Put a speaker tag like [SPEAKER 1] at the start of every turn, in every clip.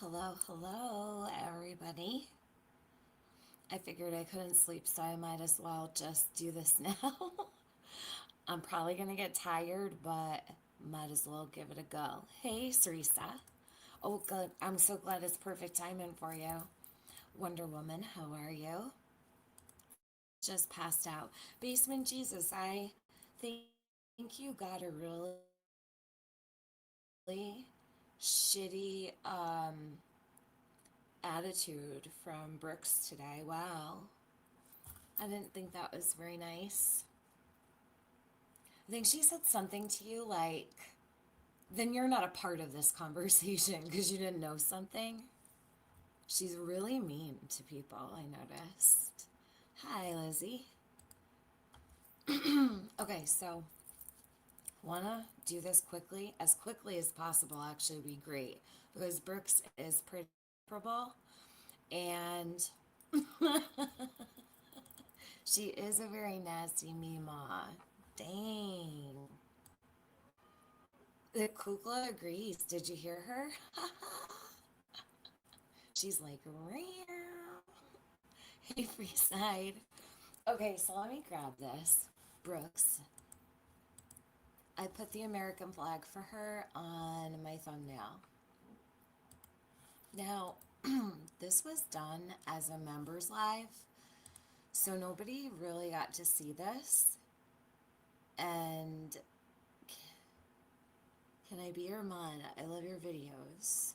[SPEAKER 1] Hello, hello, everybody. I figured I couldn't sleep, so I might as well just do this now. I'm probably going to get tired, but might as well give it a go. Hey, Sarisa. Oh, good. I'm so glad it's perfect timing for you. Wonder Woman, how are you? Just passed out. Basement Jesus, I think you got a really shitty attitude from Brooks today. Wow. I didn't think that was very nice. I think she said something to you like, then you're not a part of this conversation because you didn't know something. She's really mean to people, I noticed. Hi, Lizzie. Okay, so wanna do this quickly as possible, actually would be great because Brooks is pretty comparable and she is a very nasty Mima. Dang. The Kukla agrees. Did you hear her? She's like, Rear. Hey, Freeside. Okay, so let me grab this. Brooks. I put the American flag for her on my thumbnail. Now, this was done as a members live, so nobody really got to see this. And can I be your mod? I love your videos.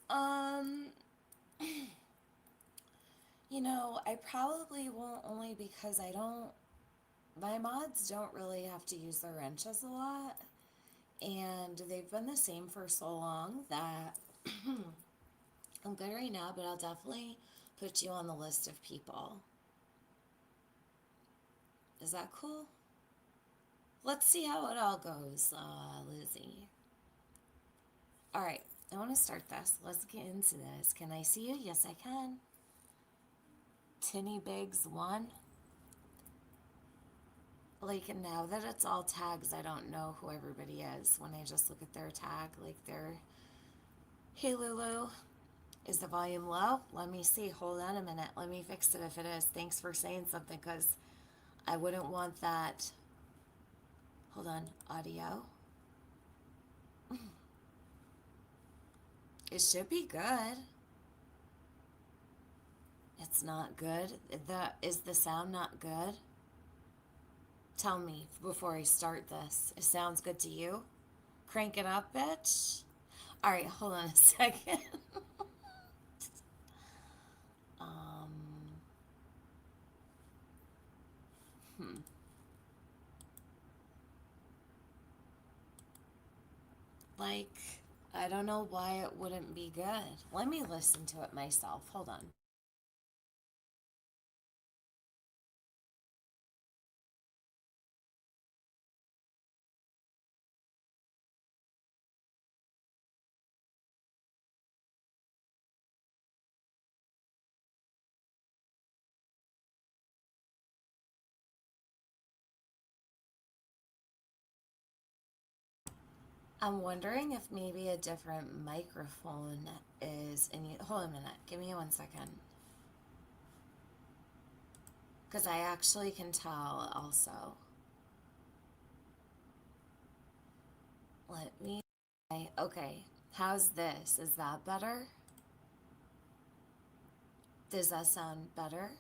[SPEAKER 1] Um, I probably won't only because my mods don't really have to use their wrenches a lot. And they've been the same for so long that I'm good right now, but I'll definitely put you on the list of people. Is that cool? Let's see how it all goes, Lizzie. All right, I want to start this. Let's get into this. Can I see you? Yes, I can. Tinny Biggs 1. Like, now that it's all tags, I don't know who everybody is when I just look at their tag. Like, they're, hey, Lulu, is the volume low? Let me see. Hold on a minute. Let me fix it if it is. Thanks for saying something because I wouldn't want that. Hold on. Audio. It should be good. It's not good. Is the sound not good? Tell me before I start this. It sounds good to you? Crank it up, bitch. All right, hold on a second. um, hmm. Like, I don't know why it wouldn't be good. Let me listen to it myself. Hold on. I'm wondering if maybe a different microphone is in you. Hold on a minute. Give me 1 second. Because I actually can tell also. Let me. Okay. How's this? Is that better? Does that sound better?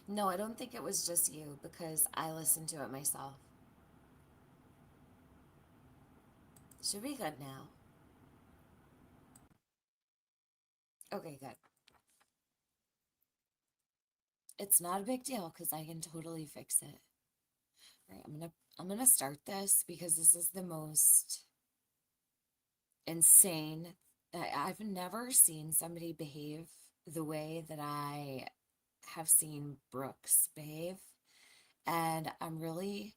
[SPEAKER 1] No, I don't think it was just you because I listened to it myself. Should be good now. Okay, good. It's not a big deal because I can totally fix it. All right, I'm gonna start this because this is the most insane. I've never seen somebody behave the way that I have seen Brooks behave. And I'm really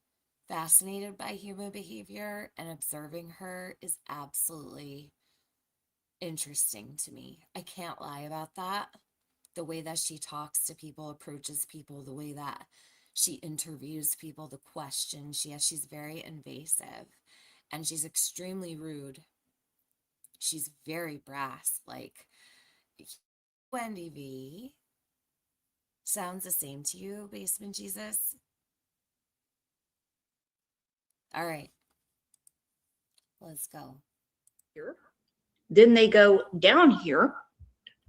[SPEAKER 1] fascinated by human behavior, and observing her is absolutely interesting to me. I can't lie about that. The way that she talks to people, approaches people, the way that she interviews people, the questions she has, she's very invasive and she's extremely rude She's very brass. Like, Wendy V. Sounds the same to you, Basement Jesus? All right, let's go.
[SPEAKER 2] Then they go down here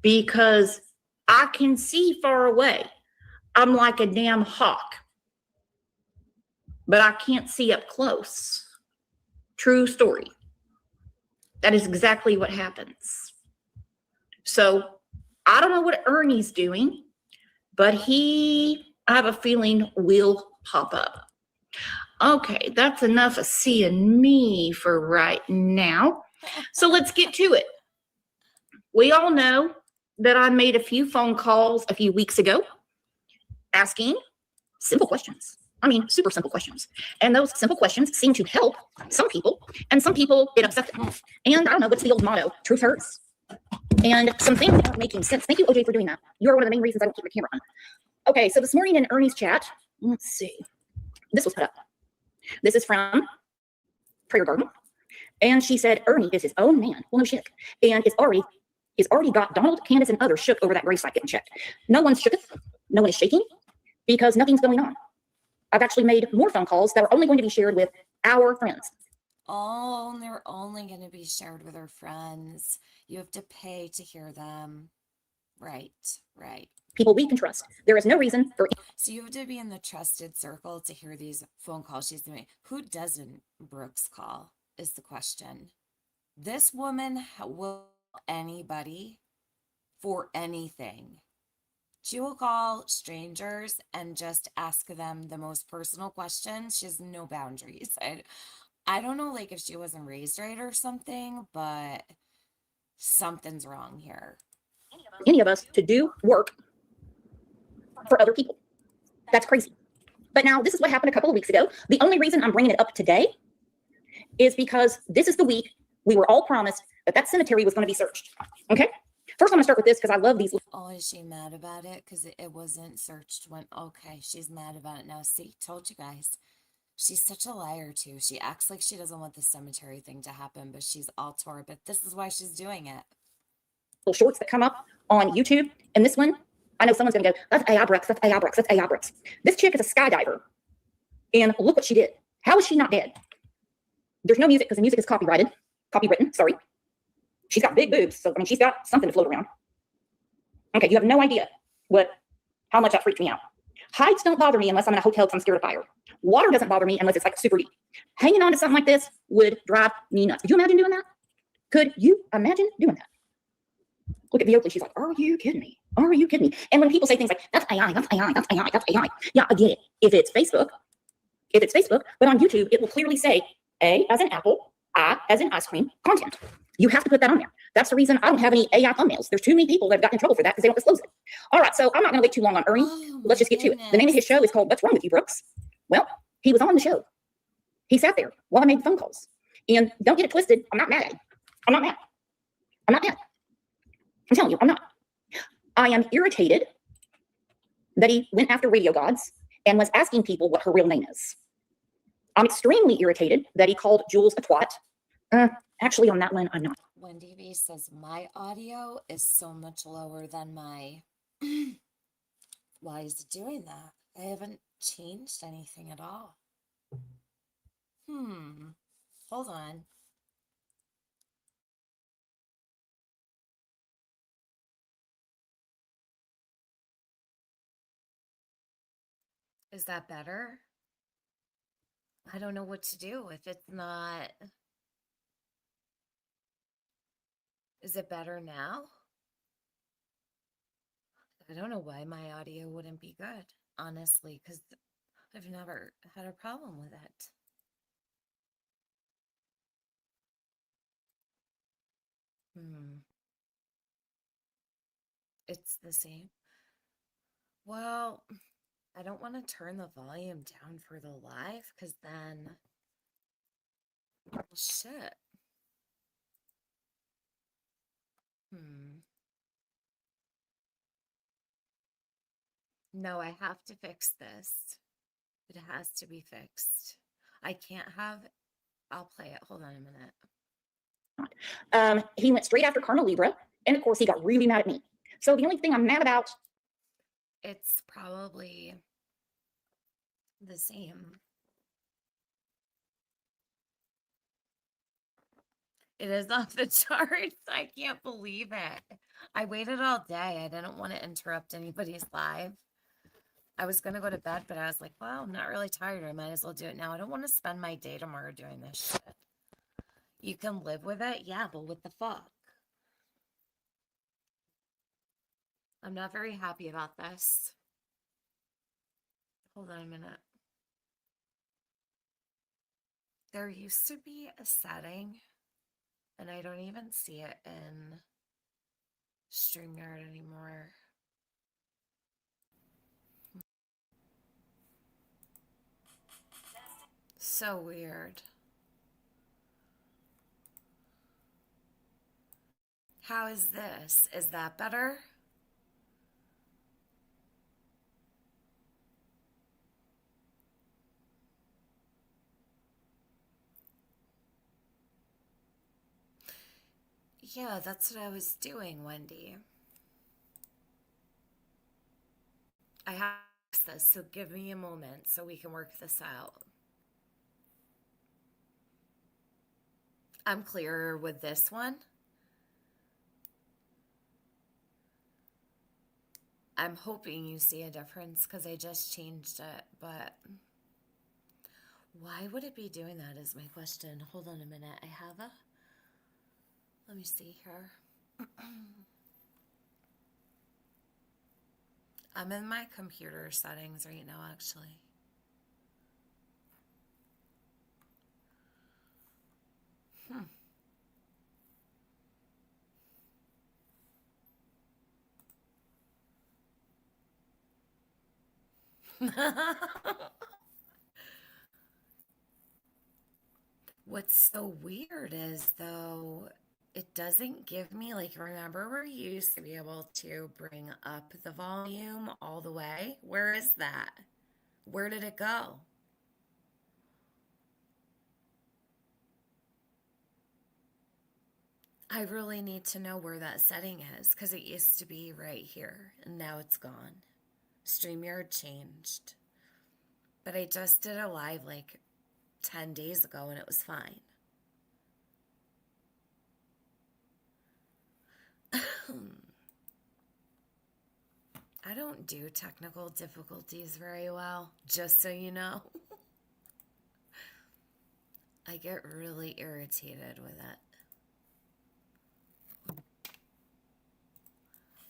[SPEAKER 2] because I can see far away. I'm like a damn hawk, but I can't see up close. True story. That is exactly what happens. So I don't know what Ernie's doing, but I have a feeling, will pop up. Okay, that's enough of seeing me for right now. So let's get to it. We all know that I made a few phone calls a few weeks ago asking simple questions. I mean, super simple questions. And those simple questions seem to help some people, and some people it upsets them. And I don't know, what's the old motto? Truth hurts. And some things aren't making sense. Thank you, OJ, for doing that. You're one of the main reasons I don't keep the camera on. Okay, so this morning in Ernie's chat, let's see. This was put up. This is from Prayer Garden. And she said, Ernie is his own man. Well, no shit. And it's already got Donald, Candace, and others shook over that gravesite getting checked. No one's shooketh. No one is shaking because nothing's going on. I've actually made more phone calls that are only going to be shared with our friends.
[SPEAKER 1] Oh, they're only going to be shared with our friends. You have to pay to hear them. Right.
[SPEAKER 2] People we can trust. There is no reason for.
[SPEAKER 1] So you have to be in the trusted circle to hear these phone calls she's doing. Who doesn't Brooks call is the question. This woman will anybody for anything. She will call strangers and just ask them the most personal questions. She has no boundaries. I don't know, like, if she wasn't raised right or something, but something's wrong here.
[SPEAKER 2] Any of us to do work for other people. That's crazy. But now this is what happened a couple of weeks ago. The only reason I'm bringing it up today is because this is the week we were all promised that cemetery was going to be searched. Okay? First, I'm going to start with this because I love these.
[SPEAKER 1] Oh, is she mad about it? Because it wasn't searched when, okay, she's mad about it now. See, told you guys. She's such a liar, too. She acts like she doesn't want the cemetery thing to happen, but she's all tore. But this is why she's doing it.
[SPEAKER 2] Little shorts that come up on YouTube. And this one, I know someone's going to go, that's AI Brooks, that's AI Brooks, that's AI Brooks. This chick is a skydiver. And look what she did. How is she not dead? There's no music because the music is copywritten, sorry. She's got big boobs, so I mean, she's got something to float around. Okay, you have no idea how much that freaked me out. Heights don't bother me unless I'm in a hotel because I'm scared of fire. Water doesn't bother me unless it's like super deep. Hanging on to something like this would drive me nuts. Could you imagine doing that? Could you imagine doing that? Look at Viola, she's like, are you kidding me? Are you kidding me? And when people say things like, that's AI, that's AI, that's AI, that's AI. Yeah, I get it. If it's Facebook, but on YouTube, it will clearly say A as in apple, I as in ice cream, content. You have to put that on there. That's the reason I don't have any AI thumbnails. There's too many people that have gotten in trouble for that because they don't disclose it. All right, so I'm not going to wait too long on Ernie. Let's just get to it. The name of his show is called What's Wrong With You, Brooks? Well, he was on the show. He sat there while I made the phone calls. And don't get it twisted. I'm not mad. I'm not mad. I'm telling you, I'm not. I am irritated that he went after radio gods and was asking people what her real name is. I'm extremely irritated that he called Jules a twat. Actually, on that one, I'm not.
[SPEAKER 1] Wendy V says, my audio is so much lower than my... Why is it doing that? I haven't changed anything at all. Hold on. Is that better? I don't know what to do if it's not... Is it better now? I don't know why my audio wouldn't be good, honestly, because I've never had a problem with it. It's the same. Well, I don't want to turn the volume down for the live because then... Well, shit. No, I have to fix this. It has to be fixed. I can't have... I'll play it. Hold on a minute.
[SPEAKER 2] He went straight after Carmen Libra, and of course he got really mad at me. So the only thing I'm mad about,
[SPEAKER 1] It's probably the same. It is off the charts. I can't believe it. I waited all day. I didn't want to interrupt anybody's live. I was going to go to bed, but I was like, well, I'm not really tired. I might as well do it now. I don't want to spend my day tomorrow doing this shit. You can live with it? Yeah, but what the fuck? I'm not very happy about this. Hold on a minute. There used to be a setting, and I don't even see it in StreamYard anymore. So weird. How is this? Is that better? Yeah, that's what I was doing, Wendy. I have this, so give me a moment so we can work this out. I'm clearer with this one. I'm hoping you see a difference because I just changed it, but why would it be doing that is my question. Hold on a minute. I have a, let me see here. I'm in my computer settings right now, actually. What's so weird is, though, it doesn't give me, like, remember where you used to be able to bring up the volume all the way? Where is that? Where did it go? I really need to know where that setting is because it used to be right here and now it's gone. StreamYard changed. But I just did a live like 10 days ago and it was fine. I don't do technical difficulties very well, just so you know. I get really irritated with it.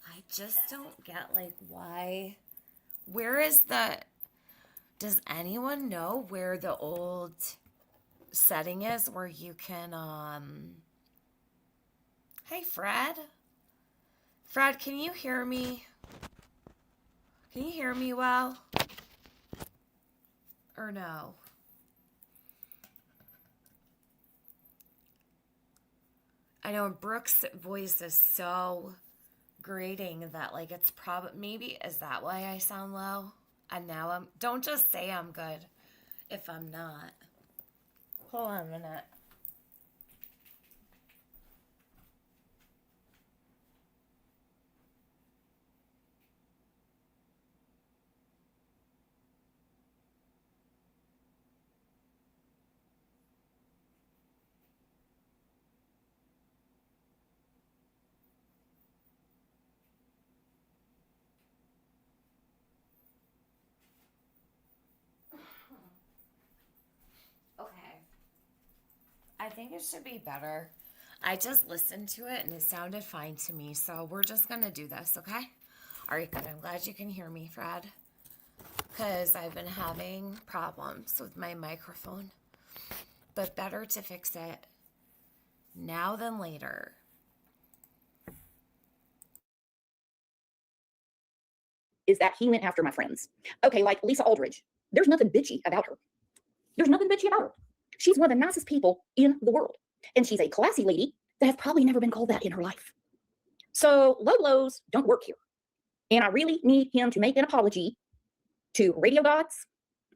[SPEAKER 1] I just don't get like why. Where is the, does anyone know where the old setting is where you can, hey Fred? Fred, can you hear me? Can you hear me well? Or no? I know Brooke's voice is so grating that like it's probably, maybe is that why I sound low? And now I'm, don't just say I'm good if I'm not. Hold on a minute. Okay. I think it should be better. I just listened to it and it sounded fine to me, so we're just gonna do this, okay? All right, good. I'm glad you can hear me, Fred, because I've been having problems with my microphone, but better to fix it now than later.
[SPEAKER 2] is that he went after my friends. Okay, like Lisa Aldridge. There's nothing bitchy about her. There's nothing bitchy about her. She's one of the nicest people in the world. And she's a classy lady that has probably never been called that in her life. So low blows don't work here. And I really need him to make an apology to Radio Gods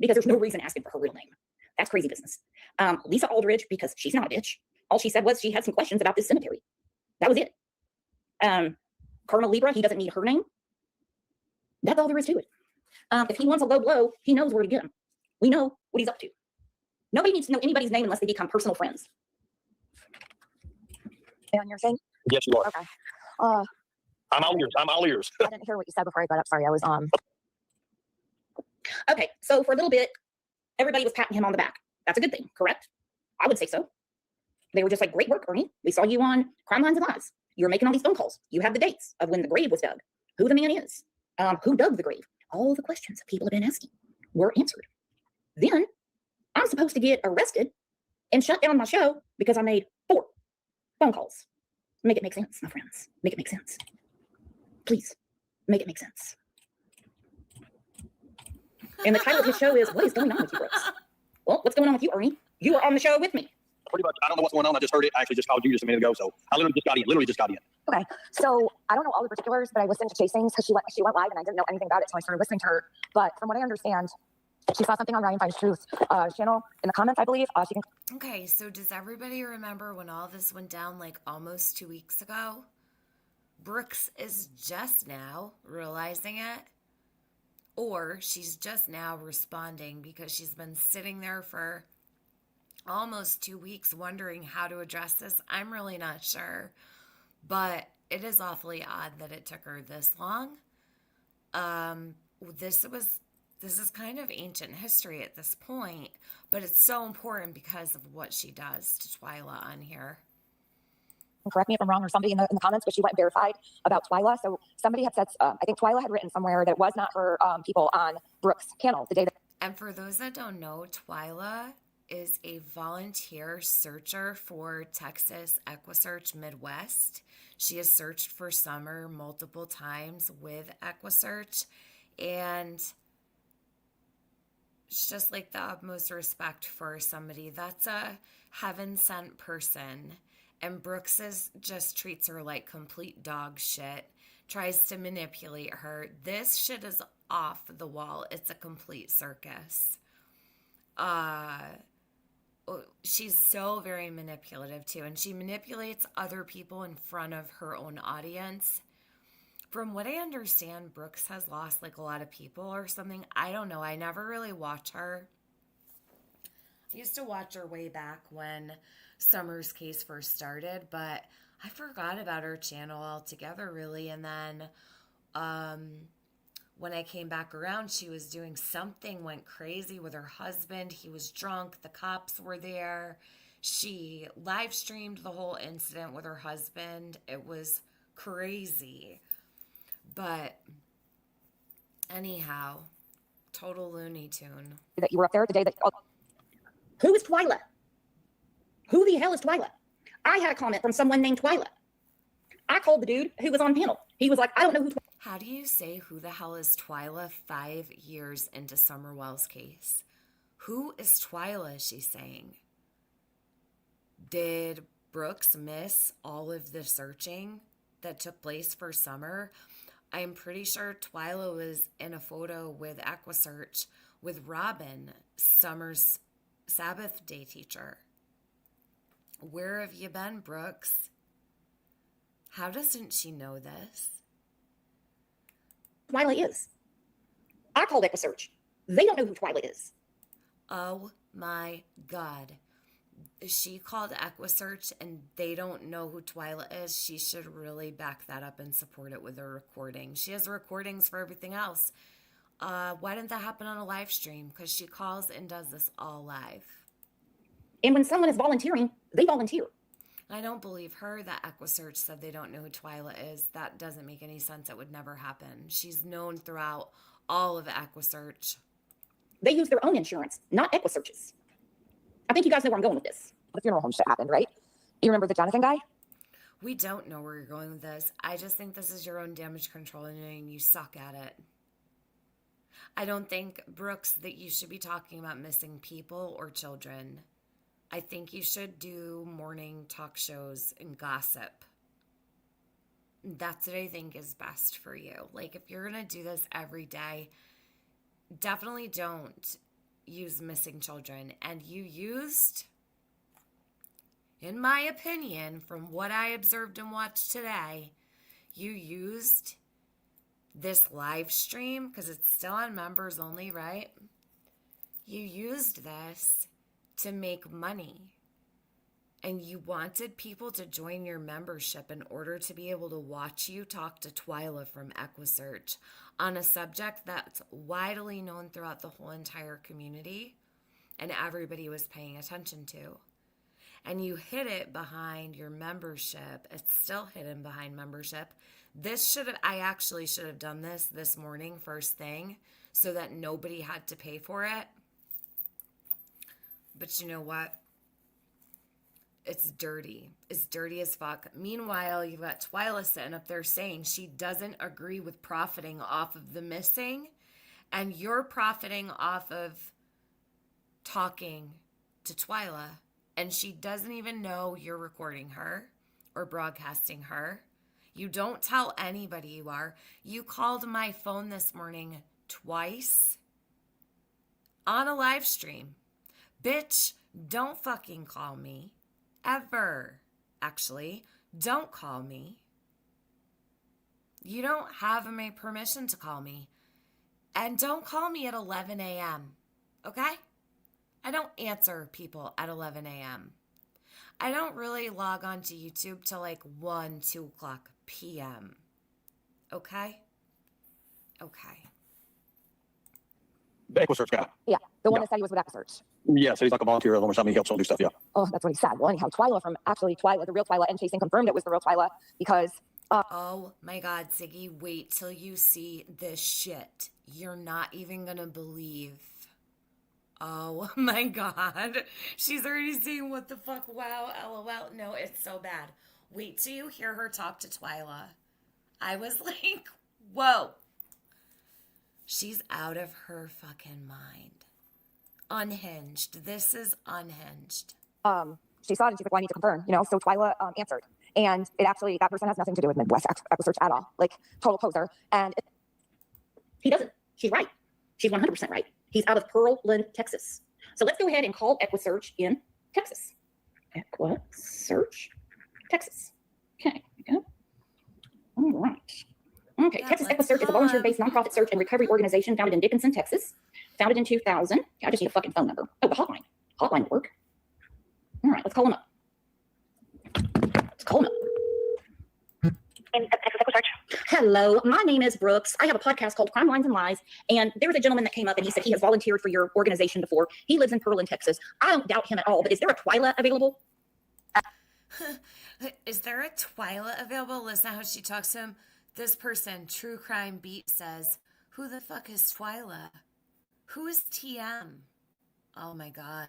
[SPEAKER 2] because there's no reason asking for her real name. That's crazy business. Lisa Aldridge, because she's not a bitch. All she said was she had some questions about this cemetery. That was it. Colonel Libra, he doesn't need her name. That's all there is to it. If he wants a low blow, he knows where to get him. We know what he's up to. Nobody needs to know anybody's name unless they become personal friends.
[SPEAKER 3] And you're saying?
[SPEAKER 4] Yes, you are.
[SPEAKER 3] Okay.
[SPEAKER 4] I'm all ears. I'm all ears.
[SPEAKER 3] I didn't hear what you said before I got up. Sorry, I was
[SPEAKER 2] Okay, so for a little bit, everybody was patting him on the back. That's a good thing, correct? I would say so. They were just like, great work, Ernie. We saw you on Crime Lines and Lies. You're making all these phone calls. You have the dates of when the grave was dug, who the man is, who dug the grave. All the questions that people have been asking were answered. Then I'm supposed to get arrested and shut down my show because I made 4 phone calls. Make it make sense, my friends. Make it make sense. Please, make it make sense. And the title of his show is, What is Going On With You, Brooks? Well, what's going on with you, Ernie? You were on the show with me.
[SPEAKER 4] Pretty much. I don't know what's going on. I just heard it. I actually just called you just a minute ago. So I literally just got in.
[SPEAKER 3] okay. So I don't know all the particulars, but I listened to Chasings because she went live and I didn't know anything about it, so I started listening to her. But from what I understand, she saw something on Ryan Finds Truth channel in the comments, I believe. She can.
[SPEAKER 1] Okay, so does everybody remember when all this went down like almost 2 weeks ago? Brooks is just now realizing it, or she's just now responding because she's been sitting there for almost 2 weeks wondering how to address this. I'm really not sure, but it is awfully odd that it took her this long. This is kind of ancient history at this point, but it's so important because of what she does to Twila on here.
[SPEAKER 3] Correct me if I'm wrong, or somebody in the comments, but she went and verified about Twila. So somebody had said, I think Twila had written somewhere that it was not her people on Brooks' channel the day that.
[SPEAKER 1] And for those that don't know, Twila is a volunteer searcher for Texas Equusearch Midwest. She has searched for Summer multiple times with Equusearch, and it's just like the utmost respect for somebody that's a heaven-sent person. And Brooks just treats her like complete dog shit, tries to manipulate her. This shit is off the wall. It's a complete circus. She's so very manipulative too, and she manipulates other people in front of her own audience. From what I understand, Brooks has lost like a lot of people or something. I don't know. I never really watch her. I used to watch her way back when Summer's case first started, but I forgot about her channel altogether, really. And then when I came back around, she was doing something, went crazy with her husband. He was drunk. The cops were there. She live streamed the whole incident with her husband. It was crazy. But anyhow, total Looney Tune.
[SPEAKER 3] That you were up there the day that.
[SPEAKER 2] Who is Twila? Who the hell is Twila? I had a comment from someone named Twila. I called the dude who was on panel. He was like, I don't know who Twila.
[SPEAKER 1] How do you say who the hell is Twila 5 years into Summer Wells' case? Who is Twila, she's saying? Did Brooks miss all of the searching that took place for Summer? I'm pretty sure Twila was in a photo with Equusearch with Robin, Summer's Sabbath day teacher. Where have you been, Brooks? How doesn't she know this?
[SPEAKER 2] Twila is. I called Equusearch. They don't know who Twila is.
[SPEAKER 1] Oh my God. She called Equusearch and they don't know who Twila is. She should really back that up and support it with a recording. She has recordings for everything else. Why didn't that happen on a live stream? Because she calls and does this all live.
[SPEAKER 2] And when someone is volunteering, they volunteer.
[SPEAKER 1] I don't believe her that Equusearch said they don't know who Twila is. That doesn't make any sense. It would never happen. She's known throughout all of Equusearch.
[SPEAKER 2] They use their own insurance, not Equusearch's. I think you guys know where I'm going with this.
[SPEAKER 3] The funeral home shit happened, right? You remember the Johnathan guy?
[SPEAKER 1] We don't know where you're going with this. I just think this is your own damage control and you suck at it. I don't think, Brooks, that you should be talking about missing people or children. I think you should do morning talk shows and gossip. That's what I think is best for you. Like, if you're going to do this every day, definitely don't use missing children. And you in my opinion, from what I observed and watched today, you used this live stream, because it's still on members only, right? You used this to make money. And you wanted people to join your membership in order to be able to watch you talk to Twila from Equusearch on a subject that's widely known throughout the whole entire community and everybody was paying attention to. And you hid it behind your membership. It's still hidden behind membership. I actually should have done this morning, first thing, so that nobody had to pay for it. But you know what? It's dirty. It's dirty as fuck. Meanwhile, you've got Twila sitting up there saying she doesn't agree with profiting off of the missing, and you're profiting off of talking to Twila, and she doesn't even know you're recording her or broadcasting her. You don't tell anybody you are. You called my phone this morning twice on a live stream. Bitch, don't fucking call me. Ever. Actually, don't call me. You don't have my permission to call me. And don't call me at 11 a.m. Okay? I don't answer people at 11 a.m. I don't really log on to YouTube till like 1, 2 o'clock p.m. Okay? Okay.
[SPEAKER 4] The Equusearch guy.
[SPEAKER 3] Yeah, the one
[SPEAKER 4] Yeah.
[SPEAKER 3] that said he was with Equusearch.
[SPEAKER 4] Yeah, so he's like a volunteer or something. He helps them do stuff. Yeah.
[SPEAKER 3] Oh, that's what he said. Well, anyhow, Twila, the real Twila, and Chasing confirmed it was the real Twila because
[SPEAKER 1] Oh my God, Siggy, wait till you see this shit. You're not even gonna believe. Oh my God. She's already saying, what the fuck? Wow, LOL. No, it's so bad. Wait till you hear her talk to Twila. I was like, whoa. She's out of her fucking mind. Unhinged. This is unhinged.
[SPEAKER 3] she saw it and she's like, well, I need to confirm, so Twila answered. And it actually, that person has nothing to do with Midwest Equusearch at all. Like, total poser. And
[SPEAKER 2] He doesn't. She's right. She's 100% right. He's out of Pearland, Texas. So let's go ahead and call Equusearch in Texas. Equusearch, Texas. Okay, there we go. All right. Okay,
[SPEAKER 1] Yeah,
[SPEAKER 2] Texas
[SPEAKER 1] let's
[SPEAKER 2] Equusearch is a
[SPEAKER 1] call
[SPEAKER 2] volunteer-based nonprofit search and recovery organization founded in Dickinson, Texas. Founded in 2000. I just need a fucking phone number. Oh, the hotline. Hotline will work. All right, let's call him up. Let's call him up.
[SPEAKER 3] in Texas Equusearch.
[SPEAKER 2] Hello, my name is Brooks. I have a podcast called Crime Lines and Lies, and there was a gentleman that came up and he said he has volunteered for your organization before. He lives in Pearland, Texas. I don't doubt him at all, but is there a Twila available?
[SPEAKER 1] Is there a Twila available? Listen to how she talks to him. This person, True Crime Beat, says, who the fuck is Twila? Who is TM? Oh my God.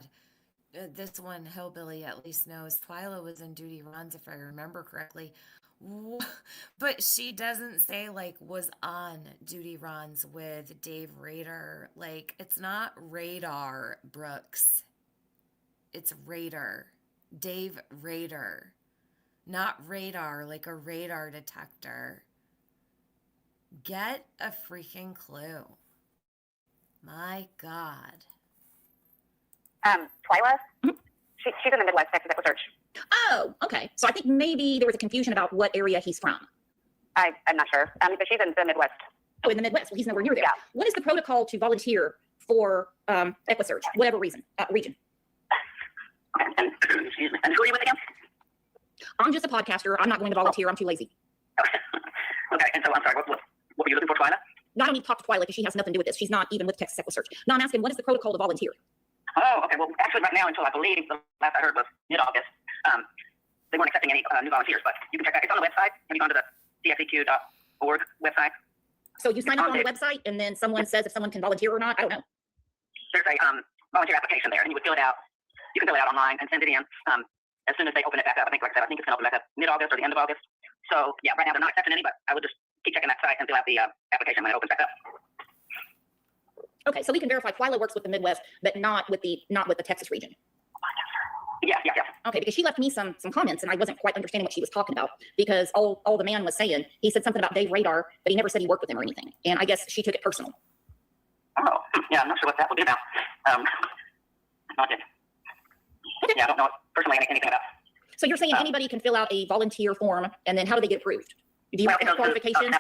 [SPEAKER 1] This one hillbilly at least knows Twila was in Duty Runs, if I remember correctly. But she doesn't say, like, was on Duty Runs with Dave Rader. Like, it's not Radar, Brooks. It's Rader. Dave Rader. Not radar, like a radar detector. Get a freaking clue. My God.
[SPEAKER 3] Twila? She's in the Midwest Texas Equusearch.
[SPEAKER 2] Oh, okay. So I think maybe there was a confusion about what area he's from.
[SPEAKER 3] I'm not sure. But she's in the Midwest.
[SPEAKER 2] Oh, in the Midwest. Well, he's nowhere near there.
[SPEAKER 3] Yeah.
[SPEAKER 2] What is the protocol to volunteer for Equusearch, whatever region?
[SPEAKER 3] Okay. And, excuse me. And who are you with again?
[SPEAKER 2] I'm just a podcaster. I'm not going to volunteer. I'm too lazy.
[SPEAKER 3] Okay. And so, I'm sorry, what were you looking for, Twila?
[SPEAKER 2] No, I don't need to talk to Twila because she has nothing to do with this. She's not even with Texas Equusearch. No, I'm asking, what is the protocol to volunteer?
[SPEAKER 3] Oh, okay. Well, actually, right now, until I believe the last I heard was mid-August, they weren't accepting any new volunteers, but you can check that. It's on the website. Have you gone to the cseq.org website?
[SPEAKER 2] So you sign up on the website and then someone says if someone can volunteer or not? I don't know.
[SPEAKER 3] There's a volunteer application there, and you would fill it out. You can fill it out online and send it in as soon as they open it back up. I think, like I said, I think it's going to open back up mid-August or the end of August. So, yeah, right now they're not accepting any, but I would just keep checking that site and fill out the application when it opens back up.
[SPEAKER 2] Okay, so we can verify Twila works with the Midwest, but not with the Texas region.
[SPEAKER 3] Yeah.
[SPEAKER 2] Okay, because she left me some comments and I wasn't quite understanding what she was talking about because all the man was saying, he said something about Dave Radar, but he never said he worked with him or anything. And I guess she took it personal.
[SPEAKER 3] Oh, yeah, I'm not sure what that would be about. Not it.
[SPEAKER 2] Okay.
[SPEAKER 3] Yeah, I don't know personally anything about.
[SPEAKER 2] So you're saying anybody can fill out a volunteer form, and then how do they get approved? Do you
[SPEAKER 3] Well,
[SPEAKER 2] have qualifications?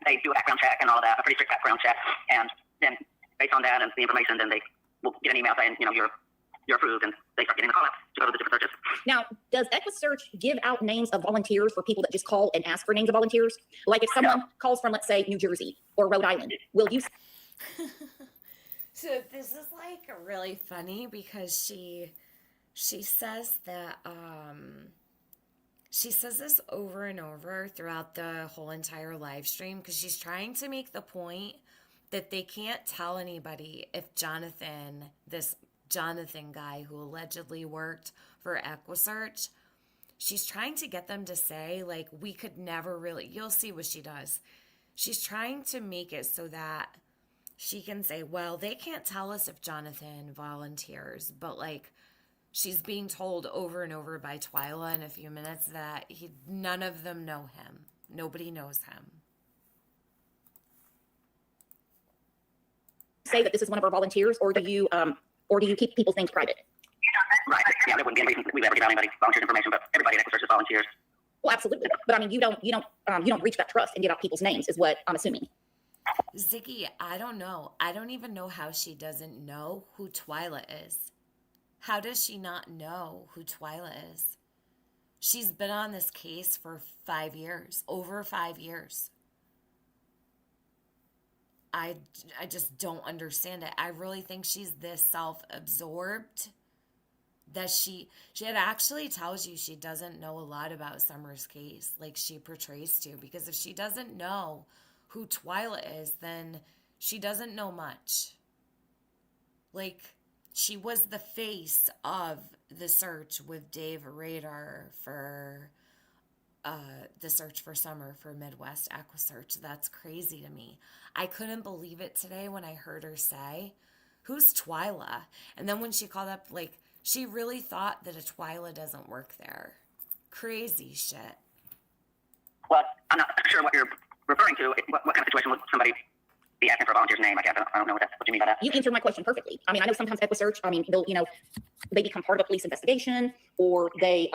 [SPEAKER 3] They do a background check and all of that, a pretty strict background check, and then based on that and the information, then they will get an email saying, you're approved, and they start getting the call-outs to go to the different searches.
[SPEAKER 2] Now, does Equusearch give out names of volunteers for people that just call and ask for names of volunteers? Like if someone calls from, let's say, New Jersey or Rhode Island, will you?
[SPEAKER 1] So this is like really funny because she says that she says this over and over throughout the whole entire live stream because she's trying to make the point that they can't tell anybody if this Johnathan guy who allegedly worked for Equusearch, she's trying to get them to say, like, we could never really, you'll see what she does. She's trying to make it so that she can say, well, they can't tell us if Johnathan volunteers, but like, she's being told over and over by Twila in a few minutes that none of them know him. Nobody knows him.
[SPEAKER 2] Say that this is one of our volunteers, or do you keep people's names private?
[SPEAKER 3] Right. Yeah, there wouldn't be any reason we would ever give out anybody volunteer information, but everybody at Equusearch is volunteers.
[SPEAKER 2] Well, absolutely. But I mean, you don't reach that trust and give out people's names, is what I'm assuming.
[SPEAKER 1] Ziggy, I don't know. I don't even know how she doesn't know who Twila is. How does she not know who Twila is? She's been on this case for 5 years, over 5 years. I just don't understand it. I really think she's this self-absorbed that she had actually tells you she doesn't know a lot about Summer's case like she portrays to, because if she doesn't know who Twila is, then she doesn't know much. Like, she was the face of the search with Dave Radar for the search for Summer for Midwest Equusearch. That's crazy to me. I couldn't believe it today when I heard her say, who's Twila? And then when she called up, like, she really thought that a Twila doesn't work there. Crazy shit.
[SPEAKER 3] Well, I'm not sure what you're referring to. What kind of situation would somebody be asking for a volunteer's name? I guess I don't know what you mean by that.
[SPEAKER 2] You answered my question perfectly. I mean, I know sometimes Equusearch, they become part of a police investigation, or they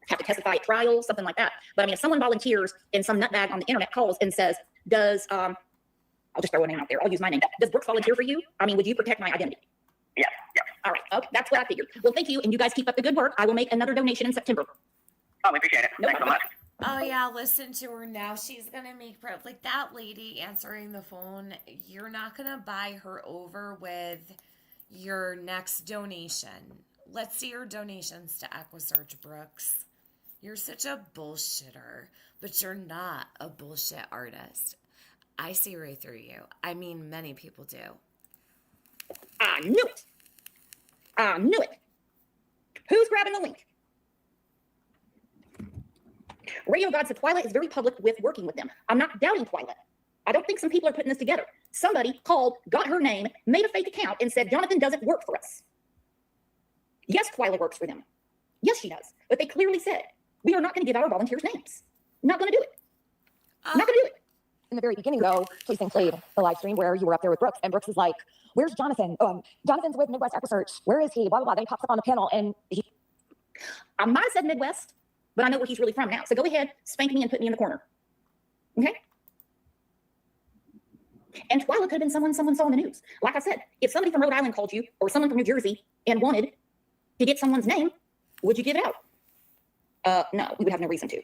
[SPEAKER 2] have to testify at trial, something like that. But I mean, if someone volunteers and some nutbag on the internet calls and says, I'll just throw a name out there. I'll use my name. Does Brooks volunteer for you? I mean, would you protect my identity?
[SPEAKER 3] Yeah.
[SPEAKER 2] All right. Okay. That's what I figured. Well, thank you. And you guys keep up the good work. I will make another donation in September.
[SPEAKER 3] Oh, we appreciate it. Thanks so much.
[SPEAKER 1] Oh, yeah, listen to her now. She's going to make prep. Like, that lady answering the phone, you're not going to buy her over with your next donation. Let's see your donations to Equusearch, Brooks. You're such a bullshitter, but you're not a bullshit artist. I see right through you. I mean, many people do.
[SPEAKER 2] I knew it. I knew it. Who's grabbing the link? Radio God said Twila is very public with working with them. I'm not doubting Twila. I don't think some people are putting this together. Somebody called, got her name, made a fake account, and said, Johnathan doesn't work for us. Yes, Twila works for them. Yes, she does. But they clearly said, we are not going to give out our volunteers' names. Not going to do it. Not going to do it.
[SPEAKER 5] In the very beginning, though, Jason played the live stream where you were up there with Brooks, and Brooks is like, where's Johnathan? Jonathan's with Midwest Equusearch. Where is he? Blah, blah, blah. Then he pops up on the panel, and
[SPEAKER 2] I might have said Midwest, but I know where he's really from now. So go ahead, spank me and put me in the corner. Okay? And Twila could have been someone saw in the news. Like I said, if somebody from Rhode Island called you, or someone from New Jersey, and wanted to get someone's name, would you give it out? No, we would have no reason to.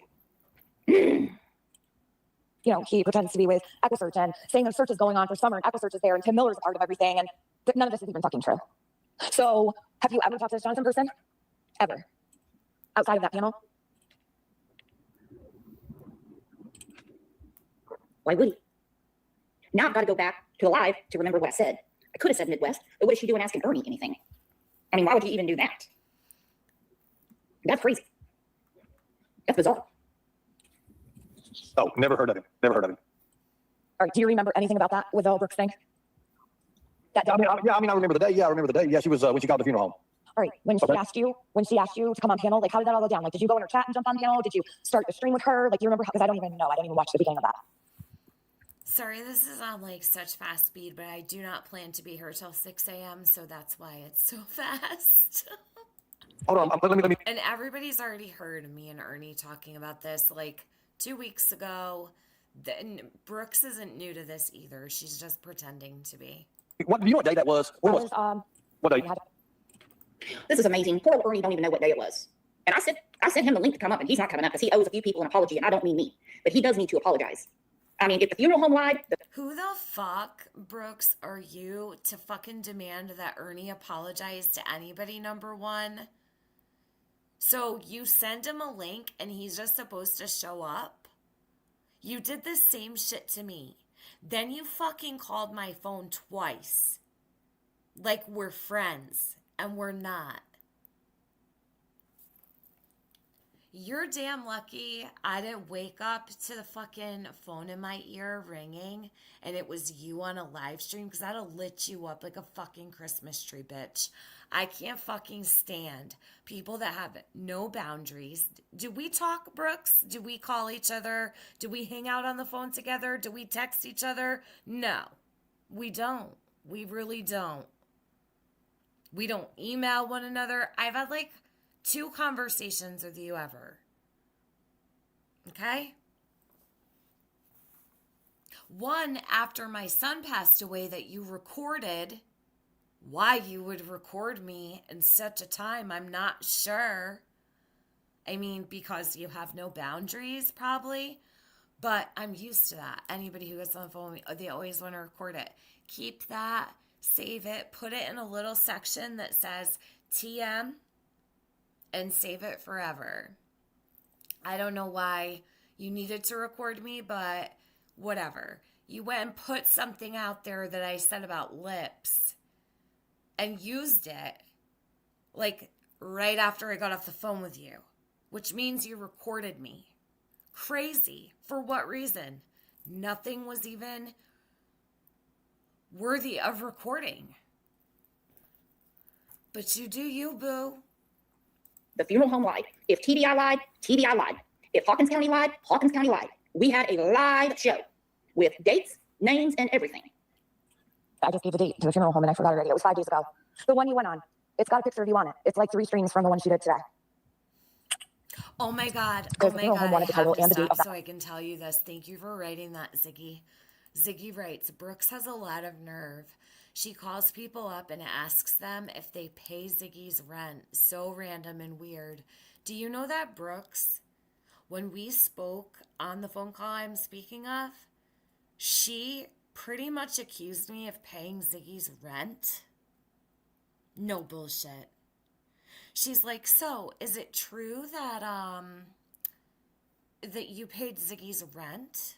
[SPEAKER 5] he pretends to be with Equusearch and saying the search is going on for Summer, and Equusearch is there, and Tim Miller's a part of everything, and none of this is even fucking true. So, have you ever talked to this Johnathan person? Ever? Outside of that panel?
[SPEAKER 2] Why would he? Now I've got to go back to the live to remember what I said. I could have said Midwest, but what is she doing asking Ernie anything? I mean, why would you even do that? That's crazy. That's bizarre.
[SPEAKER 4] Oh, never heard of him. Never heard of him.
[SPEAKER 5] All right, do you remember anything about that with the Brooks thing? That
[SPEAKER 4] I remember the day. Yeah, I remember the day. Yeah, she was when she called the funeral home.
[SPEAKER 5] All right, when she asked you to come on panel, like, how did that all go down? Like, did you go in her chat and jump on panel? Did you start the stream with her? Like, do you remember? Because I don't even know. I didn't even watch the beginning of that.
[SPEAKER 1] Sorry, this is on like such fast speed, but I do not plan to be here till 6 a.m., so that's why it's so fast.
[SPEAKER 4] Hold on. Let me.
[SPEAKER 1] And everybody's already heard me and Ernie talking about this like 2 weeks ago. And Brooks isn't new to this either. She's just pretending to be.
[SPEAKER 4] What do you know what day that was? When
[SPEAKER 5] That
[SPEAKER 4] was?
[SPEAKER 5] was,
[SPEAKER 4] What day?
[SPEAKER 5] we had-
[SPEAKER 2] This is amazing. Poor old Ernie don't even know what day it was. And I sent him the link to come up, and he's not coming up because he owes a few people an apology, and I don't mean me, but he does need to apologize. I mean, if the funeral home lied,
[SPEAKER 1] Who the fuck, Brooks, are you to fucking demand that Ernie apologize to anybody, number one? So you send him a link and he's just supposed to show up? You did the same shit to me. Then you fucking called my phone twice. Like we're friends, and we're not. You're damn lucky I didn't wake up to the fucking phone in my ear ringing and it was you on a live stream, because I'd have lit you up like a fucking Christmas tree, bitch. I can't fucking stand people that have no boundaries. Do we talk, Brooks? Do we call each other? Do we hang out on the phone together? Do we text each other? No, we don't. We really don't. We don't email one another. I've had like 2 conversations with you ever. Okay? One after my son passed away that you recorded. Why you would record me in such a time, I'm not sure. I mean, because you have no boundaries, probably. But I'm used to that. Anybody who gets on the phone, they always want to record it. Keep that, save it, put it in a little section that says TM, and save it forever. I don't know why you needed to record me, but whatever. You went and put something out there that I said about lips and used it like right after I got off the phone with you, which means you recorded me. Crazy. For what reason? Nothing was even worthy of recording. But you do you, boo.
[SPEAKER 2] the funeral home lied. If TBI lied, TBI lied. If Hawkins County lied, Hawkins County lied. We had a live show with dates, names, and everything.
[SPEAKER 5] I just gave a date to the funeral home and I forgot already. It was 5 days ago. The one you went on. It's got a picture of you on it. It's like 3 streams from the one she did today.
[SPEAKER 1] Oh my God. Oh
[SPEAKER 5] There's the
[SPEAKER 1] my
[SPEAKER 5] funeral
[SPEAKER 1] God.
[SPEAKER 5] home
[SPEAKER 1] I
[SPEAKER 5] one at the
[SPEAKER 1] have
[SPEAKER 5] title
[SPEAKER 1] to
[SPEAKER 5] and the date
[SPEAKER 1] stop
[SPEAKER 5] of that.
[SPEAKER 1] so I can tell you this. Thank you for writing that, Ziggy. Ziggy writes, Brooks has a lot of nerve. She calls people up and asks them if they pay Ziggy's rent. So random and weird. Do you know that, Brooks? When we spoke on the phone call I'm speaking of, she pretty much accused me of paying Ziggy's rent. No bullshit. She's like, so is it true that that you paid Ziggy's rent?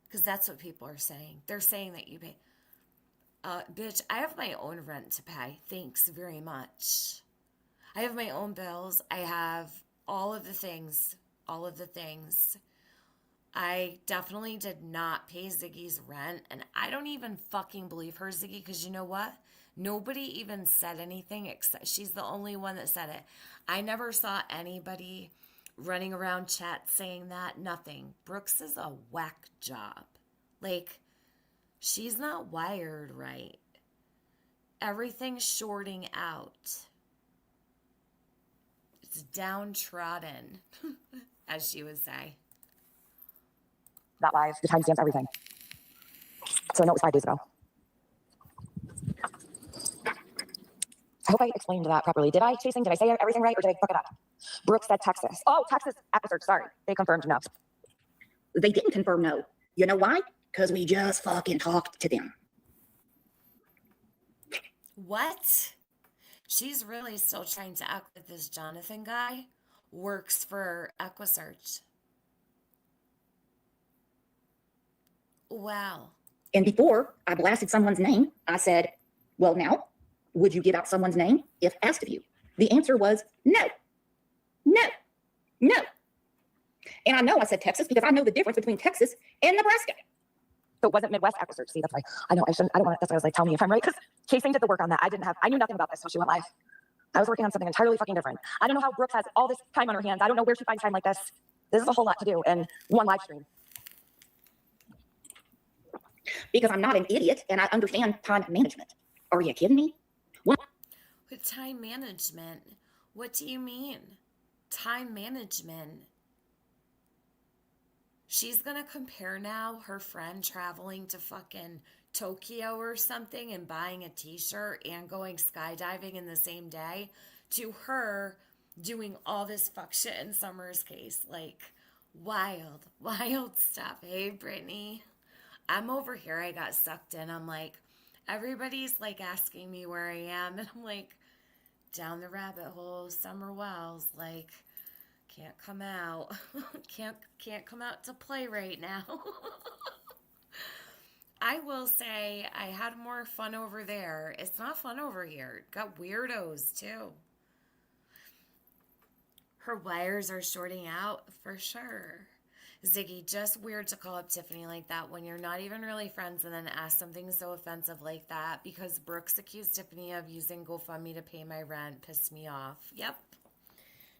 [SPEAKER 1] Because that's what people are saying. They're saying that you pay. Bitch, I have my own rent to pay. Thanks very much. I have my own bills. I have all of the things. All of the things. I definitely did not pay Ziggy's rent. And I don't even fucking believe her, Ziggy, because you know what? Nobody even said anything except she's the only one that said it. I never saw anybody running around chat saying that. Nothing. Brooks is a whack job. Like, she's not wired right. Everything's shorting out. It's downtrodden, as she would say.
[SPEAKER 5] That live, the timestamps, everything. So I know it was 5 days ago. I hope I explained that properly. Did I, Chasing? Did I say everything right or did I fuck it up? Brooks said Texas. Oh, Texas, Equusearch. Sorry. They confirmed no.
[SPEAKER 2] They didn't confirm no. You know why? Because we just fucking talked to them.
[SPEAKER 1] What? She's really still trying to act like this Johnathan guy works for Equusearch. Wow.
[SPEAKER 2] And before I blasted someone's name, I said, well, now, would you give out someone's name if asked of you? The answer was no, no, no. And I know I said Texas because I know the difference between Texas and Nebraska.
[SPEAKER 5] So it wasn't Midwest Equusearch. See, that's why I know I shouldn't, I don't want to, that's why I was like, tell me if I'm right. Because Chasing did the work on that. I knew nothing about this, so she went live. I was working on something entirely fucking different. I don't know how Brooks has all this time on her hands. I don't know where she finds time like this. This is a whole lot to do in one live stream.
[SPEAKER 2] Because I'm not an idiot and I understand time management. Are you kidding me?
[SPEAKER 1] With time management, What do you mean? Time management. She's gonna compare now her friend traveling to fucking Tokyo or something and buying a t-shirt and going skydiving in the same day to her doing all this fuck shit in Summer's case. Like, wild, wild stuff. Hey, Brittany. I'm over here. I got sucked in. I'm like, everybody's like asking me where I am. And I'm like, down the rabbit hole, Summer Wells. Like, can't come out. can't come out to play right now. I will say I had more fun over there. It's not fun over here. Got weirdos too. Her wires are shorting out for sure. Ziggy, just weird to call up Tiffany like that when you're not even really friends and then ask something so offensive like that because Brooks accused Tiffany of using GoFundMe to pay my rent. Pissed me off. Yep.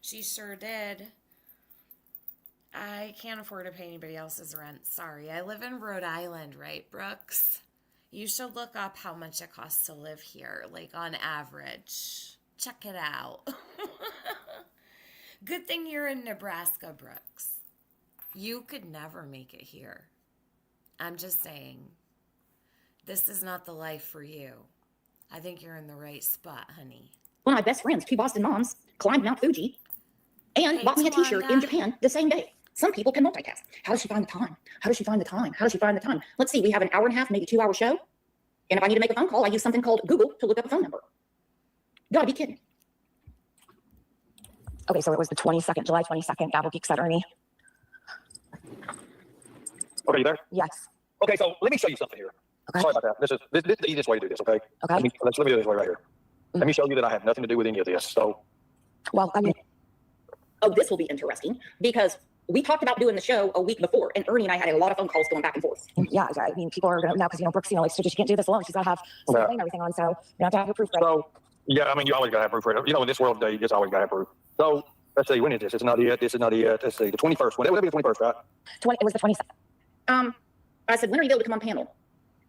[SPEAKER 1] She sure did. I can't afford to pay anybody else's rent. Sorry. I live in Rhode Island, right, Brooks? You should look up how much it costs to live here, like on average. Check it out. Good thing you're in Nebraska, Brooks. You could never make it here. I'm just saying, this is not the life for you. I think you're in the right spot, honey.
[SPEAKER 2] One of my best friends, two Boston moms, climbed Mount Fuji and
[SPEAKER 1] Hey,
[SPEAKER 2] bought me a t-shirt in
[SPEAKER 1] Tawanda.
[SPEAKER 2] Japan the same day. Some people can multitask. How does she find the time? How does she find the time? How does she find the time? Let's see, we have an hour and a half, maybe 2 hour show. And if I need to make a phone call, I use something called Google to look up a phone number. Gotta be kidding.
[SPEAKER 5] Okay, so it was the 22nd, July 22nd, Gabble Geeks at Ernie.
[SPEAKER 4] Okay, you there?
[SPEAKER 5] Yes.
[SPEAKER 4] Okay, so let me show you something here.
[SPEAKER 5] Okay.
[SPEAKER 4] Sorry about that. This is the easiest way to do this, okay?
[SPEAKER 5] Okay.
[SPEAKER 4] Let me do it this way right here. Let me show you that I have nothing to do with any of this. So,
[SPEAKER 5] Well, I mean,
[SPEAKER 2] Oh, this will be interesting because we talked about doing the show a week before, and Ernie and I had a lot of phone calls going back and forth.
[SPEAKER 5] yeah, I mean, people are going to, now because, Brooks, like, so she can't do this alone. She's got to have something
[SPEAKER 4] Yeah.
[SPEAKER 5] and everything on. So you have to have your proof ready.
[SPEAKER 4] so yeah, I mean, you always got to have proof for it. In this world today, you just always got to have proof. So, let's see, when is this? It's not it. This is not it. Let's see, the 21st. Whatever be the 21st, right?
[SPEAKER 5] It was the 22nd.
[SPEAKER 2] I said, when are you able to come on panel?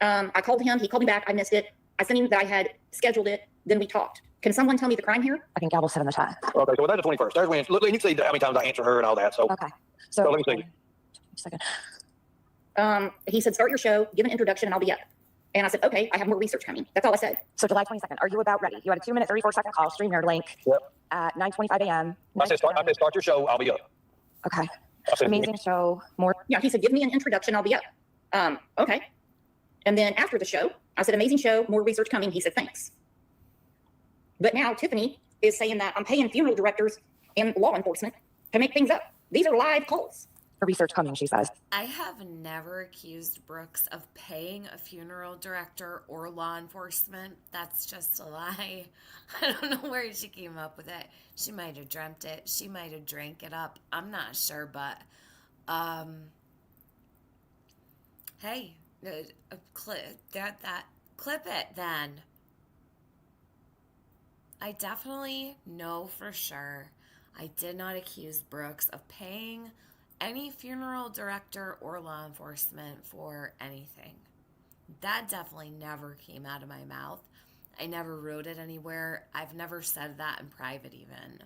[SPEAKER 2] I called him. He called me back. I missed it. I sent him that I had scheduled it. Then we talked. Can someone tell me the crime here?
[SPEAKER 5] I think Gabble said in the chat.
[SPEAKER 4] Okay, so that's the 21st. There's when, look, you can see how many times I answer her and all that. So,
[SPEAKER 5] Okay.
[SPEAKER 4] So let me see.
[SPEAKER 5] Second.
[SPEAKER 2] He said, start your show, give an introduction, and I'll be up. And I said, okay, I have more research coming. That's all I said.
[SPEAKER 5] So July 22nd, are you about ready? You had a 2-minute, 34-second call, stream nerd link
[SPEAKER 4] Yep.
[SPEAKER 5] at 9:25 a.m.
[SPEAKER 4] I said, start your show. I'll be up.
[SPEAKER 5] Okay.
[SPEAKER 4] I said,
[SPEAKER 5] Amazing show. More.
[SPEAKER 2] Yeah, he said, give me an introduction, I'll be up. Okay. And then after the show, I said, amazing show, more research coming. He said, thanks. But now Tiffany is saying that I'm paying funeral directors and law enforcement to make things up. These are live calls.
[SPEAKER 5] For research coming, she says.
[SPEAKER 1] I have never accused Brooks of paying a funeral director or law enforcement. That's just a lie. I don't know where she came up with it. She might have dreamt it. She might have drank it up. I'm not sure, but hey, clip it then. I definitely know for sure I did not accuse Brooks of paying any funeral director or law enforcement for anything. That definitely never came out of my mouth. I never wrote it anywhere. I've never said that in private even.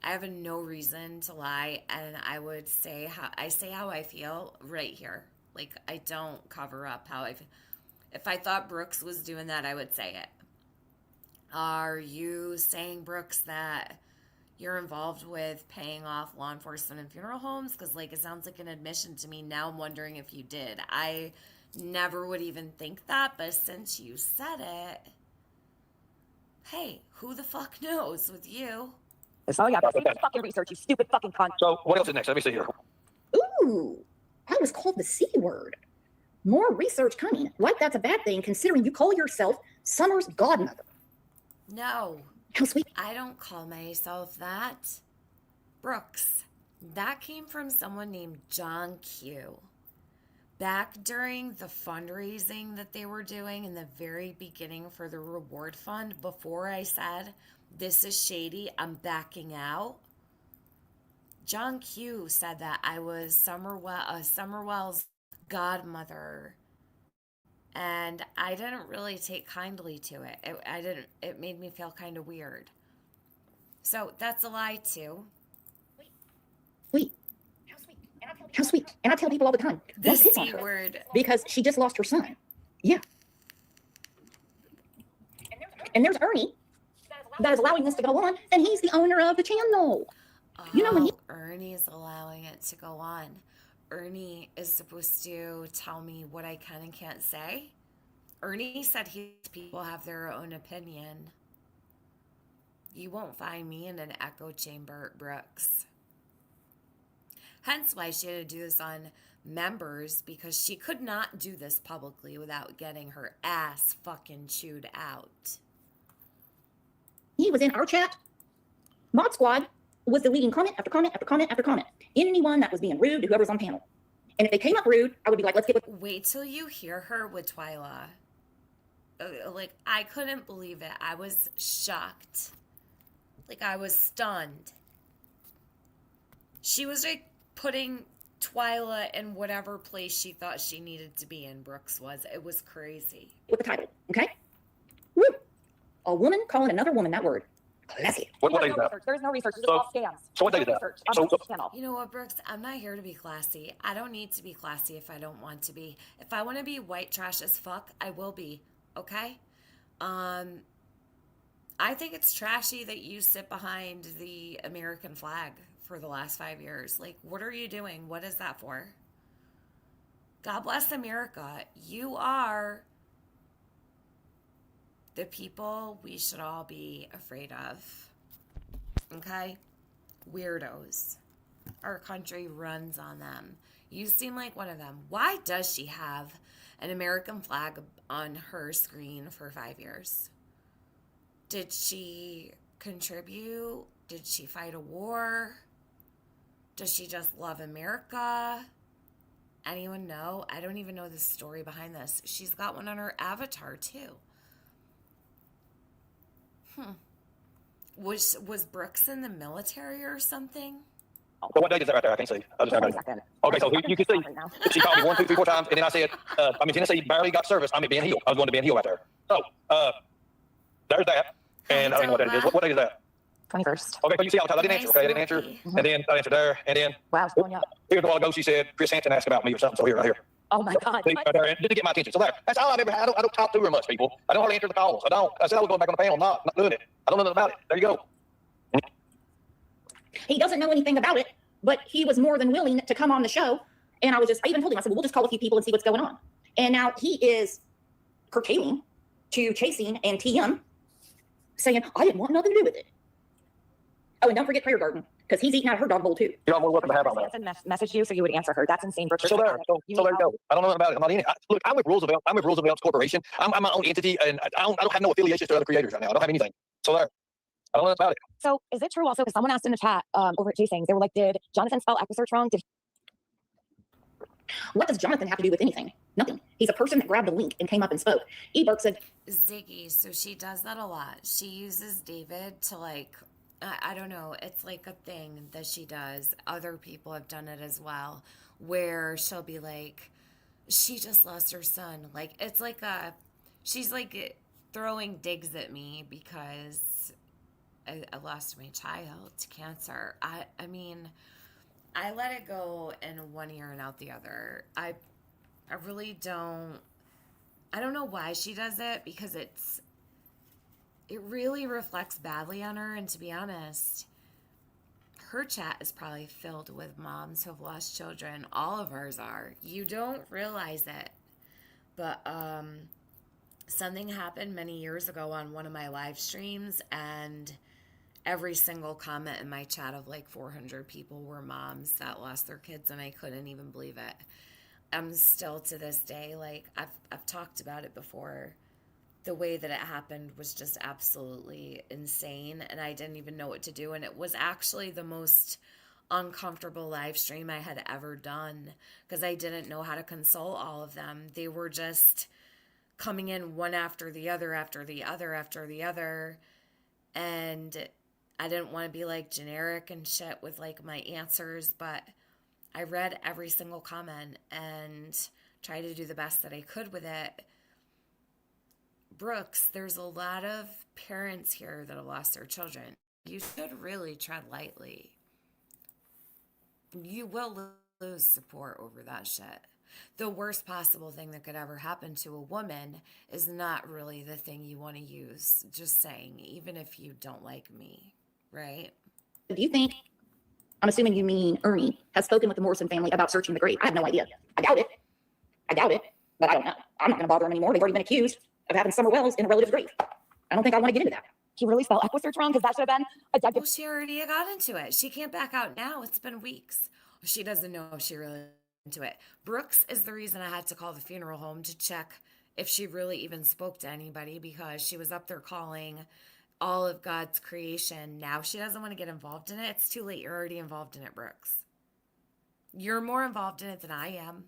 [SPEAKER 1] I have no reason to lie, and I would say how I feel right here. Like, I don't cover up how I feel. If I thought Brooks was doing that, I would say it. Are you saying, Brooks, that you're involved with paying off law enforcement and funeral homes? Because, like, it sounds like an admission to me. Now I'm wondering if you did. I never would even think that, but since you said it, hey, who the fuck knows with you?
[SPEAKER 5] Oh, yeah, but do the fucking research, you stupid fucking cunt.
[SPEAKER 4] So, what else is next? Let me see here.
[SPEAKER 2] Ooh, I was called the C word. More research coming. Like that's a bad thing considering you call yourself Summer's godmother.
[SPEAKER 1] No,
[SPEAKER 2] How sweet.
[SPEAKER 1] I don't call myself that. Brooks, that came from someone named John Q. Back during the fundraising that they were doing in the very beginning for the reward fund, before I said, this is shady, I'm backing out, John Q said that I was Summerwell's godmother. And I didn't really take kindly to it. It made me feel kind of weird. So that's a lie too.
[SPEAKER 2] Wait, how sweet. And I tell people all the time,
[SPEAKER 1] The
[SPEAKER 2] don't pick on
[SPEAKER 1] C
[SPEAKER 2] her
[SPEAKER 1] word.
[SPEAKER 2] because she just lost her son. Yeah. And there's Ernie that is allowing this to go on, and he's the owner of the channel. You know, when he
[SPEAKER 1] Oh, Ernie's allowing it to go on. Ernie is supposed to tell me what I can and can't say. Ernie said people have their own opinion. You won't find me in an echo chamber, Brooks. Hence why she had to do this on members, because she could not do this publicly without getting her ass fucking chewed out.
[SPEAKER 2] was in our chat, Mod Squad was deleting comment after comment after comment after comment. Anyone that was being rude to whoever's on panel. And if they came up rude, I would be like, let's get with.
[SPEAKER 1] Wait till you hear her with Twila. Like, I couldn't believe it. I was shocked. Like, I was stunned. She was like putting Twila in whatever place she thought she needed to be in. Brooks was. It was crazy.
[SPEAKER 2] With the title, okay? Woo! A woman calling another woman that word. Classy.
[SPEAKER 4] What day
[SPEAKER 5] There's
[SPEAKER 4] is
[SPEAKER 5] no
[SPEAKER 4] that?
[SPEAKER 5] research. There's no research. This is
[SPEAKER 4] So-
[SPEAKER 5] all scams.
[SPEAKER 4] So what day
[SPEAKER 5] There's
[SPEAKER 4] is
[SPEAKER 5] no
[SPEAKER 4] that?
[SPEAKER 5] research on
[SPEAKER 4] So-
[SPEAKER 5] this channel.
[SPEAKER 1] You know what, Brooks? I'm not here to be classy. I don't need to be classy if I don't want to be. If I want to be white trash as fuck, I will be. Okay? I think it's trashy that you sit behind the American flag for the last 5 years. Like, what are you doing? What is that for? God bless America. You are the people we should all be afraid of. Okay? Weirdos. Our country runs on them. You seem like one of them. Why does she have an American flag on her screen for 5 years? Did she contribute? Did she fight a war? Does she just love America? Anyone know? I don't even know the story behind this. She's got one on her avatar too. Was Brooks in the military or something?
[SPEAKER 4] So what day is that right there? I can't see. I just
[SPEAKER 5] Wait a
[SPEAKER 4] got
[SPEAKER 5] second.
[SPEAKER 4] Okay, so you can see
[SPEAKER 5] Right now.
[SPEAKER 4] she called me 1, 2, 3, 4 times, and then I said, Tennessee barely got service. I'm at Ben Hill. I was going to Ben Hill right there. So, there's that. And I don't know what that is. What day is that?
[SPEAKER 5] 21st.
[SPEAKER 4] Okay, so you see all the time I didn't answer. Okay, I didn't answer.
[SPEAKER 1] Nice
[SPEAKER 4] And then I answered there. And then
[SPEAKER 5] Wow, it's going up.
[SPEAKER 4] here's a while ago she said Chris Hansen asked about me or something. So here, right here.
[SPEAKER 5] Oh my God.
[SPEAKER 4] See, right there, and just to get my attention. So there. That's all I've ever had. I don't talk to her much, people. I don't hardly answer the calls. I don't. I said I was going back on the panel. I'm not doing it. I don't know nothing about it. There you go.
[SPEAKER 2] He doesn't know anything about it, but he was more than willing to come on the show. And I even told him, I said, well, we'll just call a few people and see what's going on. And now he is curtailing to Chasing and TM, saying, I didn't want nothing to do with it. Oh, and don't forget Prayer Garden, because he's eating out of her dog bowl too.
[SPEAKER 4] You know, I'm more welcome to have on that.
[SPEAKER 5] Hanson messaged you so you would answer her. That's insane. Brooke.
[SPEAKER 4] So there, so there you go. I don't know nothing about it. I'm not in it. Look, I'm with Roosevelt. I'm with Roosevelt's Corporation. I'm my own entity, and I don't have no affiliations to other creators right now. I don't have anything. So there. I don't know nothing about it.
[SPEAKER 5] So is it true also, because someone asked in the chat over at Chasing, they were like, did Johnathan spell Equusearch wrong?
[SPEAKER 2] What does Johnathan have to do with anything? Nothing. He's a person that grabbed a link and came up and spoke. Eberg said,
[SPEAKER 1] Ziggy, so she does that a lot. She uses David to like, I don't know, it's like a thing that she does. Other people have done it as well, where she'll be like, she just lost her son. Like, it's like she's like throwing digs at me because I lost my child to cancer. I mean, I let it go in one ear and out the other. I really don't. I don't know why she does it, because it really reflects badly on her. And to be honest, her chat is probably filled with moms who have lost children. All of ours are. You don't realize it, but something happened many years ago on one of my live streams, and every single comment in my chat of like 400 people were moms that lost their kids, and I couldn't even believe it. I'm still to this day, like, I've talked about it before. The way that it happened was just absolutely insane, and I didn't even know what to do. And it was actually the most uncomfortable live stream I had ever done, because I didn't know how to console all of them. They were just coming in one after the other, after the other, after the other. And I didn't want to be like generic and shit with like my answers, but I read every single comment and tried to do the best that I could with it. Brooks, there's a lot of parents here that have lost their children. you should really tread lightly. You will lose support over that shit. The worst possible thing that could ever happen to a woman is not really the thing you want to use. Just saying, even if you don't like me, right?
[SPEAKER 2] Do you think, I'm assuming you mean Ernie, has spoken with the Morrison family about searching the grave? I have no idea. I doubt it. But I don't know. I'm not going to bother him anymore. They've already been accused of having summer wells in a relative's grave. I don't think I want to get into that.
[SPEAKER 5] He really spelled Equusearch wrong because that should have been a dead.
[SPEAKER 1] Well, she already got into it. She can't back out now. It's been weeks. She doesn't know if she really into it. Brooks is the reason I had to call the funeral home to check if she really even spoke to anybody, because she was up there calling all of God's creation. Now she doesn't want to get involved in it. It's too late. You're already involved in it, Brooks. You're more involved in it than I am,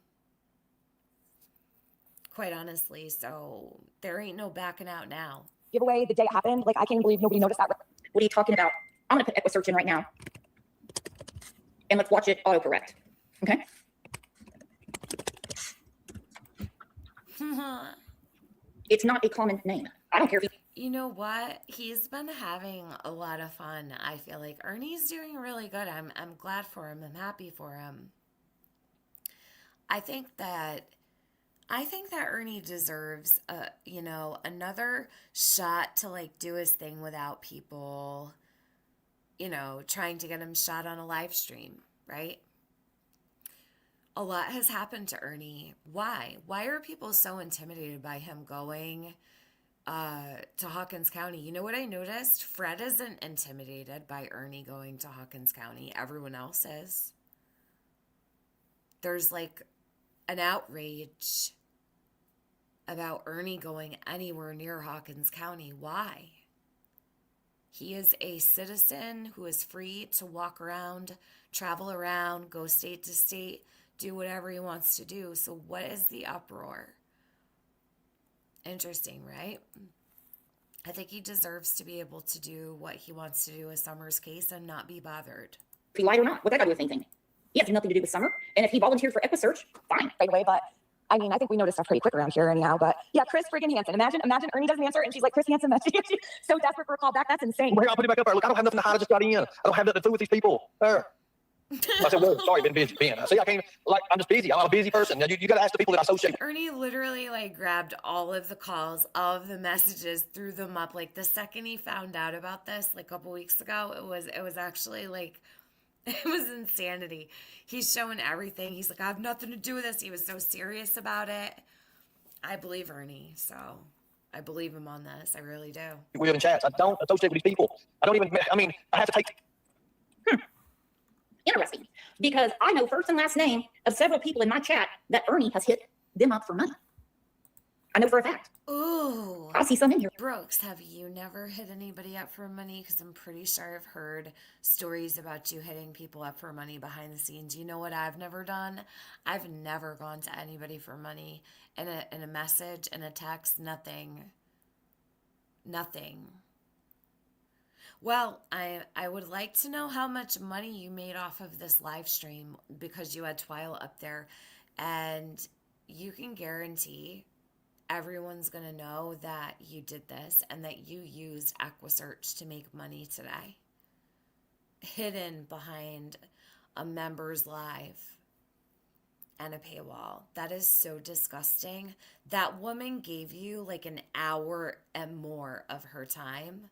[SPEAKER 1] quite honestly. So there ain't no backing out now.
[SPEAKER 5] Giveaway the day it happened. Like, I can't believe nobody noticed that.
[SPEAKER 2] What are you talking about? I'm going to put Equusearch in right now. And let's watch it autocorrect. Okay? It's not a common name. I don't care if
[SPEAKER 1] You know what? He's been having a lot of fun. I feel like Ernie's doing really good. I'm glad for him. I'm happy for him. I think that Ernie deserves another shot to like do his thing without people, trying to get him shot on a live stream, right? A lot has happened to Ernie. Why? Why are people so intimidated by him going to Hawkins County? You know what I noticed? Fred isn't intimidated by Ernie going to Hawkins County. Everyone else is. There's like an outrage about Ernie going anywhere near Hawkins County. Why? He is a citizen who is free to walk around, travel around, go state to state, do whatever he wants to do. So what is the uproar? Interesting, right? I think he deserves to be able to do what he wants to do with Summer's case and not be bothered.
[SPEAKER 2] he lied or not. What that got to do with anything? He has nothing to do with Summer. And if he volunteered for Equusearch, fine.
[SPEAKER 5] right away. But I mean, I think we noticed stuff pretty quick around here anyhow. But yeah, Chris friggin' Hansen. Imagine Ernie doesn't answer and she's like, Chris Hansen, she's so desperate for a call back. That's insane.
[SPEAKER 4] Well, here, I'll put it back up there. Look, I don't have nothing to hide. I just got in. I don't have nothing to do with these people. There. I said, well, sorry, been busy. See, I can't, I'm just busy. I'm a busy person. You got to ask the people that I associate.
[SPEAKER 1] Ernie literally like grabbed all of the calls, all of the messages, threw them up. Like the second he found out about this, like a couple weeks ago, it was actually like, it was insanity. He's showing everything. He's like, I have nothing to do with this. He was so serious about it. I believe Ernie, so I believe him on this. I really do.
[SPEAKER 4] We have in chats. I don't associate with these people. I have to take.
[SPEAKER 2] Interesting. Because I know first and last name of several people in my chat that Ernie has hit them up for money. I know for a fact.
[SPEAKER 1] Ooh.
[SPEAKER 2] I see some in here.
[SPEAKER 1] Brooks, have you never hit anybody up for money? Because I'm pretty sure I've heard stories about you hitting people up for money behind the scenes. You know what I've never done? I've never gone to anybody for money in a message, in a text, nothing. Nothing. Well, I would like to know how much money you made off of this live stream because you had Twila up there. And you can guarantee everyone's going to know that you did this and that you used Equusearch to make money today. Hidden behind a member's live and a paywall. That is so disgusting. That woman gave you like an hour and more of her time.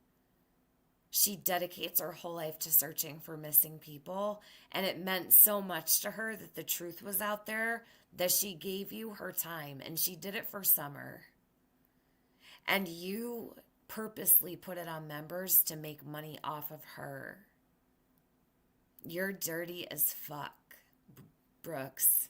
[SPEAKER 1] She dedicates her whole life to searching for missing people, and it meant so much to her that the truth was out there that she gave you her time, and she did it for Summer. And you purposely put it on members to make money off of her. You're dirty as fuck, Brooks.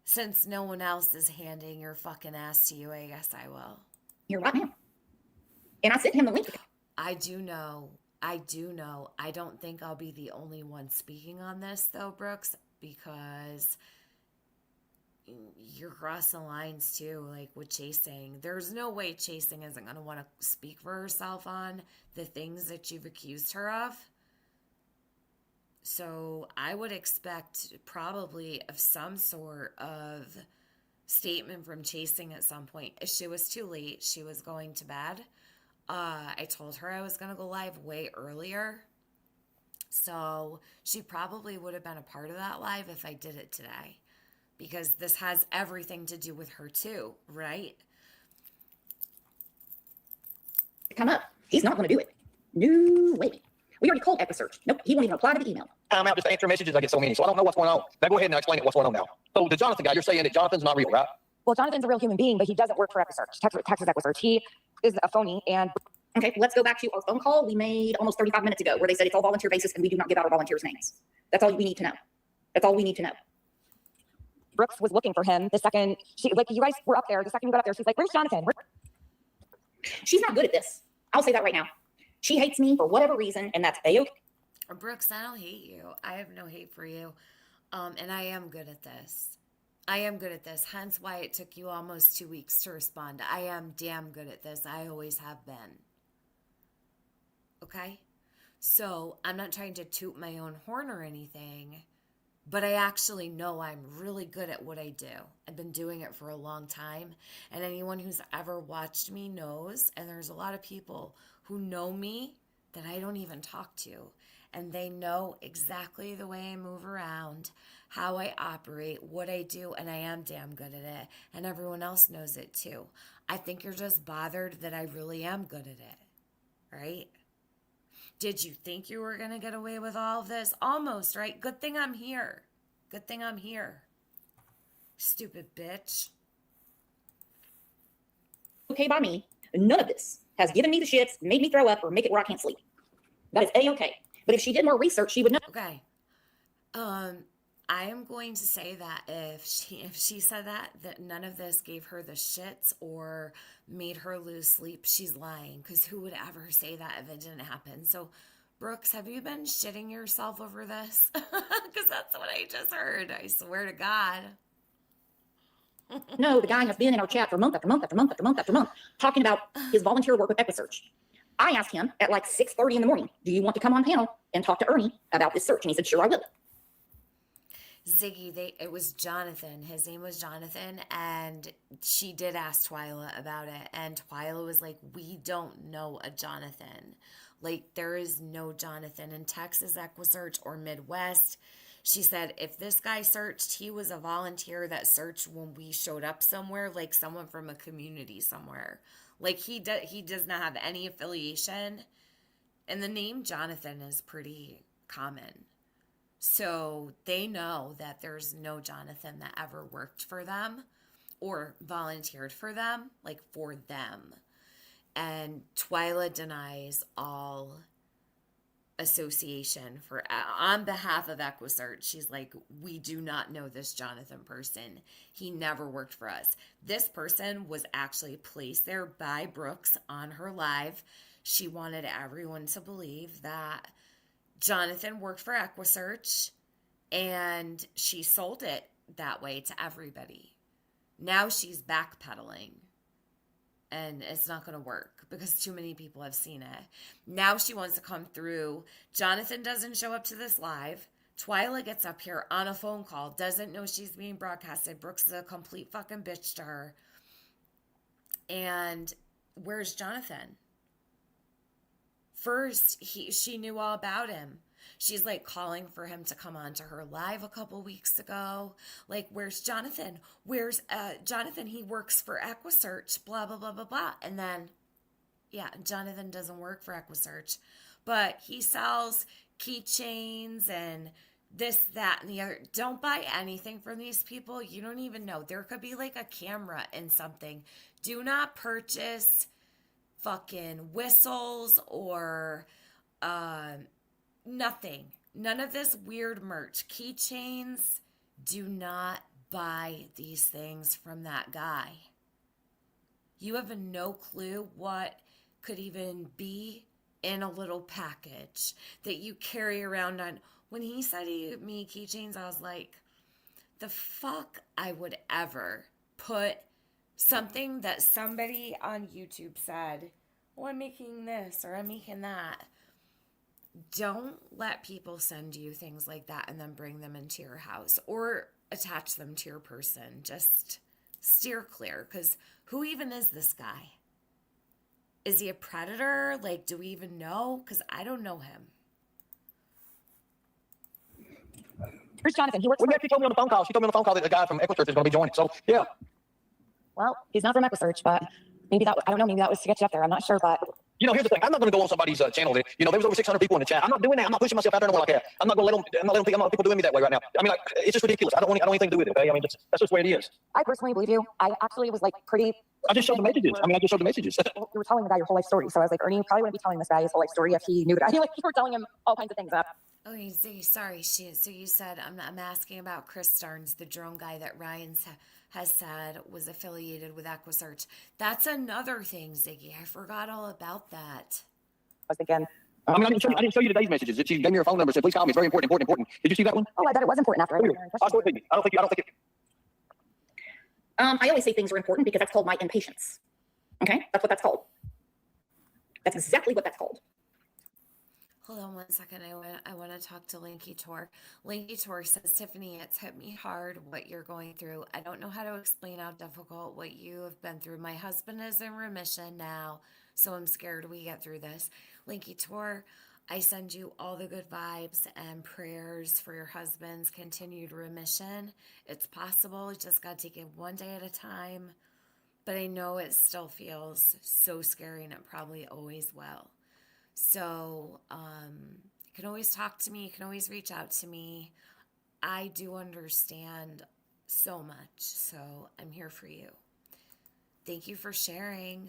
[SPEAKER 1] Since no one else is handing your fucking ass to you, I guess I will.
[SPEAKER 2] Here right now. And I sent him the link.
[SPEAKER 1] I do know. I don't think I'll be the only one speaking on this, though, Brooks, because you're crossing lines, too, like with Chasing. There's no way Chasing isn't going to want to speak for herself on the things that you've accused her of. So I would expect probably of some sort of statement from chasing at some point. She was too late. She was going to bed. I told her I was going to go live way earlier. So she probably would have been a part of that live if I did it today. Because this has everything to do with her too, right?
[SPEAKER 2] Come up. He's not going to do it. No way. We already called Equusearch. Nope, he won't even reply to the email.
[SPEAKER 4] I'm out just to answer messages. I get so many, so I don't know what's going on. Now go ahead and explain it. What's going on now? So the Johnathan guy, you're saying that Jonathan's not real, right?
[SPEAKER 5] Well, Jonathan's a real human being, but he doesn't work for Equusearch, Texas Equusearch. He is a phony, and
[SPEAKER 2] Okay, let's go back to our phone call we made almost 35 minutes ago, where they said it's all volunteer basis and we do not give out our volunteers' names. That's all we need to know. That's all we need to know.
[SPEAKER 5] Brooks was looking for him the second you guys were up there. The second you got up there, she's like, "Where's Jonathan?"
[SPEAKER 2] She's not good at this. I'll say that right now. She hates me for whatever reason, and that's A-okay.
[SPEAKER 1] Brooks, I don't hate you. I have no hate for you. And I am good at this. I am good at this. Hence why it took you almost 2 weeks to respond. I am damn good at this. I always have been. Okay? So I'm not trying to toot my own horn or anything, but I actually know I'm really good at what I do. I've been doing it for a long time. And anyone who's ever watched me knows, and there's a lot of people who know me that I don't even talk to. And they know exactly the way I move around, how I operate, what I do, and I am damn good at it. And everyone else knows it too. I think you're just bothered that I really am good at it, right? Did you think you were going to get away with all of this? Almost, right? Good thing I'm here. Good thing I'm here. Stupid bitch.
[SPEAKER 2] Okay by me. None of this has given me the shits, made me throw up, or make it where I can't sleep. That is A-okay. But if she did more research, she would know.
[SPEAKER 1] Okay. I am going to say that if she said that none of this gave her the shits or made her lose sleep, she's lying. Because who would ever say that if it didn't happen? So, Brooks, have you been shitting yourself over this? Because that's what I just heard. I swear to God.
[SPEAKER 2] No, the guy has been in our chat for month after month after month after month after month, talking about his volunteer work with Equusearch. I asked him at like 6:30 in the morning, do you want to come on panel and talk to Ernie about this search? And he said, sure, I will.
[SPEAKER 1] Ziggy, it was Johnathan. His name was Johnathan, and she did ask Twila about it, and Twila was like, we don't know a Johnathan. Like, there is no Johnathan in Texas Equusearch or Midwest. She said, if this guy searched, he was a volunteer that searched when we showed up somewhere, like someone from a community somewhere. Like, he does not have any affiliation, and the name Johnathan is pretty common. So they know that there's no Johnathan that ever worked for them or volunteered for them, like for them. And Twila denies all association for on behalf of Equusearch. She's like, we do not know this Johnathan person. He never worked for us. This person was actually placed there by Brooks on her live. She wanted everyone to believe that Johnathan worked for Equusearch, and she sold it that way to everybody. Now she's backpedaling, and it's not going to work because too many people have seen it. Now she wants to come through. Johnathan doesn't show up to this live. Twila gets up here on a phone call, doesn't know she's being broadcasted. Brooks is a complete fucking bitch to her. And where's Johnathan? First, she knew all about him. She's like calling for him to come on to her live a couple weeks ago. Like, where's Johnathan? Where's Johnathan? He works for Equusearch, blah, blah, blah, blah, blah. And then, yeah, Johnathan doesn't work for Equusearch, but he sells keychains and this, that, and the other. Don't buy anything from these people. You don't even know. There could be like a camera in something. Do not purchase fucking whistles or nothing. None of this weird merch. Keychains. Do not buy these things from that guy. You have no clue what could even be in a little package that you carry around on. When he said me keychains, I was like, the fuck I would ever put something that somebody on YouTube said, oh, I'm making this or I'm making that. Don't let people send you things like that and then bring them into your house or attach them to your person. Just steer clear, because who even is this guy? Is he a predator? Like, do we even know? Because I don't know him.
[SPEAKER 5] Here's Johnathan. He works
[SPEAKER 4] Well,
[SPEAKER 5] for...
[SPEAKER 4] yeah, she told me on the phone call. She told me on the phone call that the guy from Equusearch is going to be joining. So, yeah.
[SPEAKER 5] Well, he's not from Equusearch, but maybe that, I don't know, maybe that was to get you up there. I'm not sure, but...
[SPEAKER 4] You know, here's the thing. I'm not going to go on somebody's channel that, you know, there was over 600 people in the chat. I'm not doing that. I'm not pushing myself out there like that. I'm not going to let them, I'm not letting people doing me that way right now. I mean, like, it's just ridiculous. I don't want anything to do with it, okay? I mean, that's just the way it is.
[SPEAKER 5] I personally believe you. I actually was like pretty...
[SPEAKER 4] I just showed the messages. I mean, I just showed the messages.
[SPEAKER 5] You were telling the guy your whole life story. So I was like, Ernie, you probably wouldn't be telling this guy his whole life story if he knew the guy. Like, you were telling him all kinds of things.
[SPEAKER 1] Oh, sorry. So you said, I'm asking about Chris Starnes, the drone guy that Ryan has said was affiliated with Equusearch. That's another thing, Ziggy. I forgot all about that.
[SPEAKER 5] I was thinking...
[SPEAKER 4] I mean, I didn't show you today's messages. She gave me her phone number and said, please call me. It's very important. Did you see that one?
[SPEAKER 5] Oh, I bet it was important after I read your
[SPEAKER 4] I'll show it to you. I don't think it.
[SPEAKER 2] I always say things are important because that's called my impatience. Okay? That's what that's called. That's exactly what that's called.
[SPEAKER 1] Hold on one second. I want to talk to Linky Tor. Linky Tor says, Tiffany, it's hit me hard what you're going through. I don't know how to explain how difficult what you have been through. My husband is in remission now, so I'm scared we get through this. Linky Tor, I send you all the good vibes and prayers for your husband's continued remission. It's possible. You just got to take it one day at a time. But I know it still feels so scary, and it probably always will. So you can always talk to me. You can always reach out to me. I do understand so much. So I'm here for you. Thank you for sharing.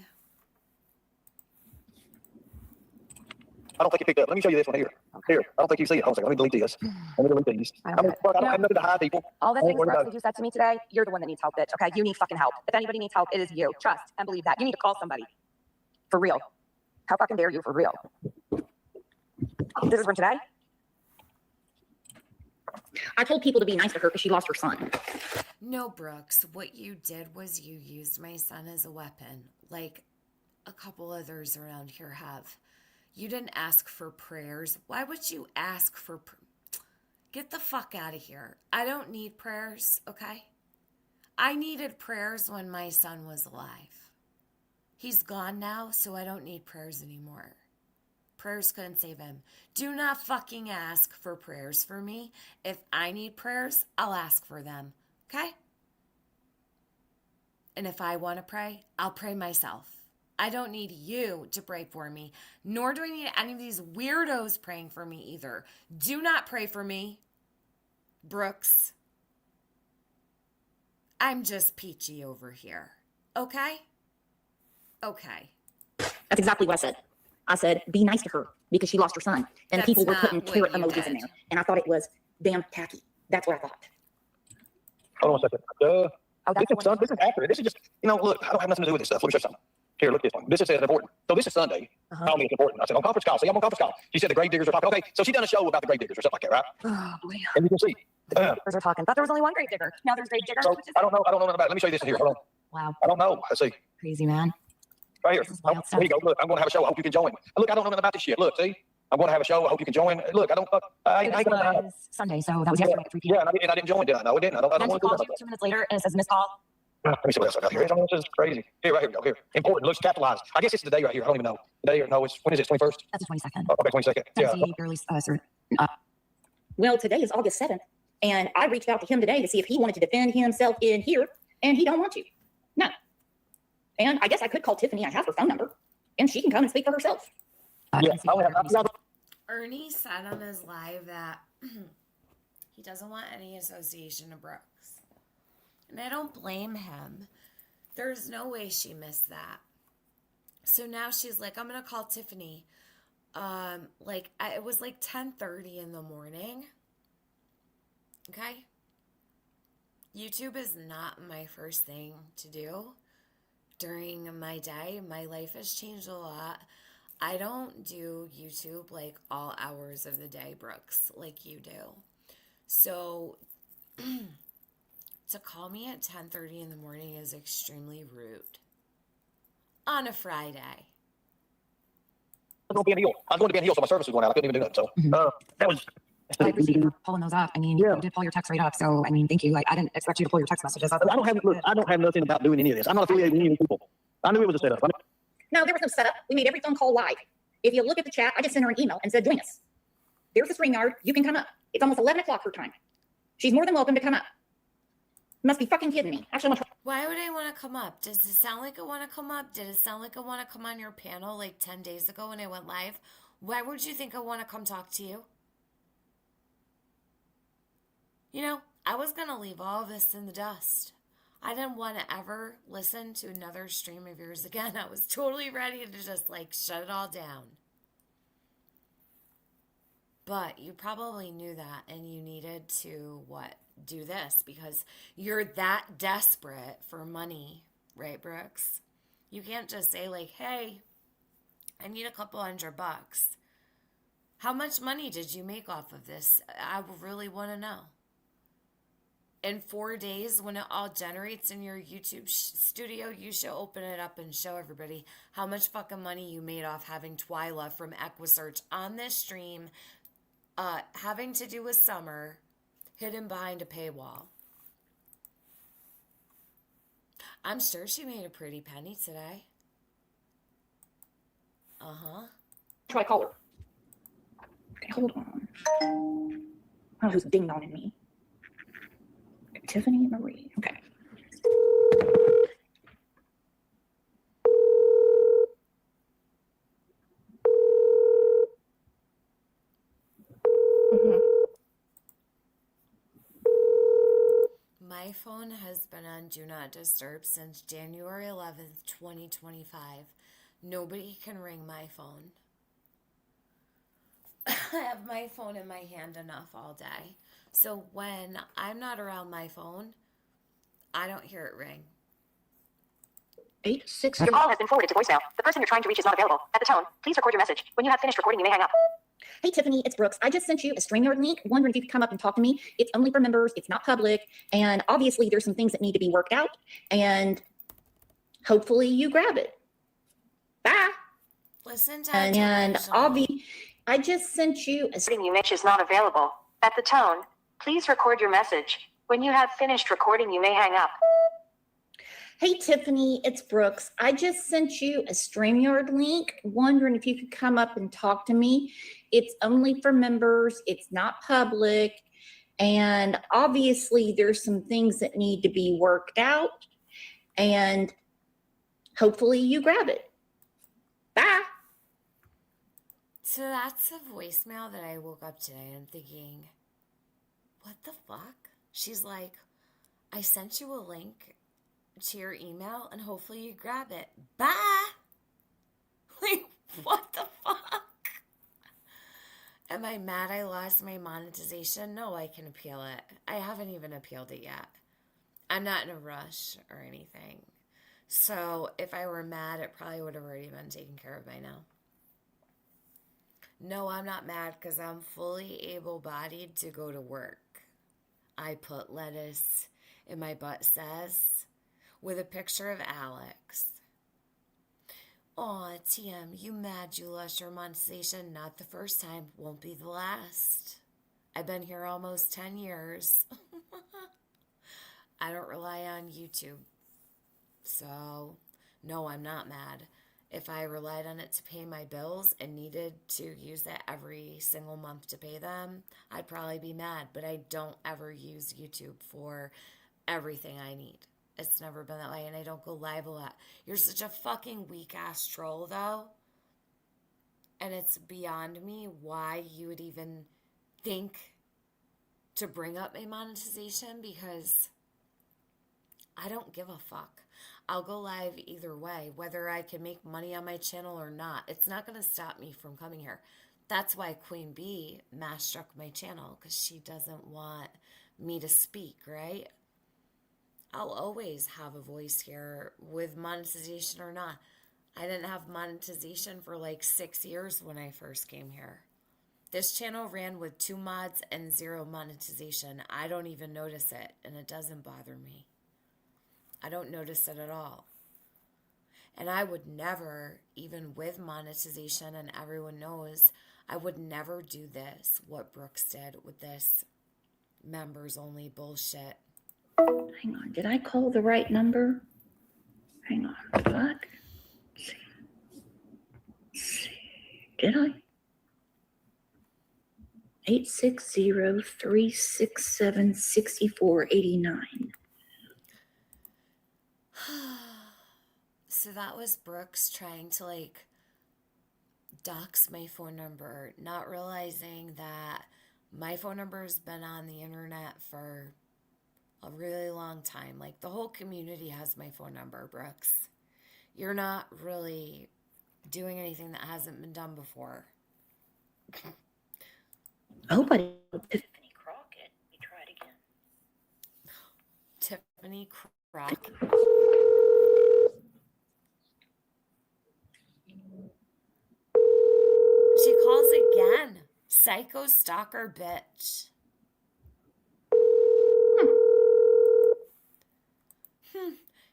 [SPEAKER 4] I don't think you picked up. Let me show you this one here.
[SPEAKER 5] Okay.
[SPEAKER 4] Here. I don't think you see it. Hold on a second. Let me delete this. Let me delete these.
[SPEAKER 5] I
[SPEAKER 4] I
[SPEAKER 5] don't
[SPEAKER 4] mean,
[SPEAKER 5] get it.
[SPEAKER 4] I have nothing to hide, people.
[SPEAKER 5] All the
[SPEAKER 4] I ain't
[SPEAKER 5] things
[SPEAKER 4] worried
[SPEAKER 5] Brooks,
[SPEAKER 4] about
[SPEAKER 5] that you said to me today, you're the one that needs help, bitch. Okay, you need fucking help. If anybody needs help, it is you. Trust and believe that. You need to call somebody. For real. How fucking dare you? For real. This is from today?
[SPEAKER 2] I told people to be nice to her because she lost her son.
[SPEAKER 1] No, Brooks, what you did was you used my son as a weapon, like a couple others around here have. You didn't ask for prayers. Why would you ask for... Get the fuck out of here. I don't need prayers, okay? I needed prayers when my son was alive. He's gone now, so I don't need prayers anymore. Prayers couldn't save him. Do not fucking ask for prayers for me. If I need prayers, I'll ask for them, okay? And if I want to pray, I'll pray myself. I don't need you to pray for me, nor do I need any of these weirdos praying for me either. Do not pray for me, Brooks. I'm just peachy over here, okay? Okay.
[SPEAKER 2] That's exactly what I said. I said, be nice to her because she lost her son. And
[SPEAKER 1] That's
[SPEAKER 2] people were
[SPEAKER 1] not
[SPEAKER 2] putting
[SPEAKER 1] what
[SPEAKER 2] carrot
[SPEAKER 1] you
[SPEAKER 2] emojis in
[SPEAKER 1] did.
[SPEAKER 2] there. And I thought it was damn tacky. That's what I thought.
[SPEAKER 4] Hold on a second.
[SPEAKER 5] Oh, that's
[SPEAKER 4] This is accurate. This is just, you know, look, I don't have nothing to do with this stuff. Let me show you something. Here, look at this one. This is important. So this is Sunday. Call me, it's important. I said, on conference call. See, I'm on conference call. She said the grave diggers are talking. Okay, so she done a show about the grave diggers or something like that, right?
[SPEAKER 5] Oh, boy.
[SPEAKER 4] And you can see.
[SPEAKER 5] The grave diggers are talking. Thought there was only one grave digger. Now there's grave diggers.
[SPEAKER 4] So
[SPEAKER 5] Which is
[SPEAKER 4] I don't know nothing about it. Let me show you this in here. Hold on.
[SPEAKER 5] wow.
[SPEAKER 4] I don't know. Let's see.
[SPEAKER 5] Crazy, man.
[SPEAKER 4] Right here.
[SPEAKER 5] This is wild
[SPEAKER 4] Here
[SPEAKER 5] stuff.
[SPEAKER 4] you go. Look, I'm going to have a show. I hope you can join. Look, I don't know nothing about this shit. Look, see? I'm going to have a show. I hope you can join. Look, I don't. I ain't
[SPEAKER 5] It
[SPEAKER 4] gonna.
[SPEAKER 5] was Sunday, so that was yesterday at 3 p.m.
[SPEAKER 4] Yeah, and I didn't join, did I? No, I didn't. I don't
[SPEAKER 5] Then she
[SPEAKER 4] want to do
[SPEAKER 5] called
[SPEAKER 4] that.
[SPEAKER 5] you 2 minutes later, and it says missed call.
[SPEAKER 4] Let me see what else I got here. This is crazy. Here, right here. Go here. Important. Looks capitalized. I guess it's the day right here. I don't even know. The day or no? It's when is it? 21st.
[SPEAKER 5] That's the 22nd.
[SPEAKER 4] Okay, 22nd. Yeah.
[SPEAKER 5] Tennessee barely,
[SPEAKER 2] Well, today is August 7th. And I reached out to him today to see if he wanted to defend himself in here. And he don't want to. No. And I guess I could call Tiffany. I have her phone number. And she can come and speak for herself.
[SPEAKER 4] Yeah. I only have.
[SPEAKER 1] Ernie said on his live that he doesn't want any association of Brooks. And I don't blame him. There's no way she missed that. So now she's like, I'm going to call Tiffany. It was like 10:30 in the morning. Okay? YouTube is not my first thing to do during my day. My life has changed a lot. I don't do YouTube like all hours of the day, Brooks, like you do. So to call me at 10:30 in the morning is extremely rude. On a Friday.
[SPEAKER 4] I was going to be in Hill. So my service was going out. I couldn't even do nothing. So that was
[SPEAKER 5] I appreciate you pulling those up. I mean,
[SPEAKER 4] Yeah.
[SPEAKER 5] you did pull your text right up. So, I mean, thank you. I didn't expect you to pull your text messages up.
[SPEAKER 4] I don't have, look, I don't have nothing about doing any of this. I'm not affiliated with any of these people. I knew it was a setup.
[SPEAKER 2] No, there was no setup. We made every phone call live. If you look at the chat, I just sent her an email and said, join us. There's a StreamYard. You can come up. It's almost 11 o'clock her time. She's more than welcome to come up. You must be fucking kidding me. Actually, I'm gonna try.
[SPEAKER 1] Why would I want to come up? Does it sound like I want to come up? Did it sound like I want to come on your panel like 10 days ago when I went live? Why would you think I want to come talk to you? You know, I was going to leave all of this in the dust. I didn't want to ever listen to another stream of yours again. I was totally ready to just like shut it all down. But you probably knew that and you needed to, do this because you're that desperate for money, right, Brooks? You can't just say like, hey, I need a couple $100. How much money did you make off of this? I really want to know. In 4 days, when it all generates in your YouTube studio, you should open it up and show everybody how much fucking money you made off having Twila from Equusearch on this stream, having to do with summer, hidden behind a paywall. I'm sure she made a pretty penny today. Uh-huh.
[SPEAKER 2] Try to call her. Okay, hold on. Oh, who's ding-donging me? Tiffany Marie. Okay.
[SPEAKER 1] My phone has been on Do Not Disturb since January 11th, 2025. Nobody can ring my phone. I have my phone in my hand enough all day. So when I'm not around my phone, I don't hear it ring.
[SPEAKER 2] 860.
[SPEAKER 3] Your call has been forwarded to voicemail. The person you're trying to reach is not available. At the tone, please record your message. When you have finished recording, you may hang up.
[SPEAKER 2] Hey, Tiffany, it's Brooks. I just sent you a StreamYard link, wondering if you could come up and talk to me. It's only for members. It's not public. And obviously, there's some things that need to be worked out. And hopefully, you grab it. Bye.
[SPEAKER 1] Listen to
[SPEAKER 2] And I just sent you a
[SPEAKER 3] Recording you Mitch is not available. At the tone, please record your message. When you have finished recording, you may hang up.
[SPEAKER 2] Hey, Tiffany, it's Brooks. I just sent you a StreamYard link, wondering if you could come up and talk to me. It's only for members. It's not public. And obviously, there's some things that need to be worked out. And hopefully, you grab it. Bye.
[SPEAKER 1] So that's a voicemail that I woke up today and thinking, what the fuck? She's like, I sent you a link to your email and hopefully you grab it. Bye. Like, what the fuck? Am I mad I lost my monetization? No, I can appeal it. I haven't even appealed it yet. I'm not in a rush or anything. So if I were mad, it probably would have already been taken care of by now. No, I'm not mad because I'm fully able-bodied to go to work. I put lettuce in my butt says with a picture of Alex. Aw, TM, you mad you lost your monetization? Not the first time, won't be the last. I've been here almost 10 years. I don't rely on YouTube. So, no, I'm not mad. If I relied on it to pay my bills and needed to use that every single month to pay them, I'd probably be mad. But I don't ever use YouTube for everything I need. It's never been that way, and I don't go live a lot. You're such a fucking weak-ass troll, though. And it's beyond me why you would even think to bring up my monetization, because I don't give a fuck. I'll go live either way, whether I can make money on my channel or not. It's not going to stop me from coming here. That's why Queen Bee mass struck my channel, because she doesn't want me to speak, right? I'll always have a voice here with monetization or not. I didn't have monetization for like 6 years when I first came here. This channel ran with 2 mods and 0 monetization. I don't even notice it, and it doesn't bother me. I don't notice it at all. And I would never, even with monetization, and everyone knows, I would never do this, what Brooks did with this members only bullshit.
[SPEAKER 2] Hang on. Did I call the right number? Hang on. What? Let's see. Did I? 860-367-6489.
[SPEAKER 1] So that was Brooks trying to like dox my phone number, not realizing that my phone number has been on the internet for a really long time. Like the whole community has my phone number, Brooks. You're not really doing anything that hasn't been done before.
[SPEAKER 2] Oh, but Tiffany Crockett. Let me try it again.
[SPEAKER 1] Tiffany Crockett. She calls again. Psycho stalker bitch.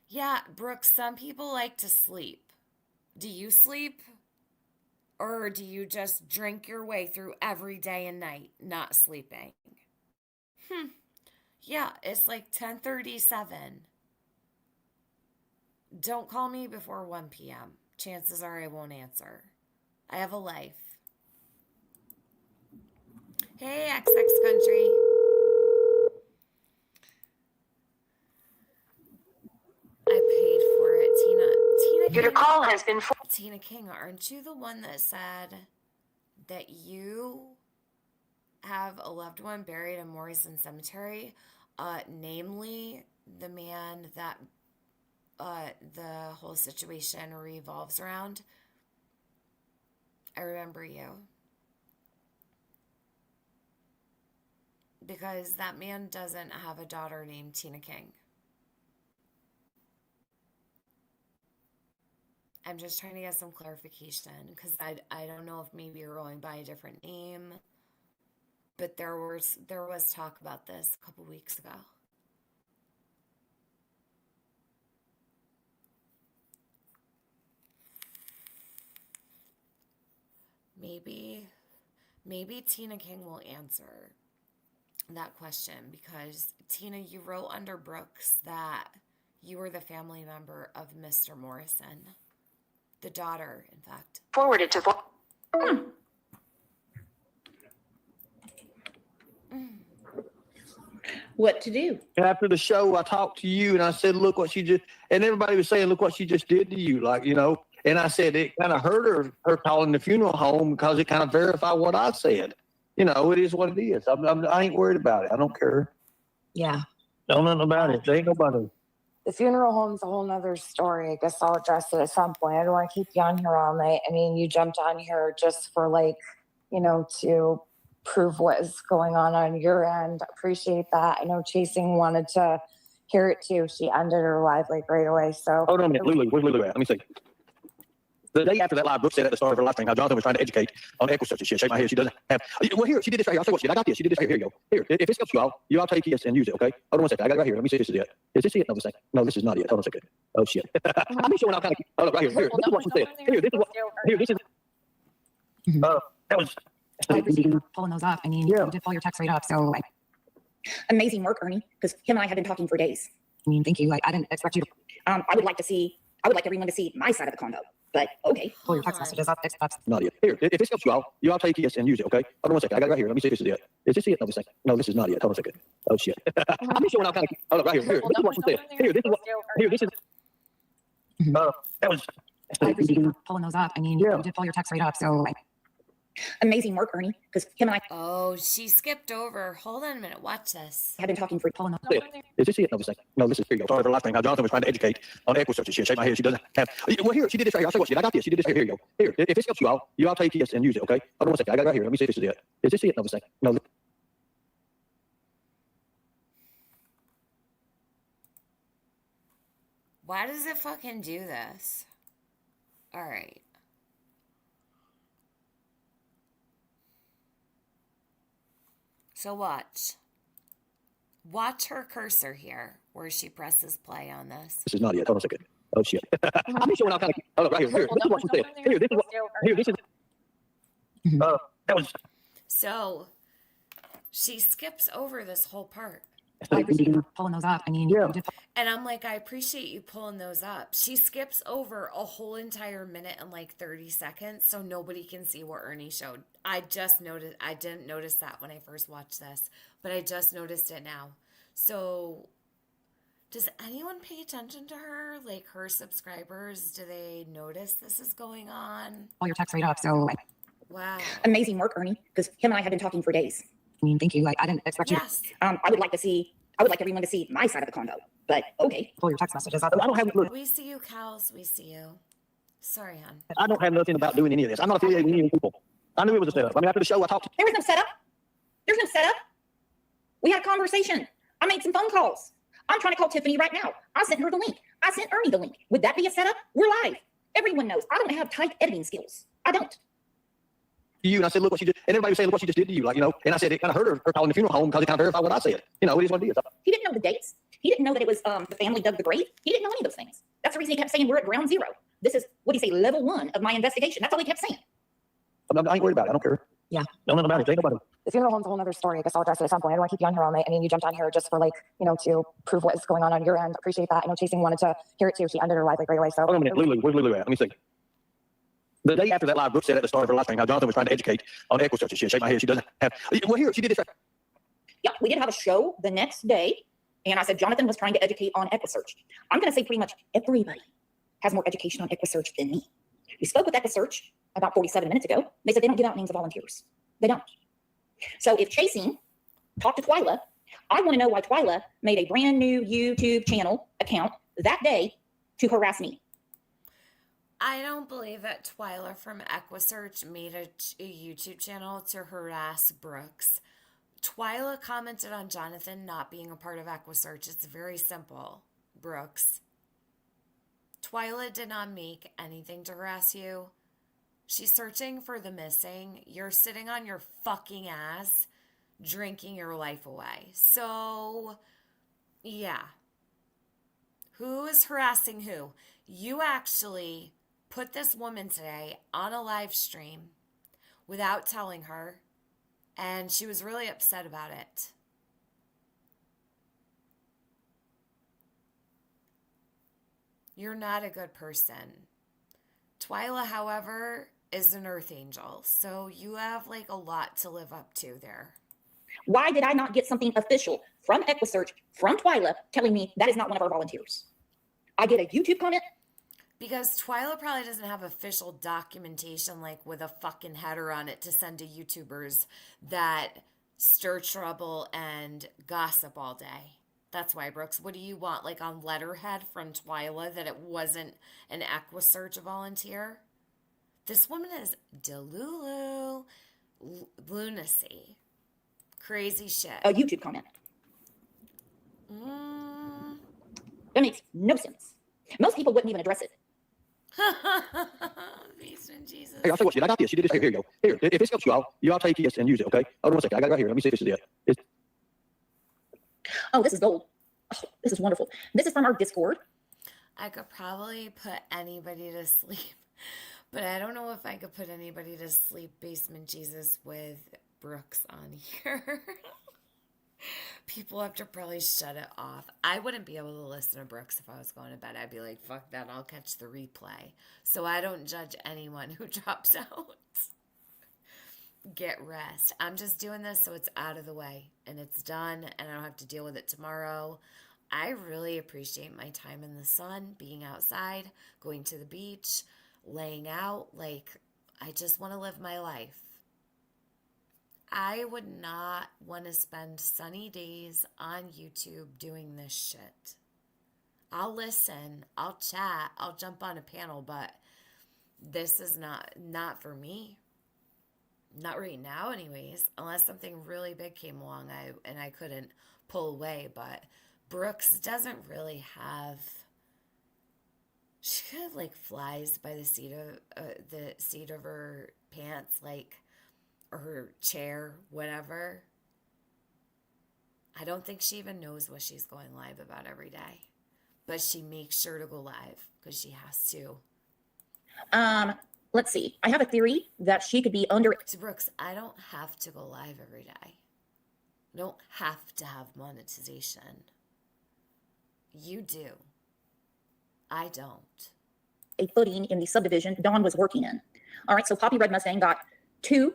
[SPEAKER 1] Yeah, Brooks, some people like to sleep. Do you sleep? Or do you just drink your way through every day and night not sleeping? Yeah, it's like 10:37. Don't call me before 1 p.m. Chances are I won't answer. I have a life. Hey, XX Country. I paid for it, Tina.
[SPEAKER 2] Your call has been.
[SPEAKER 1] Tina King, aren't you the one that said that you have a loved one buried in Morrison Cemetery? Namely, the man that the whole situation revolves around. I remember you. Because that man doesn't have a daughter named Tina King. I'm just trying to get some clarification because I don't know if maybe you're going by a different name, but there was talk about this a couple weeks ago. Maybe Tina King will answer that question because Tina, you wrote under Brooks that you were the family member of Mr. Morrison. The daughter, in fact.
[SPEAKER 2] Forwarded to. What to do?
[SPEAKER 4] After the show, I talked to you and I said, look what she just, and everybody was saying, look what she just did to you. Like, you know, and I said, it kind of hurt her calling the funeral home because it kind of verified what I said. You know, it is what it is. I ain't worried about it. I don't care.
[SPEAKER 5] Yeah.
[SPEAKER 4] Don't know nothing about it. There ain't nobody.
[SPEAKER 5] The funeral home's a whole nother story. I guess I'll address it at some point. I don't want to keep you on here all night. I mean, you jumped on here just for like, you know, to prove what is going on your end. Appreciate that. I know Chasing wanted to hear it too. She ended her live like right away. So
[SPEAKER 4] Hold on a minute. Lulu, where's Lulu at? Let me see. The day after that live, Brooke said at the start of her live stream how Johnathan was trying to educate on Equusearch and shit. Shake my head. She doesn't have. Well, here, she did this right here. I'll show you what she did. I got this. She did this right here. Here you go. Here, if this helps you all take this and use it, okay? Hold on one second. I got it right here. Let me see if this is it. Is this it? No, this ain't. No, this is not it. Hold on a second. Oh, shit. I'll be showing out kind of. Hold up, right here. Here, this is what she said. Here, this is what. Here, this is. That was.
[SPEAKER 5] I appreciate you pulling those up. I mean,
[SPEAKER 4] Yeah.
[SPEAKER 5] you did pull your text right up. So,
[SPEAKER 2] Amazing work, Ernie, because him and I have been talking for days.
[SPEAKER 5] I mean, thank you. I didn't expect you to
[SPEAKER 2] I would like everyone to see my side of the convo, but okay.
[SPEAKER 5] pull your text messages up. That's
[SPEAKER 4] Not it. Here, if this helps you all take this and use it, okay? Hold on one second. I got it right here. Let me see if this is it. Is this it? No, this ain't. No, this is not it. Hold on a second. Oh, shit. I'll be showing out kind of. Hold up, right here. Here, this is what she said. Here, this is what. Here, this is. That was.
[SPEAKER 5] I appreciate you pulling those up. I mean,
[SPEAKER 4] Yeah.
[SPEAKER 5] you did pull your text right up. So,
[SPEAKER 2] Amazing work, Ernie, because him and I
[SPEAKER 1] Oh, she skipped over. Hold on a minute. Watch this.
[SPEAKER 2] have been talking for.
[SPEAKER 5] pulling those
[SPEAKER 4] Is this it? No, this ain't. No, this is. Here you go. Sorry for the live stream. How Johnathan was trying to educate on Equusearch and shit. Shake my head. She doesn't have. Well, here, she did this right here. I'll show you what she did. I got this. She did this right here. Here you go. Here, if this helps you all take this and use it, okay? Hold on one second. I got it right here. Let me see if this is it. Is this it? No, this ain't. No.
[SPEAKER 1] Why does it fucking do this? All right. So watch. Watch her cursor here where she presses play on this.
[SPEAKER 4] This is not it. Hold on a second. Oh shit. I'm showing all kind of. Oh, look, right here. Here, this is what she said. Here, this is what. Here, this is. That was.
[SPEAKER 1] So she skips over this whole part.
[SPEAKER 5] I appreciate you pulling those up. I mean,
[SPEAKER 4] Yeah.
[SPEAKER 5] you did
[SPEAKER 1] And I'm like, I appreciate you pulling those up. She skips over a whole entire minute and like 30 seconds so nobody can see what Ernie showed. I just noticed, I didn't notice that when I first watched this, but I just noticed it now. So, does anyone pay attention to her? Like her subscribers, do they notice this is going on?
[SPEAKER 5] all your text right up. So,
[SPEAKER 1] Wow.
[SPEAKER 2] Amazing work, Ernie, because him and I have been talking for days.
[SPEAKER 5] I mean, thank you. I didn't expect you to
[SPEAKER 1] Yes.
[SPEAKER 2] I would like everyone to see my side of the convo, but okay.
[SPEAKER 5] pull your text messages up.
[SPEAKER 4] I don't have. Look,
[SPEAKER 1] We see you, Cows. We see you. Sorry, hon.
[SPEAKER 4] I don't have nothing about doing any of this. I'm not affiliated with any of these people. I knew it was a setup. I mean, after the show, I talked to.
[SPEAKER 2] There was no setup. There's no setup. We had a conversation. I made some phone calls. I'm trying to call Tiffany right now. I sent her the link. I sent Ernie the link. Would that be a setup? We're live. Everyone knows I don't have tight editing skills. I don't.
[SPEAKER 4] You and I said, look what she did, and everybody was saying, look what she just did to you, like, you know. And I said, it kind of hurt her calling the funeral home because it kind of verified what I said. You know, it is what it is.
[SPEAKER 2] He didn't know the dates. He didn't know that it was the family dug the grave. He didn't know any of those things. That's the reason he kept saying we're at ground zero. This is, what do you say, level 1 of my investigation. That's all he kept saying.
[SPEAKER 4] I ain't worried about it. I don't care.
[SPEAKER 5] Yeah.
[SPEAKER 4] Don't know about it. Ain't nobody.
[SPEAKER 5] The funeral home's a whole other story. I guess I'll address it at some point. I don't want to keep you on here all night. I mean, you jumped on here just for like, you know, to prove what is going on your end. Appreciate that. I know Chasing wanted to hear it too. She ended her live like right away. So
[SPEAKER 4] Hold on a minute. Lulu, where's Lulu at? Let me see. The day after that live, Brooke said at the start of her live stream how Johnathan was trying to educate on Equusearch and shit. Shake my head. She doesn't have. Well, here, she did this right.
[SPEAKER 2] Yeah, we did have a show the next day, and I said Johnathan was trying to educate on Equusearch. I'm going to say pretty much everybody has more education on Equusearch than me. We spoke with Equusearch about 47 minutes ago. They said they don't give out names of volunteers. They don't. So if Chasing talked to Twila, I want to know why Twila made a brand new YouTube channel account that day to harass me.
[SPEAKER 1] I don't believe that Twila from Equusearch made a YouTube channel to harass Brooks. Twila commented on Johnathan not being a part of Equusearch. It's very simple, Brooks. Twila did not make anything to harass you. She's searching for the missing. You're sitting on your fucking ass, drinking your life away. So, yeah. Who is harassing who? You actually put this woman today on a live stream without telling her, and she was really upset about it. You're not a good person. Twila, however, is an earth angel, so you have like a lot to live up to there.
[SPEAKER 2] Why did I not get something official from Equusearch, from Twila, telling me that is not one of our volunteers? I get a YouTube comment.
[SPEAKER 1] Because Twila probably doesn't have official documentation like with a fucking header on it to send to YouTubers that stir trouble and gossip all day. That's why, Brooks. What do you want? Like on letterhead from Twila that it wasn't an Equusearch volunteer? This woman is delulu, lunacy, crazy shit.
[SPEAKER 2] A YouTube comment. That makes no sense. Most people wouldn't even address it.
[SPEAKER 1] Jesus.
[SPEAKER 4] Hey, I'll tell you what, shit, I got this. She did this. Here you go. Here, if this helps you all take this and use it, okay? Hold on one second. I got it right here. Let me see if this is it. It's,
[SPEAKER 2] Oh, this is gold. Oh, this is wonderful. This is from our Discord.
[SPEAKER 1] I could probably put anybody to sleep, but I don't know if I could put anybody to sleep, Basement Jesus, with Brooks on here. People have to probably shut it off. I wouldn't be able to listen to Brooks if I was going to bed. I'd be like, fuck that, I'll catch the replay. So I don't judge anyone who drops out. Get rest. I'm just doing this so it's out of the way and it's done and I don't have to deal with it tomorrow. I really appreciate my time in the sun, being outside, going to the beach, laying out. Like, I just want to live my life. I would not want to spend sunny days on YouTube doing this shit. I'll listen, I'll chat, I'll jump on a panel, but this is not for me. Not right now anyways, unless something really big came along and I couldn't pull away. But Brooks doesn't really have, she kind of like flies by the seat of her pants, like, or her chair, whatever. I don't think she even knows what she's going live about every day. but she makes sure to go live because she has to.
[SPEAKER 2] Let's see. I have a theory that she could be under.
[SPEAKER 1] So Brooks, I don't have to go live every day. I don't have to have monetization. You do. I don't.
[SPEAKER 2] A footing in the subdivision Dawn was working in. All right, so Poppy Red Mustang got 200s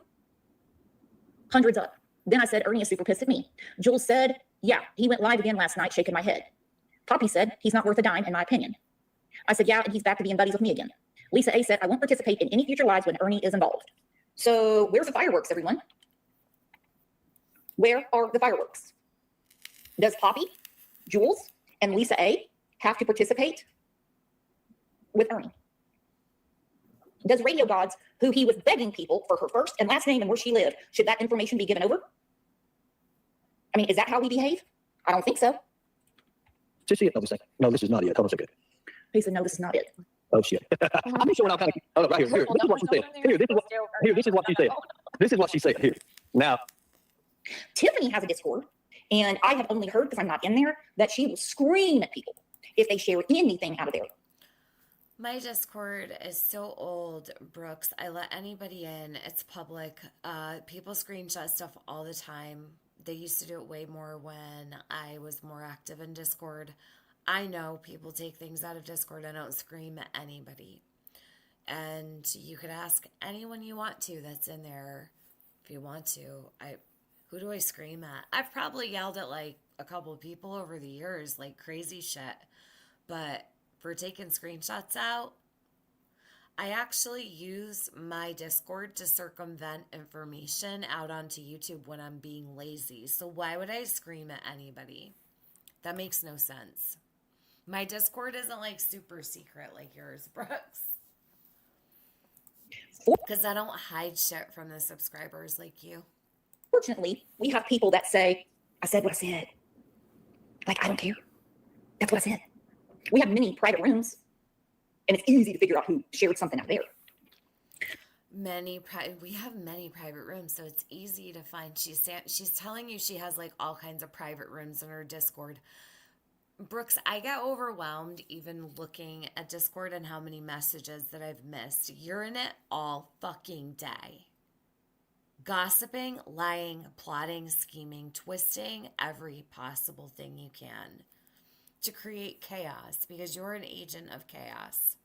[SPEAKER 2] up. Then I said, Ernie is super pissed at me. Jules said, yeah, he went live again last night, shaking my head. Poppy said, he's not worth a dime, in my opinion. I said, yeah, and he's back to being buddies with me again. Lisa A said, I won't participate in any future lives when Ernie is involved. So where's the fireworks, everyone? Where are the fireworks? Does Poppy, Jules, and Lisa A have to participate with Ernie? Does Radio Gods, who he was begging people for her first and last name and where she lived, should that information be given over? I mean, is that how we behave? I don't think so.
[SPEAKER 4] Just see it. No, this is not it. Hold on a second.
[SPEAKER 2] He said, no, this is not it.
[SPEAKER 4] Oh shit. I'm sure I'm kind of. Oh, right here. This is what she said. This is what she said. This is what she said. Here. Now.
[SPEAKER 2] Tiffany has a Discord, and I have only heard, because I'm not in there, that she will scream at people if they share anything out of there.
[SPEAKER 1] My Discord is so old, Brooks. I let anybody in. It's public. People screenshot stuff all the time. They used to do it way more when I was more active in Discord. I know people take things out of Discord. I don't scream at anybody. And you could ask anyone you want to that's in there if you want to. Who do I scream at? I've probably yelled at like a couple of people over the years, like crazy shit. But for taking screenshots out, I actually use my Discord to circumvent information out onto YouTube when I'm being lazy. So why would I scream at anybody? That makes no sense. My Discord isn't like super secret like yours, Brooks. Because I don't hide shit from the subscribers like you.
[SPEAKER 2] Fortunately, we have people that say, I said what I said. Like, I don't care. That's what I said. We have many private rooms, and it's easy to figure out who shared something out there.
[SPEAKER 1] We have many private rooms, so it's easy to find. She's telling you she has like all kinds of private rooms in her Discord. Brooks, I get overwhelmed even looking at Discord and how many messages that I've missed. You're in it all fucking day. Gossiping, lying, plotting, scheming, twisting every possible thing you can to create chaos because you're an agent of chaos.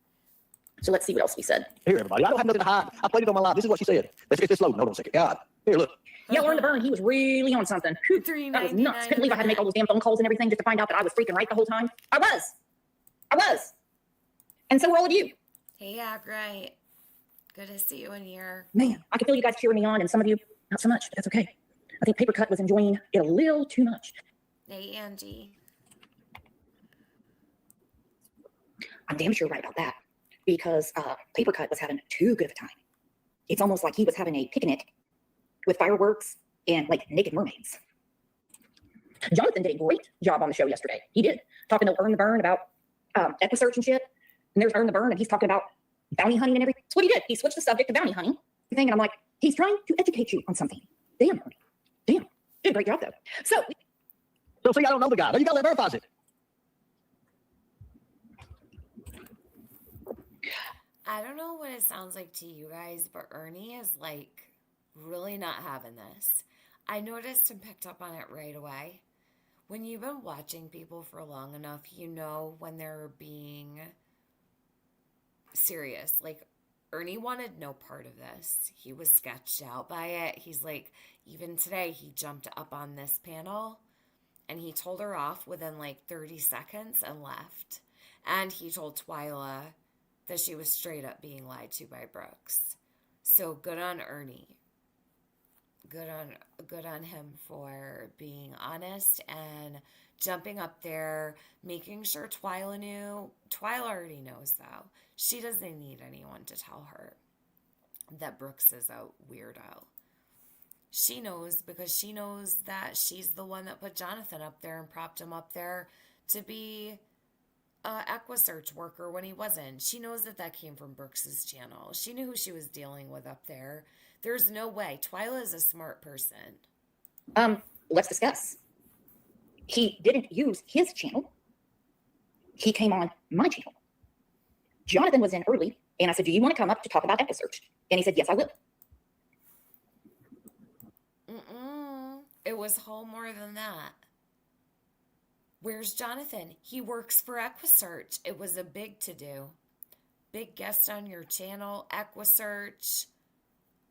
[SPEAKER 2] So let's see what else we said.
[SPEAKER 4] Here, everybody. I don't have nothing to hide. I played it on my live. This is what she said. Let's get this loading. Hold on a second. God. Here, look.
[SPEAKER 2] Yeah, Learn to Burn, he was really on something. Whew, that was nuts. Couldn't believe I had to make all those damn phone calls and everything just to find out that I was freaking right the whole time. I was. And so were all of you.
[SPEAKER 1] Hey, Agright. Good to see you in here.
[SPEAKER 2] Man, I could feel you guys cheering me on, and some of you, not so much, but that's okay. I think Paper Cut was enjoying it a little too much.
[SPEAKER 1] Hey, Angie.
[SPEAKER 2] I'm damn sure right about that, because Paper Cut was having too good of a time. It's almost like he was having a picnic with fireworks and like naked mermaids. Johnathan did a great job on the show yesterday. He did, talking to Earn the Burn about Equusearch and shit. And there's Earn the Burn, and he's talking about bounty hunting and everything. That's what he did. He switched the subject to bounty hunting. And I'm like, he's trying to educate you on something. Damn, Ernie. Damn. Did a great job, though. So
[SPEAKER 4] see, I don't know the guy. You got to verify it.
[SPEAKER 1] I don't know what it sounds like to you guys, but Ernie is like really not having this. I noticed and picked up on it right away. When you've been watching people for long enough, you know when they're being serious. Like, Ernie wanted no part of this. He was sketched out by it. He's like, even today, he jumped up on this panel and he told her off within like 30 seconds and left. And he told Twila that she was straight up being lied to by Brooks. So good on Ernie. Good on him for being honest and jumping up there, making sure Twila knew. Twila already knows, though. She doesn't need anyone to tell her that Brooks is a weirdo. She knows because she knows that she's the one that put Johnathan up there and propped him up there to be an Equusearch worker when he wasn't. She knows that came from Brooks's channel. She knew who she was dealing with up there. There's no way. Twila is a smart person.
[SPEAKER 2] Let's discuss. He didn't use his channel he came on my channel. Johnathan was in early, and I said, do you want to come up to talk about Equusearch? And he said, yes, I will.
[SPEAKER 1] It was whole more than that. Where's Johnathan? He works for Equusearch. It was a big to-do. Big guest on your channel, Equusearch.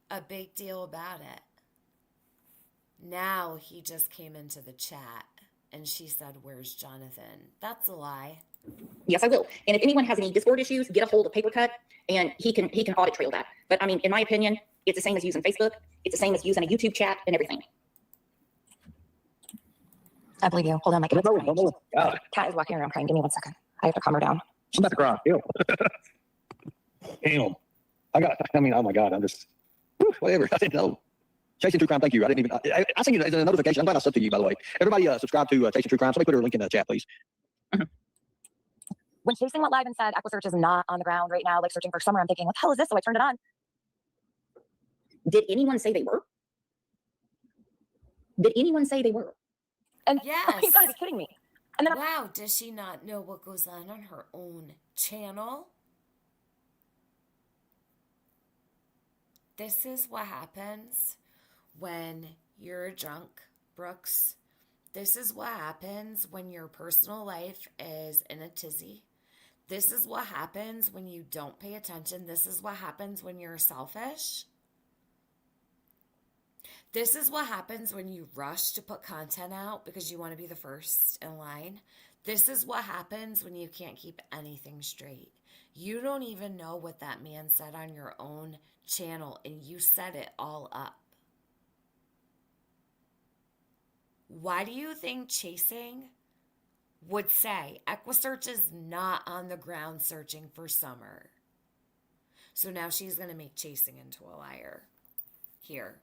[SPEAKER 1] A big deal about it. Now he just came into the chat and she said, where's Johnathan? That's a lie.
[SPEAKER 2] Yes, I will. And if anyone has any Discord issues, get a hold of Papercut, and he can audit trail that. But I mean, in my opinion, it's the same as using Facebook. It's the same as using a YouTube chat and everything.
[SPEAKER 5] I believe you. Hold on, my cat's crying.
[SPEAKER 4] God,
[SPEAKER 5] Cat is walking around crying. Give me 1 second. I have to calm her down.
[SPEAKER 4] I'm about to cry. Ew. Damn. I mean, oh my God, I'm just, whatever. I didn't know. Chasing True Crime, thank you. I didn't even, I sent you a notification. I'm glad I sent to you, by the way. Everybody subscribe to Chasing True Crime. Somebody put her link in the chat, please.
[SPEAKER 5] When Chasing went live and said Equusearch is not on the ground right now, like searching for summer, I'm thinking, what the hell is this? So I turned it on.
[SPEAKER 2] Did anyone say they were? Did anyone say they were?
[SPEAKER 5] And
[SPEAKER 1] Yes.
[SPEAKER 5] you gotta be kidding me. And then
[SPEAKER 1] Wow, does she not know what goes on her own channel? This is what happens when you're drunk, Brooks. This is what happens when your personal life is in a tizzy. This is what happens when you don't pay attention. This is what happens when you're selfish. This is what happens when you rush to put content out because you want to be the first in line. This is what happens when you can't keep anything straight. You don't even know what that man said on your own channel, and you set it all up. Why do you think Chasing would say Equusearch is not on the ground searching for summer? So now she's going to make Chasing into a liar. Here.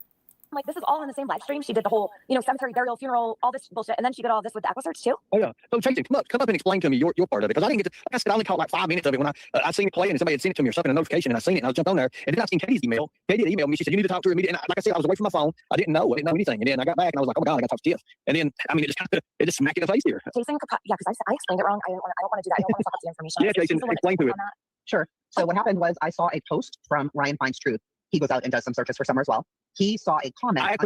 [SPEAKER 5] I'm like, this is all in the same live stream. She did the whole, cemetery, burial, funeral, all this bullshit. And then she did all this with the Equusearch too.
[SPEAKER 4] Oh yeah. So Chasing, come up and explain to me your part of it, because I didn't get to. Like I said, I only caught like 5 minutes of it when I seen it play, and somebody had sent it to me or something, a notification, and I seen it, and I jumped on there, and then I seen Katie's email. Katie had emailed me. She said you need to talk to her immediately. And like I said, I was away from my phone. I didn't know anything, and then I got back and I was like, oh my God, I got to talk to Tiff. And then I mean, it just smacked in the face here.
[SPEAKER 5] Chasing, yeah, because I explained it wrong. I don't want to do that. I don't want to fuck up the information.
[SPEAKER 4] Yeah, Jason, explain to her.
[SPEAKER 6] Sure. So what happened was I saw a post from Ryan Finds Truth. He goes out and does some searches for summer as well. He saw a comment.
[SPEAKER 4] I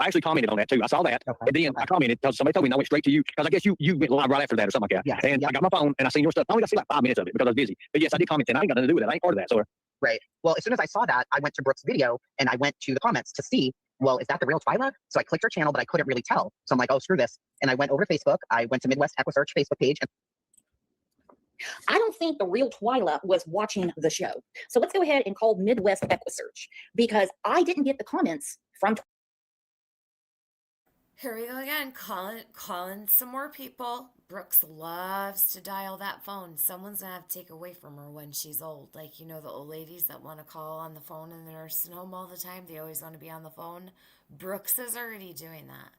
[SPEAKER 4] actually commented on that too. I saw that.
[SPEAKER 6] Okay.
[SPEAKER 4] And then I commented because somebody told me, and I went straight to you, because I guess you went live right after that or something like that.
[SPEAKER 6] Yeah.
[SPEAKER 4] And I got my phone and I seen your stuff. I only got to see like 5 minutes of it because I was busy. But yes, I did comment, and I ain't got nothing to do with it. I ain't part of that. So
[SPEAKER 6] Right. Well, as soon as I saw that, I went to Brooke's video and I went to the comments to see, well, is that the real Twila? So I clicked her channel, but I couldn't really tell. So I'm like, oh, screw this. And I went over to Facebook. I went to Midwest Equusearch Facebook page. And
[SPEAKER 2] I don't think the real Twila was watching the show. So let's go ahead and call Midwest Equusearch, because I didn't get the comments from.
[SPEAKER 1] Here we go again, calling some more people. Brooks loves to dial that phone. Someone's gonna have to take away from her when she's old. Like, the old ladies that want to call on the phone in the nursing home all the time. They always want to be on the phone. Brooks is already doing that.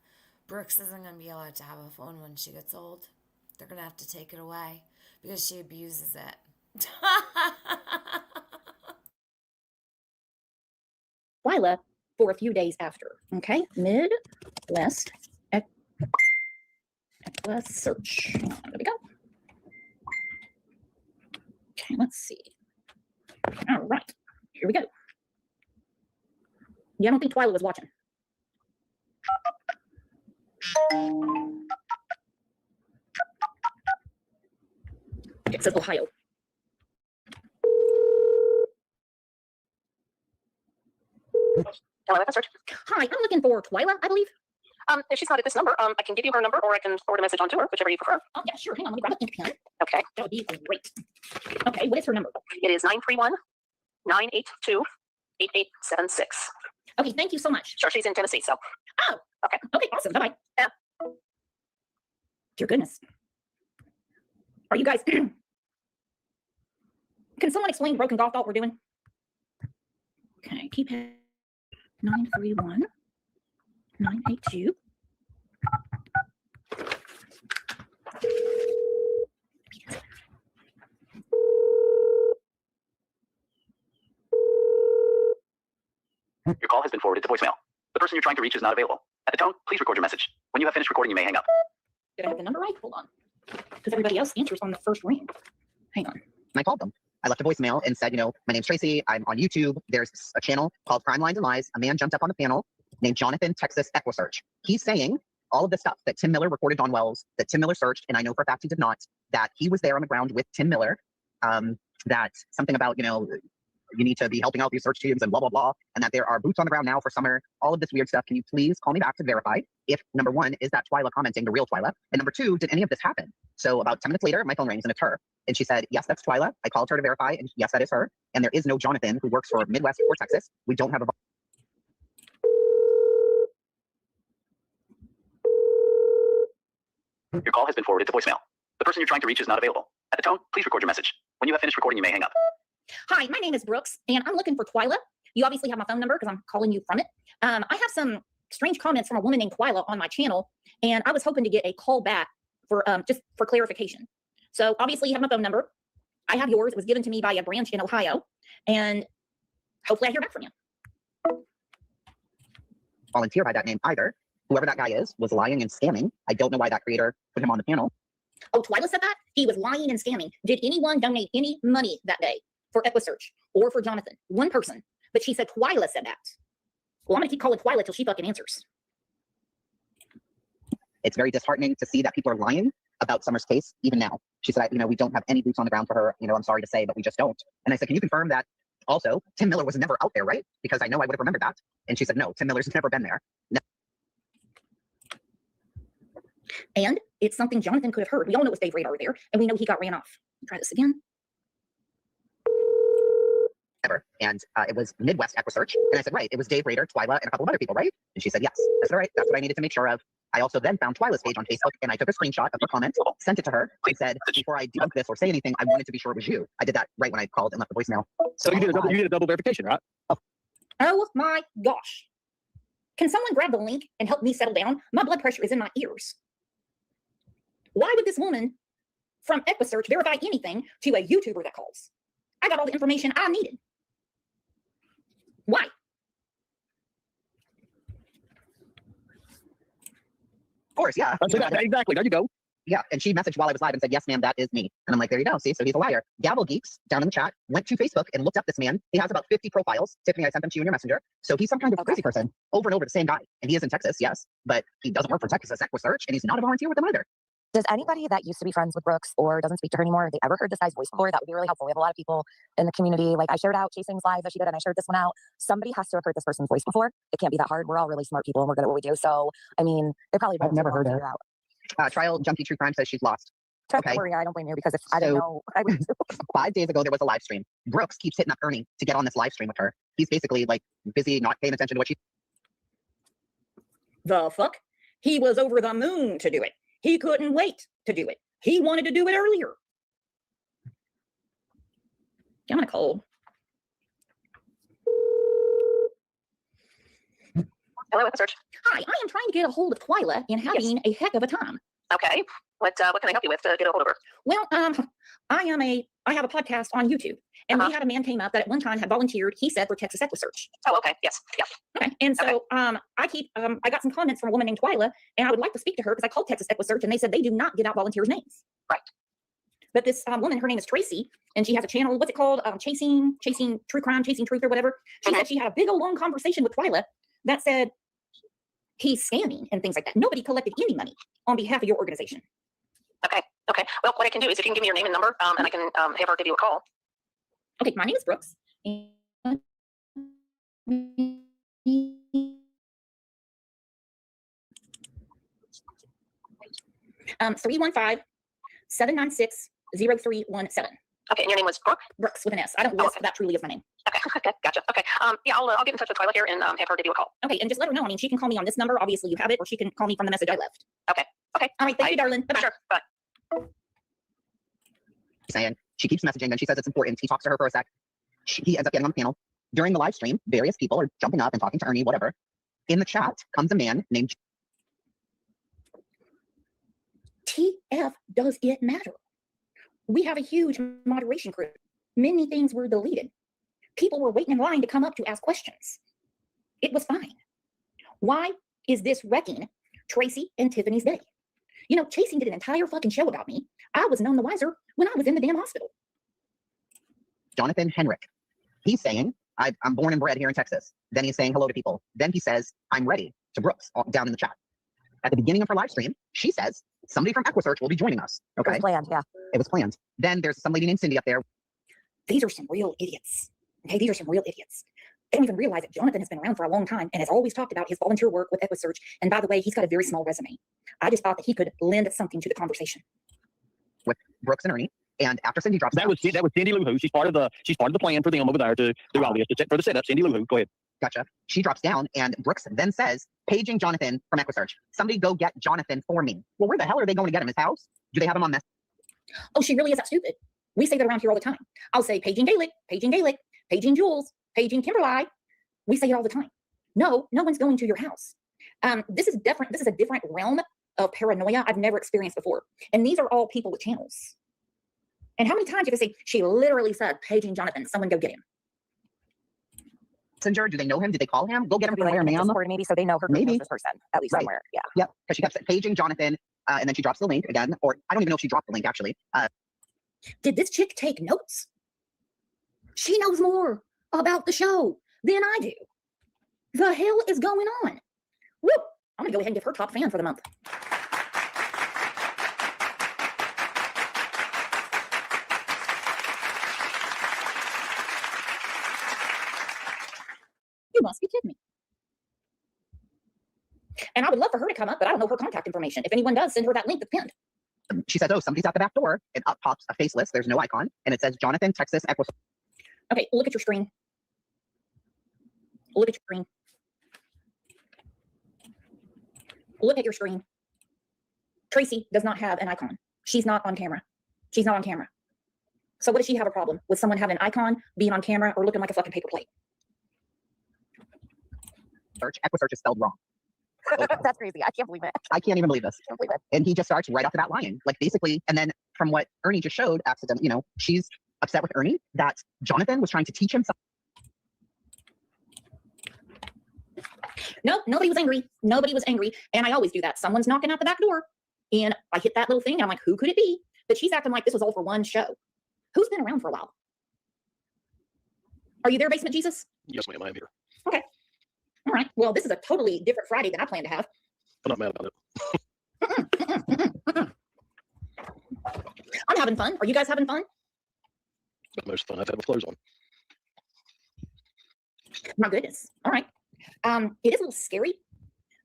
[SPEAKER 1] Brooks isn't gonna be allowed to have a phone when she gets old. They're gonna have to take it away because she abuses it.
[SPEAKER 2] Twila for a few days after. Okay, Midwest Equusearch. There we go. Okay, let's see. All right, here we go. Yeah, I don't think Twila was watching. It says Ohio.
[SPEAKER 3] Hello, Equusearch.
[SPEAKER 2] Hi, I'm looking for Twila, I believe.
[SPEAKER 3] If she's not at this number, I can give you her number, or I can forward a message on to her, whichever you prefer.
[SPEAKER 2] Oh, yeah, sure. Hang on, let me grab a ink pen.
[SPEAKER 3] Okay.
[SPEAKER 2] That would be great. Okay, what is her number?
[SPEAKER 3] It is 931-982-8876.
[SPEAKER 2] Okay, thank you so much.
[SPEAKER 3] Sure, she's in Tennessee, so.
[SPEAKER 2] Okay, awesome. Bye-bye.
[SPEAKER 3] Yeah.
[SPEAKER 2] Dear goodness. Are you guys... Can someone explain the broken golf ball we're doing? Okay, keypad 931-982.
[SPEAKER 7] Your call has been forwarded to voicemail. The person you're trying to reach is not available. At the tone, please record your message. When you have finished recording, you may hang up.
[SPEAKER 2] Did I have the number right? Hold on. because everybody else answers on the first ring. Hang on.
[SPEAKER 6] And I called them. I left a voicemail and said, my name's Tracy. I'm on YouTube. There's a channel called Crime Lines and Lies. A man jumped up on the panel named Johnathan, Texas Equusearch. He's saying all of this stuff that Tim Miller recorded Dawn Wells, that Tim Miller searched, and I know for a fact he did not, that he was there on the ground with Tim Miller, that something about, you need to be helping out these search teams and blah, blah, blah, and that there are boots on the ground now for summer, all of this weird stuff. Can you please call me back to verify if, number one, is that Twila commenting the real Twila? And number two, did any of this happen? So about 10 minutes later, my phone rings and it's her. And she said, yes, that's Twila. I called her to verify, and yes, that is her. And there is no Johnathan who works for Midwest or Texas. We don't have a...
[SPEAKER 7] Your call has been forwarded to voicemail. The person you're trying to reach is not available. At the tone, please record your message. When you have finished recording, you may hang up.
[SPEAKER 2] Hi, my name is Brooks, and I'm looking for Twila. You obviously have my phone number because I'm calling you from it. I have some strange comments from a woman named Twila on my channel, and I was hoping to get a call back for just for clarification. So obviously you have my phone number. I have yours. It was given to me by a branch in Ohio, and hopefully I hear back from you.
[SPEAKER 6] Volunteer by that name either. Whoever that guy is was lying and scamming. I don't know why that creator put him on the panel.
[SPEAKER 2] Oh, Twila said that? He was lying and scamming. Did anyone donate any money that day for Equusearch or for Johnathan? One person. But she said Twila said that. Well, I'm going to keep calling Twila till she fucking answers.
[SPEAKER 6] It's very disheartening to see that people are lying about Summer's case, even now. She said, we don't have any boots on the ground for her. I'm sorry to say, but we just don't. And I said, can you confirm that also Tim Miller was never out there, right? Because I know I would have remembered that. And she said, no, Tim Miller's never been there. No.
[SPEAKER 2] And it's something Johnathan could have heard. We all know it was Dave Radar there, and we know he got ran off. Try this again.
[SPEAKER 6] Ever. And it was Midwest Equusearch. And I said, right, it was Dave Radar, Twila, and a couple of other people, right? And she said, yes. I said, all right, that's what I needed to make sure of. I also then found Twila's page on Facebook, and I took a screenshot of her comment, sent it to her, and said, before I debunk this or say anything, I wanted to be sure it was you. I did that right when I called and left the voicemail.
[SPEAKER 4] So you did a double verification, right?
[SPEAKER 2] Oh my gosh. Can someone grab the link and help me settle down? My blood pressure is in my ears. Why would this woman from Equusearch verify anything to a YouTuber that calls? I got all the information I needed. Why?
[SPEAKER 6] Of course, yeah.
[SPEAKER 4] Exactly. There you go.
[SPEAKER 6] Yeah, and she messaged while I was live and said, yes, ma'am, that is me. And I'm like, there you go. See, so he's a liar. Gavel Geeks down in the chat went to Facebook and looked up this man. He has about 50 profiles. Tiffany, I sent them to you in your messenger. So he's some kind of crazy person over and over, the same guy. And he is in Texas, yes, but he doesn't work for Texas Equusearch, and he's not a volunteer with them either.
[SPEAKER 5] Does anybody that used to be friends with Brooks or doesn't speak to her anymore, have they ever heard this guy's voice before? That would be really helpful. We have a lot of people in the community. Like I shared out Chasing's live that she did, and I shared this one out. Somebody has to have heard this person's voice before. It can't be that hard. We're all really smart people and we're good at what we do. So, I mean, it probably.
[SPEAKER 6] I've never heard her. Trial Junkie True Crime says she's lost.
[SPEAKER 5] Okay. Don't worry, I don't blame you because if I didn't know, I would.
[SPEAKER 6] 5 days ago, there was a live stream. Brooks keeps hitting up Ernie to get on this live stream with her. He's basically like busy, not paying attention to what she.
[SPEAKER 2] The fuck? He was over the moon to do it. He couldn't wait to do it. He wanted to do it earlier. I'm gonna call.
[SPEAKER 3] Hello, Equusearch.
[SPEAKER 2] Hi, I am trying to get a hold of Twila and having a heck of a time.
[SPEAKER 3] Okay. What can I help you with to get a hold of her?
[SPEAKER 2] Well, I have a podcast on YouTube, and we had a man came up that at one time had volunteered. He said for Texas Equusearch.
[SPEAKER 3] Oh, okay. Yes. Yeah.
[SPEAKER 2] Okay. And so I got some comments from a woman named Twila, and I would like to speak to her because I called Texas Equusearch, and they said they do not give out volunteers' names.
[SPEAKER 3] Right.
[SPEAKER 2] But this woman, her name is Tracy, and she has a channel. What's it called? Chasing True Crime, Chasing Truth, or whatever. She said she had a big old long conversation with Twila that said he's scamming and things like that. Nobody collected any money on behalf of your organization.
[SPEAKER 3] Okay. Okay. Well, what I can do is if you can give me your name and number, and I can have her give you a call.
[SPEAKER 2] Okay, my name is Brooks. And 315-796-0317.
[SPEAKER 3] Okay, and your name was Brooke?
[SPEAKER 2] Brooks with an S. I don't list that truly is my name.
[SPEAKER 3] Okay, okay, gotcha. Okay, yeah, I'll get in touch with Twila here and have her give you a call.
[SPEAKER 2] Okay, and just let her know. I mean, she can call me on this number. Obviously, you have it, or she can call me from the message I left.
[SPEAKER 3] Okay, okay.
[SPEAKER 2] All right, thank you, darling. Bye-bye.
[SPEAKER 3] Sure, bye.
[SPEAKER 6] Saying she keeps messaging, then she says it's important. He talks to her for a sec. He ends up getting on the panel. During the live stream, various people are jumping up and talking to Ernie, whatever. In the chat comes a man named
[SPEAKER 2] TF, does it matter? We have a huge moderation crew. Many things were deleted. People were waiting in line to come up to ask questions. It was fine. Why is this wrecking Tracy and Tiffany's day? You know, Chasing did an entire fucking show about me. I was none the wiser when I was in the damn hospital.
[SPEAKER 6] Johnathan Heinrich. He's saying, I'm born and bred here in Texas. Then he's saying hello to people. Then he says, I'm ready to Brooks down in the chat. At the beginning of her live stream, she says, somebody from Equusearch will be joining us. Okay.
[SPEAKER 5] It was planned, yeah.
[SPEAKER 6] It was planned. Then there's some lady named Cindy up there.
[SPEAKER 2] These are some real idiots. Okay, these are some real idiots. They don't even realize that Johnathan has been around for a long time and has always talked about his volunteer work with Equusearch. And by the way, he's got a very small resume. I just thought that he could lend something to the conversation.
[SPEAKER 6] With Brooks and Ernie. And after Cindy drops
[SPEAKER 4] That was Cindy Lou Who. She's part of the plan for them over there to do all this for the setup. Cindy Lou Who. Go ahead.
[SPEAKER 6] Gotcha. She drops down, and Brooks then says, paging Johnathan from Equusearch. Somebody go get Johnathan for me. Well, where the hell are they going to get him? His house? Do they have him on mess?
[SPEAKER 2] Oh, she really is that stupid. We say that around here all the time. I'll say paging Gaelic, paging Jules, paging Kimberly. We say it all the time. No one's going to your house. This is different. This is a different realm of paranoia I've never experienced before. And these are all people with channels. And how many times you have to say, she literally said, paging Johnathan, someone go get him.
[SPEAKER 6] Messenger, do they know him? Did they call him? Go get him from where, ma'am?
[SPEAKER 5] Maybe so they know her
[SPEAKER 6] Maybe.
[SPEAKER 5] this person, at least
[SPEAKER 6] Right.
[SPEAKER 5] somewhere. Yeah.
[SPEAKER 6] Yep. Because she kept paging Johnathan, and then she drops the link again. Or I don't even know if she dropped the link, actually.
[SPEAKER 2] Did this chick take notes? She knows more about the show than I do. The hell is going on? Woo! I'm gonna go ahead and give her top fan for the month. You must be kidding me. And I would love for her to come up, but I don't know her contact information. If anyone does, send her that link that's pinned.
[SPEAKER 6] She says, oh, somebody's at the back door. And up pops a faceless. There's no icon. And it says Johnathan, Texas, Equusearch.
[SPEAKER 2] Okay, look at your screen. Look at your screen. Look at your screen. Tracy does not have an icon. She's not on camera. She's not on camera. So what does she have a problem with someone having an icon, being on camera, or looking like a fucking paper plate?
[SPEAKER 6] Equusearch is spelled wrong.
[SPEAKER 5] That's crazy. I can't believe it.
[SPEAKER 6] I can't even believe this.
[SPEAKER 5] I can't believe it.
[SPEAKER 6] And he just starts right off the bat lying. Like basically, and then from what Ernie just showed, accident, you know, she's upset with Ernie that Johnathan was trying to teach him something.
[SPEAKER 2] No, nobody was angry. Nobody was angry. And I always do that. Someone's knocking at the back door. And I hit that little thing. And I'm like, who could it be? But she's acting like this was all for one show. Who's been around for a while? Are you there, Basement Jesus?
[SPEAKER 4] Yes, ma'am. I am here.
[SPEAKER 2] Okay. All right. Well, this is a totally different Friday than I planned to have.
[SPEAKER 4] I'm not mad about it.
[SPEAKER 2] I'm having fun. Are you guys having fun?
[SPEAKER 4] Got the most fun I've had with clothes on.
[SPEAKER 2] My goodness. All right. It is a little scary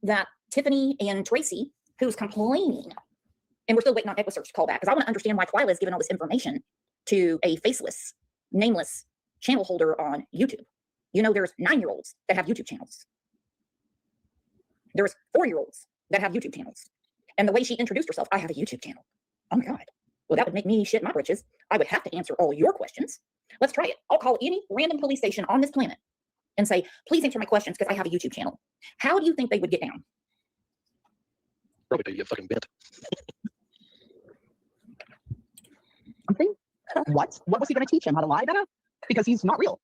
[SPEAKER 2] that Tiffany and Tracy, who's complaining, and we're still waiting on Equusearch to call back, because I want to understand why Twila is giving all this information to a faceless, nameless channel holder on YouTube. You know, there's 9-year-olds that have YouTube channels. There's 4-year-olds that have YouTube channels. And the way she introduced herself, I have a YouTube channel. Oh my God. Well, that would make me shit my britches. I would have to answer all your questions. Let's try it. I'll call any random police station on this planet and say, please answer my questions because I have a YouTube channel. How do you think they would get down?
[SPEAKER 4] Probably till you get fucking bent.
[SPEAKER 6] Something? What? What was he going to teach him? How to lie better? Because he's not real.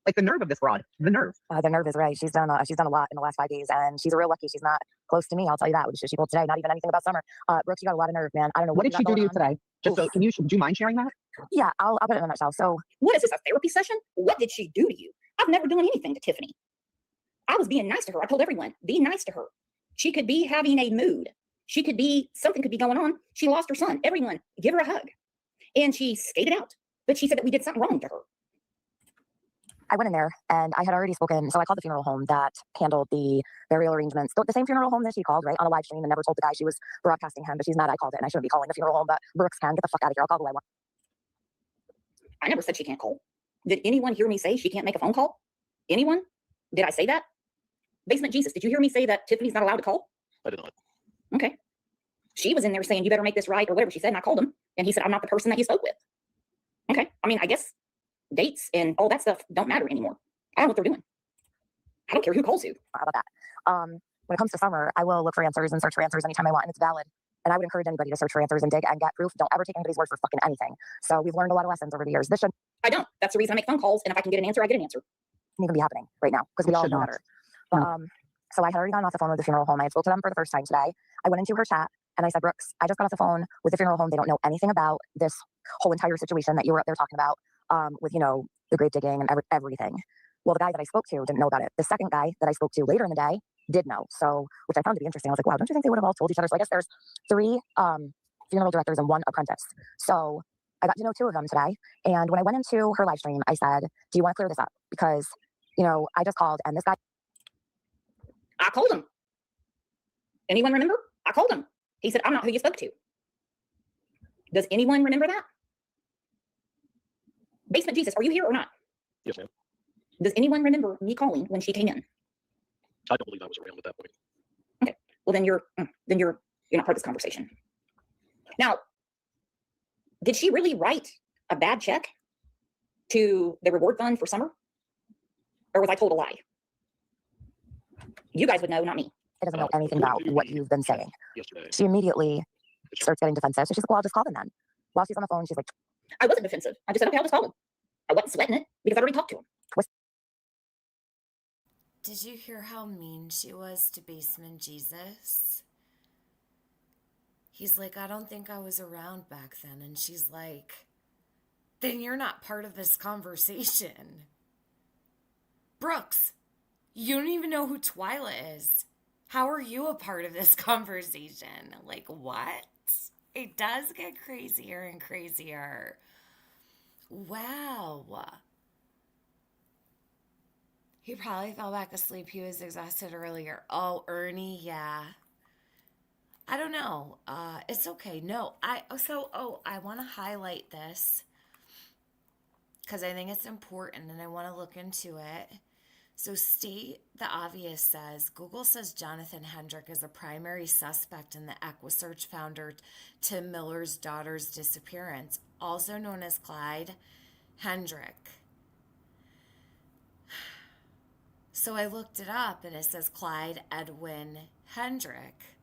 [SPEAKER 6] Like the nerve of this broad. The nerve.
[SPEAKER 5] The nerve is right. She's done a lot in the last 5 days, and she's real lucky. She's not close to me. I'll tell you that. What did she pull today? Not even anything about Summer. Brooke, you got a lot of nerve, man. I don't know
[SPEAKER 6] What did she do to you today? Just so, do you mind sharing that?
[SPEAKER 5] Yeah, I'll put it in a nutshell. So,
[SPEAKER 2] What is this, a therapy session? What did she do to you? I've never done anything to Tiffany. I was being nice to her. I told everyone, be nice to her. She could be having a mood. She could be, something could be going on. She lost her son. Everyone, give her a hug. And she skated out. But she said that we did something wrong to her.
[SPEAKER 5] I went in there and I had already spoken. So I called the funeral home that handled the burial arrangements. The same funeral home that she called, right, on a live stream, and never told the guy she was broadcasting him, but she's mad I called it, and I shouldn't be calling the funeral home, but Brooks can. Get the fuck out of here. I'll call who I want.
[SPEAKER 2] I never said she can't call. Did anyone hear me say she can't make a phone call? Anyone? Did I say that? Basement Jesus, did you hear me say that Tiffany's not allowed to call?
[SPEAKER 4] I did not.
[SPEAKER 2] Okay. She was in there saying, you better make this right, or whatever she said, and I called him, and he said, I'm not the person that you spoke with. Okay. I mean, I guess dates and all that stuff don't matter anymore. I don't know what they're doing. I don't care who calls who.
[SPEAKER 5] How about that? When it comes to Summer, I will look for answers and search for answers anytime I want, and it's valid. And I would encourage anybody to search for answers and dig and get proof. Don't ever take anybody's word for fucking anything. So we've learned a lot of lessons over the years. This shouldn't
[SPEAKER 2] I don't. That's the reason I make phone calls, and if I can get an answer, I get an answer.
[SPEAKER 5] even be happening right now because we
[SPEAKER 6] It
[SPEAKER 5] all
[SPEAKER 6] should
[SPEAKER 5] know
[SPEAKER 6] not.
[SPEAKER 5] better. But, so I had already gotten off the phone with the funeral home. I spoke to them for the first time today. I went into her chat And I said, Brooks, I just got off the phone with the funeral home. They don't know anything about this whole entire situation that you were up there talking about with, the grave digging and everything. Well, the guy that I spoke to didn't know about it. The second guy that I spoke to later in the day did know. So, which I found to be interesting. I was like, wow, don't you think they would have all told each other? So I guess there's 3 funeral directors and 1 apprentice. So I got to know 2 of them today. And when I went into her live stream, I said, do you want to clear this up? Because, I just called and this guy.
[SPEAKER 2] I called him. Anyone remember? I called him. He said, I'm not who you spoke to. Does anyone remember that? Basement Jesus, are you here or not?
[SPEAKER 4] Yes, ma'am.
[SPEAKER 2] Does anyone remember me calling when she came in?
[SPEAKER 4] I don't believe I was around at that point.
[SPEAKER 2] Okay. Well, then you're not part of this conversation. Now, did she really write a bad check to the reward fund for summer? Or was I told a lie? You guys would know, not me.
[SPEAKER 5] It doesn't know anything about what you've been saying.
[SPEAKER 4] Yesterday.
[SPEAKER 5] She immediately starts getting defensive. So she's like, well, I'll just call them then. While she's on the phone, she's like,
[SPEAKER 2] I wasn't defensive. I just said, okay, I'll just call him. I wasn't sweating it because I'd already talked to him.
[SPEAKER 1] Did you hear how mean she was to Basement Jesus? He's like, I don't think I was around back then. And she's like, then you're not part of this conversation. Brooks, you don't even know who Twila is. How are you a part of this conversation? Like, what? It does get crazier and crazier. Wow. He probably fell back asleep. He was exhausted earlier. Oh, Ernie, yeah. I don't know. It's okay. No, I want to highlight this because I think it's important and I want to look into it. So State the Obvious says, Google says Johnathan Heinrich is a primary suspect in the Equusearch founder Tim Miller's daughter's disappearance, also known as Clyde Heinrich. So I looked it up and it says Clyde Edwin Heinrich.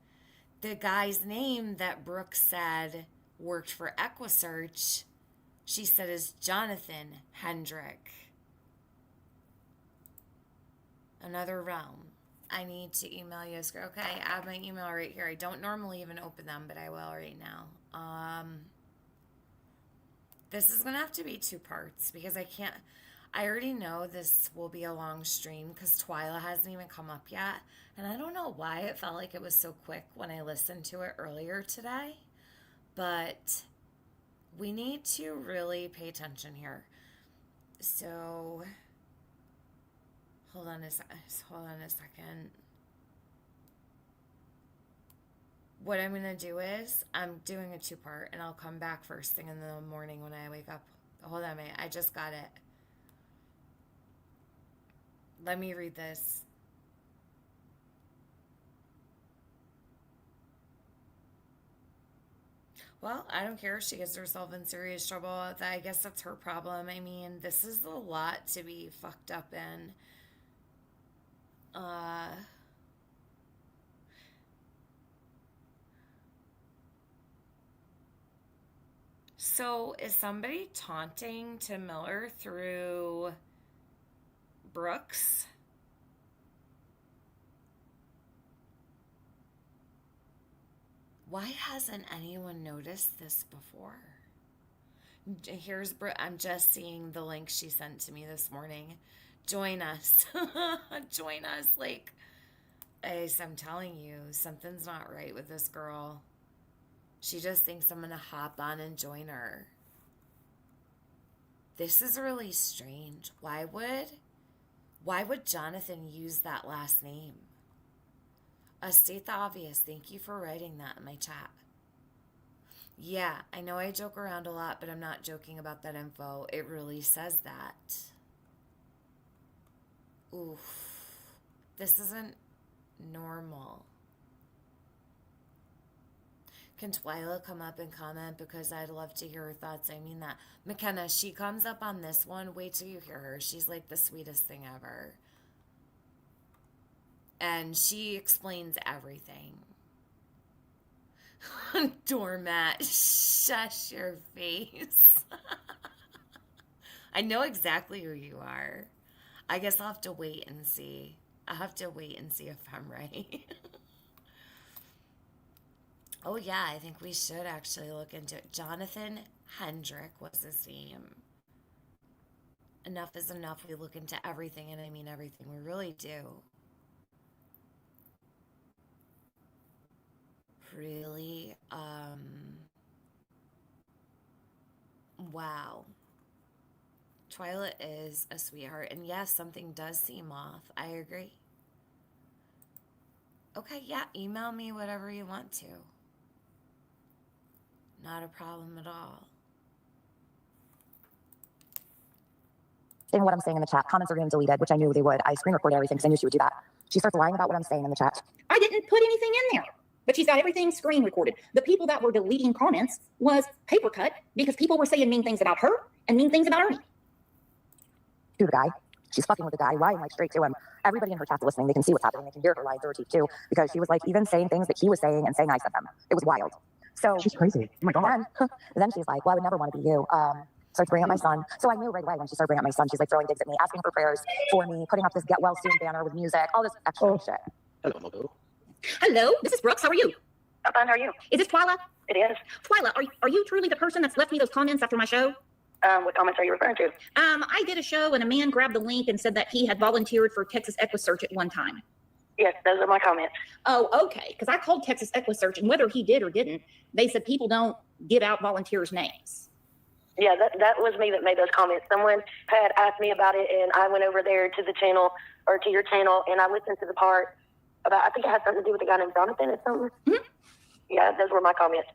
[SPEAKER 1] The guy's name that Brooke said worked for Equusearch, she said is Johnathan Heinrich. Another realm. I need to email you. Okay, I have my email right here. I don't normally even open them, but I will right now. This is going to have to be 2 parts because I already know this will be a long stream because Twila hasn't even come up yet. And I don't know why it felt like it was so quick when I listened to it earlier today. But we need to really pay attention here. So, hold on a second. What I'm going to do is I'm doing a 2-part and I'll come back first thing in the morning when I wake up. Hold on a minute. I just got it. Let me read this. Well, I don't care if she gets herself in serious trouble. I guess that's her problem. I mean, this is a lot to be fucked up in. So is somebody taunting Tim Miller through Brooks? Why hasn't anyone noticed this before? I'm just seeing the link she sent to me this morning. Join us. Join us. Like, I'm telling you, something's not right with this girl. She just thinks I'm going to hop on and join her. This is really strange. Why would Johnathan use that last name? State the Obvious, thank you for writing that in my chat. Yeah, I know I joke around a lot, but I'm not joking about that info. It really says that. Oof. This isn't normal. Can Twila come up and comment? Because I'd love to hear her thoughts. I mean that. McKenna, she comes up on this one. Wait till you hear her. She's like the sweetest thing ever. And she explains everything. Doormat, shush your face. I know exactly who you are. I guess I'll have to wait and see. I'll have to wait and see if I'm right. Oh, yeah, I think we should actually look into it. Johnathan Heinrich was his name. Enough is enough. We look into everything, and I mean everything. We really do. Really? Wow. Twila is a sweetheart, and yes, something does seem off. I agree. Okay, yeah, email me whatever you want to. Not a problem at all.
[SPEAKER 5] Saying what I'm saying in the chat. Comments are getting deleted, which I knew they would. I screen recorded everything because I knew she would do that. She starts lying about what I'm saying in the chat.
[SPEAKER 2] I didn't put anything in there, but she's got everything screen recorded. The people that were deleting comments was paper cut because people were saying mean things about her and mean things about Ernie.
[SPEAKER 5] To the guy. She's fucking with the guy, lying like straight to him. Everybody in her chat's listening. They can see what's happening. They can hear her lying through her teeth too, because she was like even saying things that he was saying and saying I said them. It was wild. So
[SPEAKER 6] She's crazy. Oh my God.
[SPEAKER 5] then she's like, well, I would never want to be you. Starts bringing up my son. So I knew right away when she started bringing up my son, she's like throwing digs at me, asking for prayers for me, putting up this get well soon banner with music, all this extra shit.
[SPEAKER 4] Hello, Mogo.
[SPEAKER 2] Hello, this is Brooks. How are you?
[SPEAKER 3] I'm fine. How are you?
[SPEAKER 2] Is this Twila?
[SPEAKER 3] It is.
[SPEAKER 2] Twila, are you truly the person that's left me those comments after my show?
[SPEAKER 3] What comments are you referring to?
[SPEAKER 2] I did a show and a man grabbed the link and said that he had volunteered for Texas Equusearch at one time.
[SPEAKER 3] Yes, those are my comments.
[SPEAKER 2] Oh, okay. Because I called Texas Equusearch, and whether he did or didn't, they said people don't give out volunteers' names.
[SPEAKER 3] Yeah, that was me that made those comments. Someone had asked me about it, and I went over there to the channel, or to your channel, and I listened to the part about, I think it had something to do with a guy named Johnathan or something.
[SPEAKER 2] Mm-hmm.
[SPEAKER 3] Yeah, those were my comments.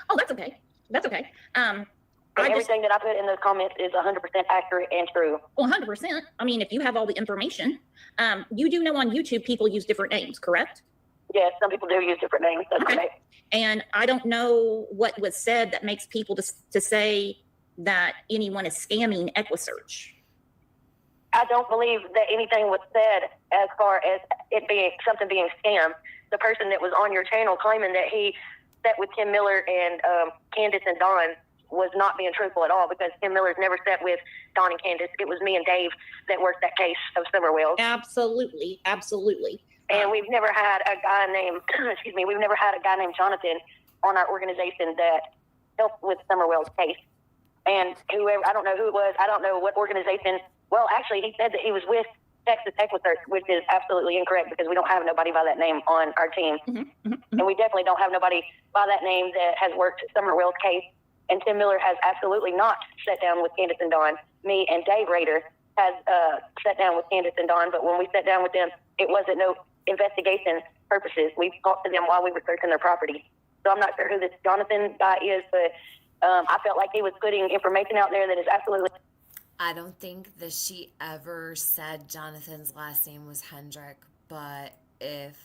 [SPEAKER 2] Oh, that's okay. That's okay.
[SPEAKER 3] And everything that I put in those comments is 100% accurate and true.
[SPEAKER 2] Well, 100%. I mean, if you have all the information, you do know on YouTube people use different names, correct?
[SPEAKER 3] Yes, some people do use different names. That's
[SPEAKER 2] Okay.
[SPEAKER 3] correct.
[SPEAKER 2] And I don't know what was said that makes people to say that anyone is scamming Equusearch.
[SPEAKER 3] I don't believe that anything was said as far as it being something being scammed. The person that was on your channel claiming that he sat with Tim Miller and Candace and Don was not being truthful at all, because Tim Miller's never sat with Don and Candace. It was me and Dave that worked that case of Summerwells.
[SPEAKER 2] Absolutely. Absolutely.
[SPEAKER 3] And we've never had a guy named, we've never had a guy named Johnathan on our organization that helped with Summerwell's case. And whoever, I don't know who it was, I don't know what organization. Well, actually, he said that he was with Texas Equusearch, which is absolutely incorrect, because we don't have nobody by that name on our team.
[SPEAKER 2] Mm-hmm.
[SPEAKER 3] And we definitely don't have nobody by that name that has worked Summerwell's case. And Tim Miller has absolutely not sat down with Candace and Don. Me and Dave Rader has sat down with Candace and Don, but when we sat down with them, it wasn't no investigation purposes. We talked to them while we were searching their property. So I'm not sure who this Johnathan guy is, but I felt like he was putting information out there that is absolutely...
[SPEAKER 1] I don't think that she ever said Jonathan's last name was Heinrich, but if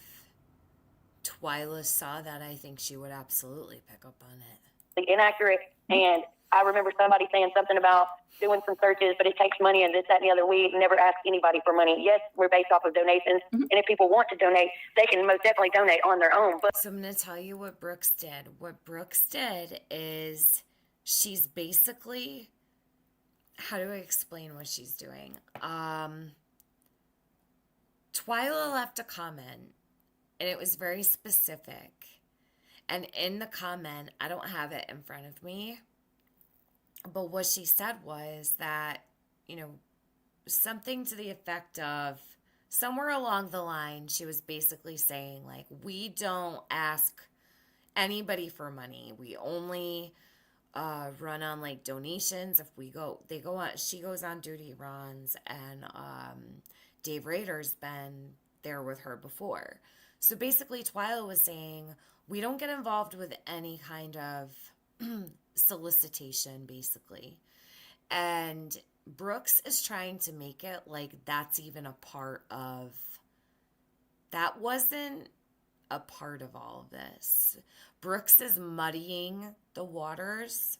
[SPEAKER 1] Twila saw that, I think she would absolutely pick up on it.
[SPEAKER 3] inaccurate. And I remember somebody saying something about doing some searches, but it takes money and this, that, and the other. We never ask anybody for money. Yes, we're based off of donations.
[SPEAKER 2] Mm-hmm.
[SPEAKER 3] And if people want to donate, they can most definitely donate on their own. But
[SPEAKER 1] So I'm going to tell you what Brooks did. What Brooks did is she's basically, how do I explain what she's doing? Twila left a comment, and it was very specific. And in the comment, I don't have it in front of me, but what she said was that, you know, something to the effect of, somewhere along the line, she was basically saying, like, we don't ask anybody for money. We only run on, like, donations. If we go, they go on, she goes on duty runs, and Dave Rader's been there with her before. So basically, Twila was saying, we don't get involved with any kind of solicitation, basically. And Brooks is trying to make it like that's even a part of, that wasn't a part of all of this. Brooks is muddying the waters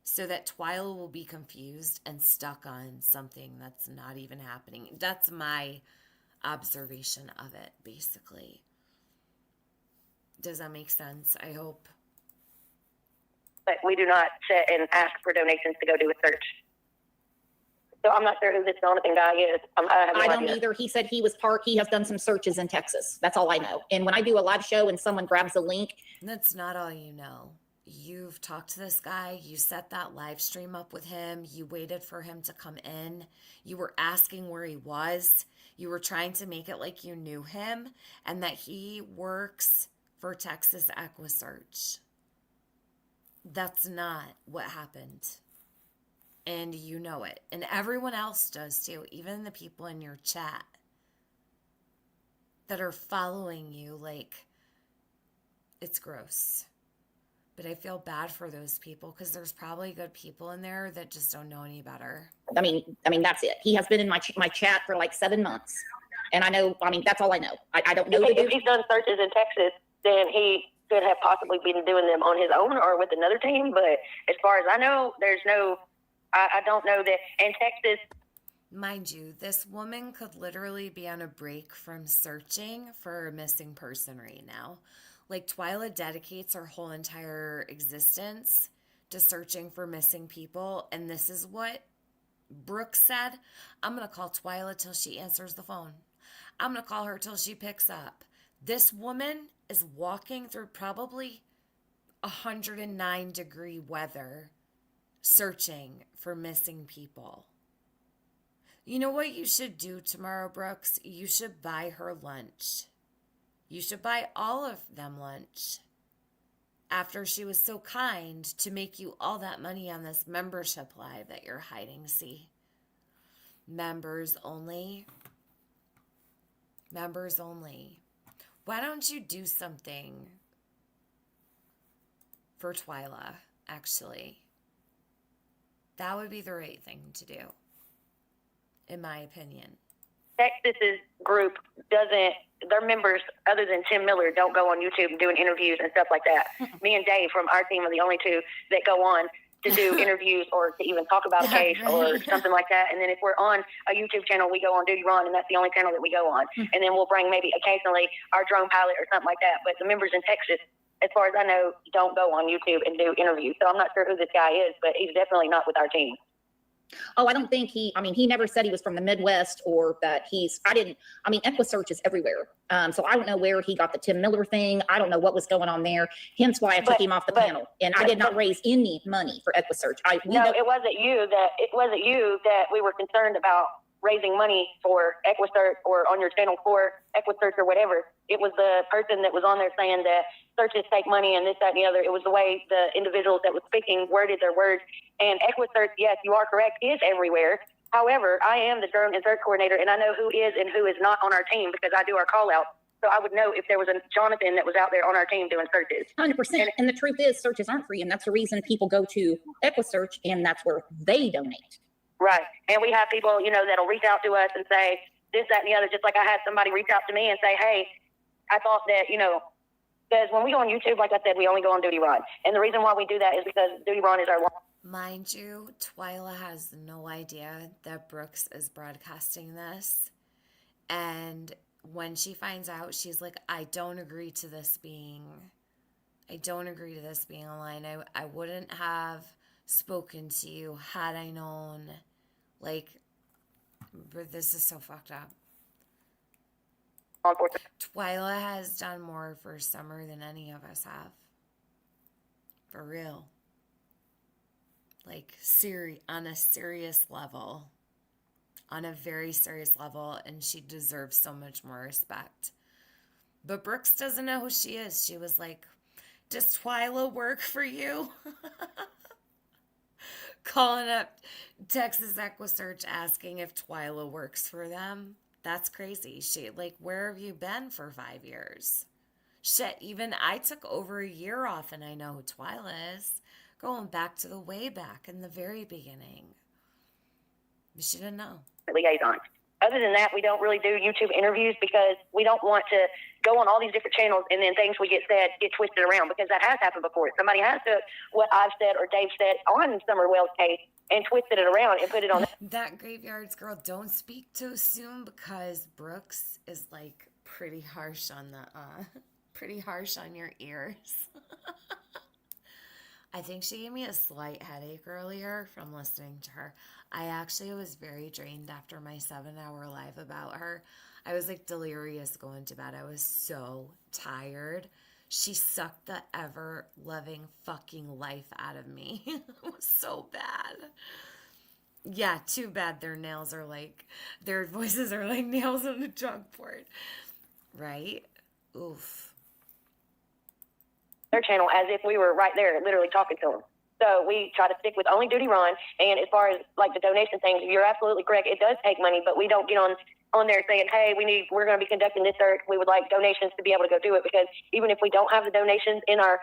[SPEAKER 1] so that Twila will be confused and stuck on something that's not even happening. That's my observation of it, basically. Does that make sense? I hope.
[SPEAKER 3] we do not sit and ask for donations to go do a search. So I'm not sure who this Johnathan guy is. I have no
[SPEAKER 2] I don't
[SPEAKER 3] idea.
[SPEAKER 2] either. He said he has done some searches in Texas. That's all I know. And when I do a live show and someone grabs a link,
[SPEAKER 1] That's not all you know. You've talked to this guy, you set that live stream up with him, you waited for him to come in, you were asking where he was, you were trying to make it like you knew him, and that he works for Texas Equusearch. That's not what happened. And you know it. And everyone else does too, even the people in your chat that are following you. Like, it's gross. But I feel bad for those people because there's probably good people in there that just don't know any better.
[SPEAKER 2] I mean, that's it. He has been in my chat for like 7 months. And I know, that's all I know. I don't know.
[SPEAKER 3] If he's done searches in Texas, then he could have possibly been doing them on his own or with another team. But as far as I know, there's no, I don't know that in Texas.
[SPEAKER 1] Mind you, this woman could literally be on a break from searching for a missing person right now. Like, Twila dedicates her whole entire existence to searching for missing people. And this is what Brooks said. I'm going to call Twila till she answers the phone. I'm going to call her till she picks up. This woman is walking through probably 109-degree weather searching for missing people. You know what you should do tomorrow, Brooks? You should buy her lunch. You should buy all of them lunch after she was so kind to make you all that money on this membership live that you're hiding. See? Members only. Members only. Why don't you do something for Twila, actually? That would be the right thing to do, in my opinion.
[SPEAKER 3] Texas's group doesn't, their members, other than Tim Miller, don't go on YouTube and doing interviews and stuff like that. Me and Dave from our team are the only two that go on to do interviews or to even talk about a case or something like that. And then if we're on a YouTube channel, we go on Duty Run, and that's the only channel that we go on. And then we'll bring maybe occasionally our drone pilot or something like that. But the members in Texas, as far as I know, don't go on YouTube and do interviews. So I'm not sure who this guy is, but he's definitely not with our team.
[SPEAKER 2] Oh, I don't think he never said he was from the Midwest or that Equusearch is everywhere. So I don't know where he got the Tim Miller thing. I don't know what was going on there. Hence why I took him off the panel. And I did not raise any money for Equusearch. It
[SPEAKER 3] wasn't you that we were concerned about raising money for Equusearch or on your channel for Equusearch or whatever. It was the person that was on there saying that searches take money and this, that, and the other. It was the way the individuals that was speaking worded their words. And Equusearch, yes, you are correct, is everywhere. However, I am the drone and search coordinator, and I know who is and who is not on our team because I do our call out. So I would know if there was a Johnathan that was out there on our team doing searches.
[SPEAKER 2] 100%. And the truth is, searches aren't free, and that's the reason people go to Equusearch, and that's where they donate.
[SPEAKER 3] Right. And we have people, that'll reach out to us and say this, that, and the other, just like I had somebody reach out to me and say, hey, I thought that, because when we go on YouTube, like I said, we only go on Duty Run. And the reason why we do that is because Duty Run is our long.
[SPEAKER 1] Mind you, Twila has no idea that Brooks is broadcasting this. And when she finds out, she's like, I don't agree to this being online. I wouldn't have spoken to you had I known. Like, this is so fucked up. Twila has done more for Summer than any of us have. For real. Like, on a serious level. On a very serious level. And she deserves so much more respect. But Brooks doesn't know who she is. She was like, does Twila work for you? Calling up Texas Equusearch asking if Twila works for them. That's crazy. Where have you been for 5 years? Shit, even I took over a year off and I know who Twila is. Going back to the way back in the very beginning. She didn't know.
[SPEAKER 3] Liaison. Other than that, we don't really do YouTube interviews because we don't want to go on all these different channels and then things we get said get twisted around because that has happened before. Somebody has took what I've said or Dave said on Summer Wells' case and twisted it around and put it on.
[SPEAKER 1] That Graveyards girl, don't speak too soon because Brooks is pretty harsh on your ears. I think she gave me a slight headache earlier from listening to her. I actually was very drained after my 7-hour live about her. I was like delirious going to bed. I was so tired. She sucked the ever loving fucking life out of me. It was so bad. Yeah, too bad their voices are like nails on the chalkboard. Right? Oof.
[SPEAKER 3] Their channel as if we were right there, literally talking to them. So we try to stick with only duty run. And as far as like the donation things, you're absolutely correct. It does take money, but we don't get on there saying, hey, we're going to be conducting this search. We would like donations to be able to go do it, because even if we don't have the donations in our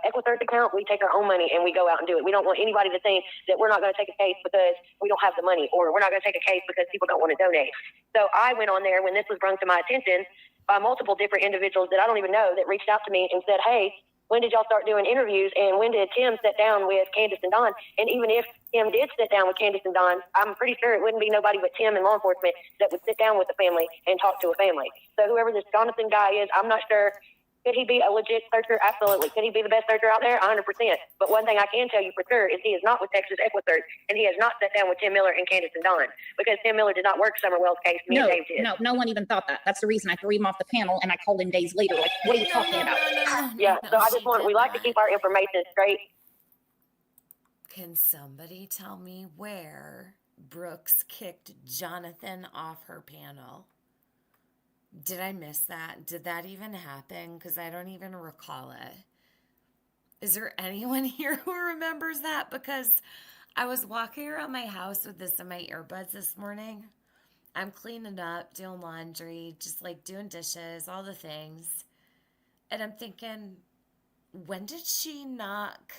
[SPEAKER 3] Equusearch account, we take our own money and we go out and do it. We don't want anybody to think that we're not going to take a case because we don't have the money, or we're not going to take a case because people don't want to donate. So I went on there when this was brought to my attention by multiple different individuals that I don't even know that reached out to me and said, hey, when did y'all start doing interviews, and when did Tim sit down with Candace and Don? And even if Tim did sit down with Candace and Don, I'm pretty sure it wouldn't be nobody but Tim and law enforcement that would sit down with the family and talk to a family. So whoever this Johnathan guy is, I'm not sure. Could he be a legit searcher? Absolutely. Could he be the best searcher out there? 100%. But one thing I can tell you for sure is he is not with Texas Equusearch, and he has not sat down with Tim Miller and Candace and Don, because Tim Miller did not work Summerwell's case. Me and Dave did.
[SPEAKER 2] No one even thought that. That's the reason I threw him off the panel, and I called him days later. Like, what are you talking about?
[SPEAKER 3] Yeah, so I just we like to keep our information straight.
[SPEAKER 1] Can somebody tell me where Brooks kicked Johnathan off her panel? Did I miss that? Did that even happen? Because I don't even recall it. Is there anyone here who remembers that? Because I was walking around my house with this in my earbuds this morning. I'm cleaning up, doing laundry, just like doing dishes, all the things. And I'm thinking, when did she knock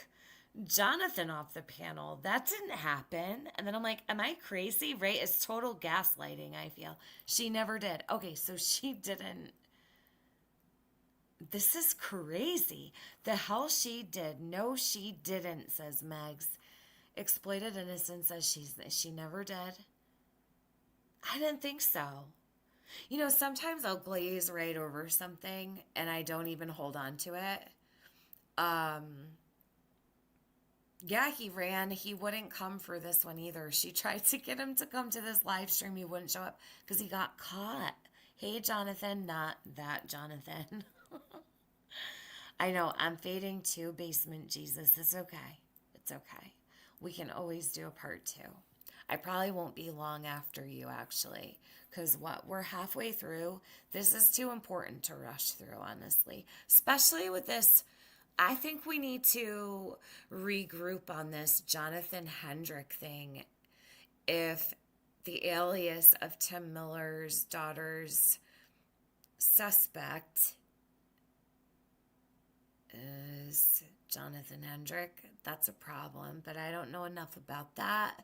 [SPEAKER 1] Johnathan off the panel? That didn't happen. And then I'm like, am I crazy? Right? It's total gaslighting, I feel. She never did. Okay, so she didn't. This is crazy. The hell she did. No, she didn't, says Megs. Exploited innocence says she never did. I didn't think so. You know, sometimes I'll glaze right over something and I don't even hold on to it. Yeah, he ran. He wouldn't come for this one either. She tried to get him to come to this live stream. He wouldn't show up because he got caught. Hey, Johnathan, not that Johnathan. I know, I'm fading too, Basement Jesus. It's okay. It's okay. We can always do a part 2. I probably won't be long after you, actually, because we're halfway through. This is too important to rush through, honestly, especially with this. I think we need to regroup on this Johnathan Heinrich thing. If the alias of Tim Miller's daughter's suspect is Johnathan Heinrich, that's a problem, but I don't know enough about that,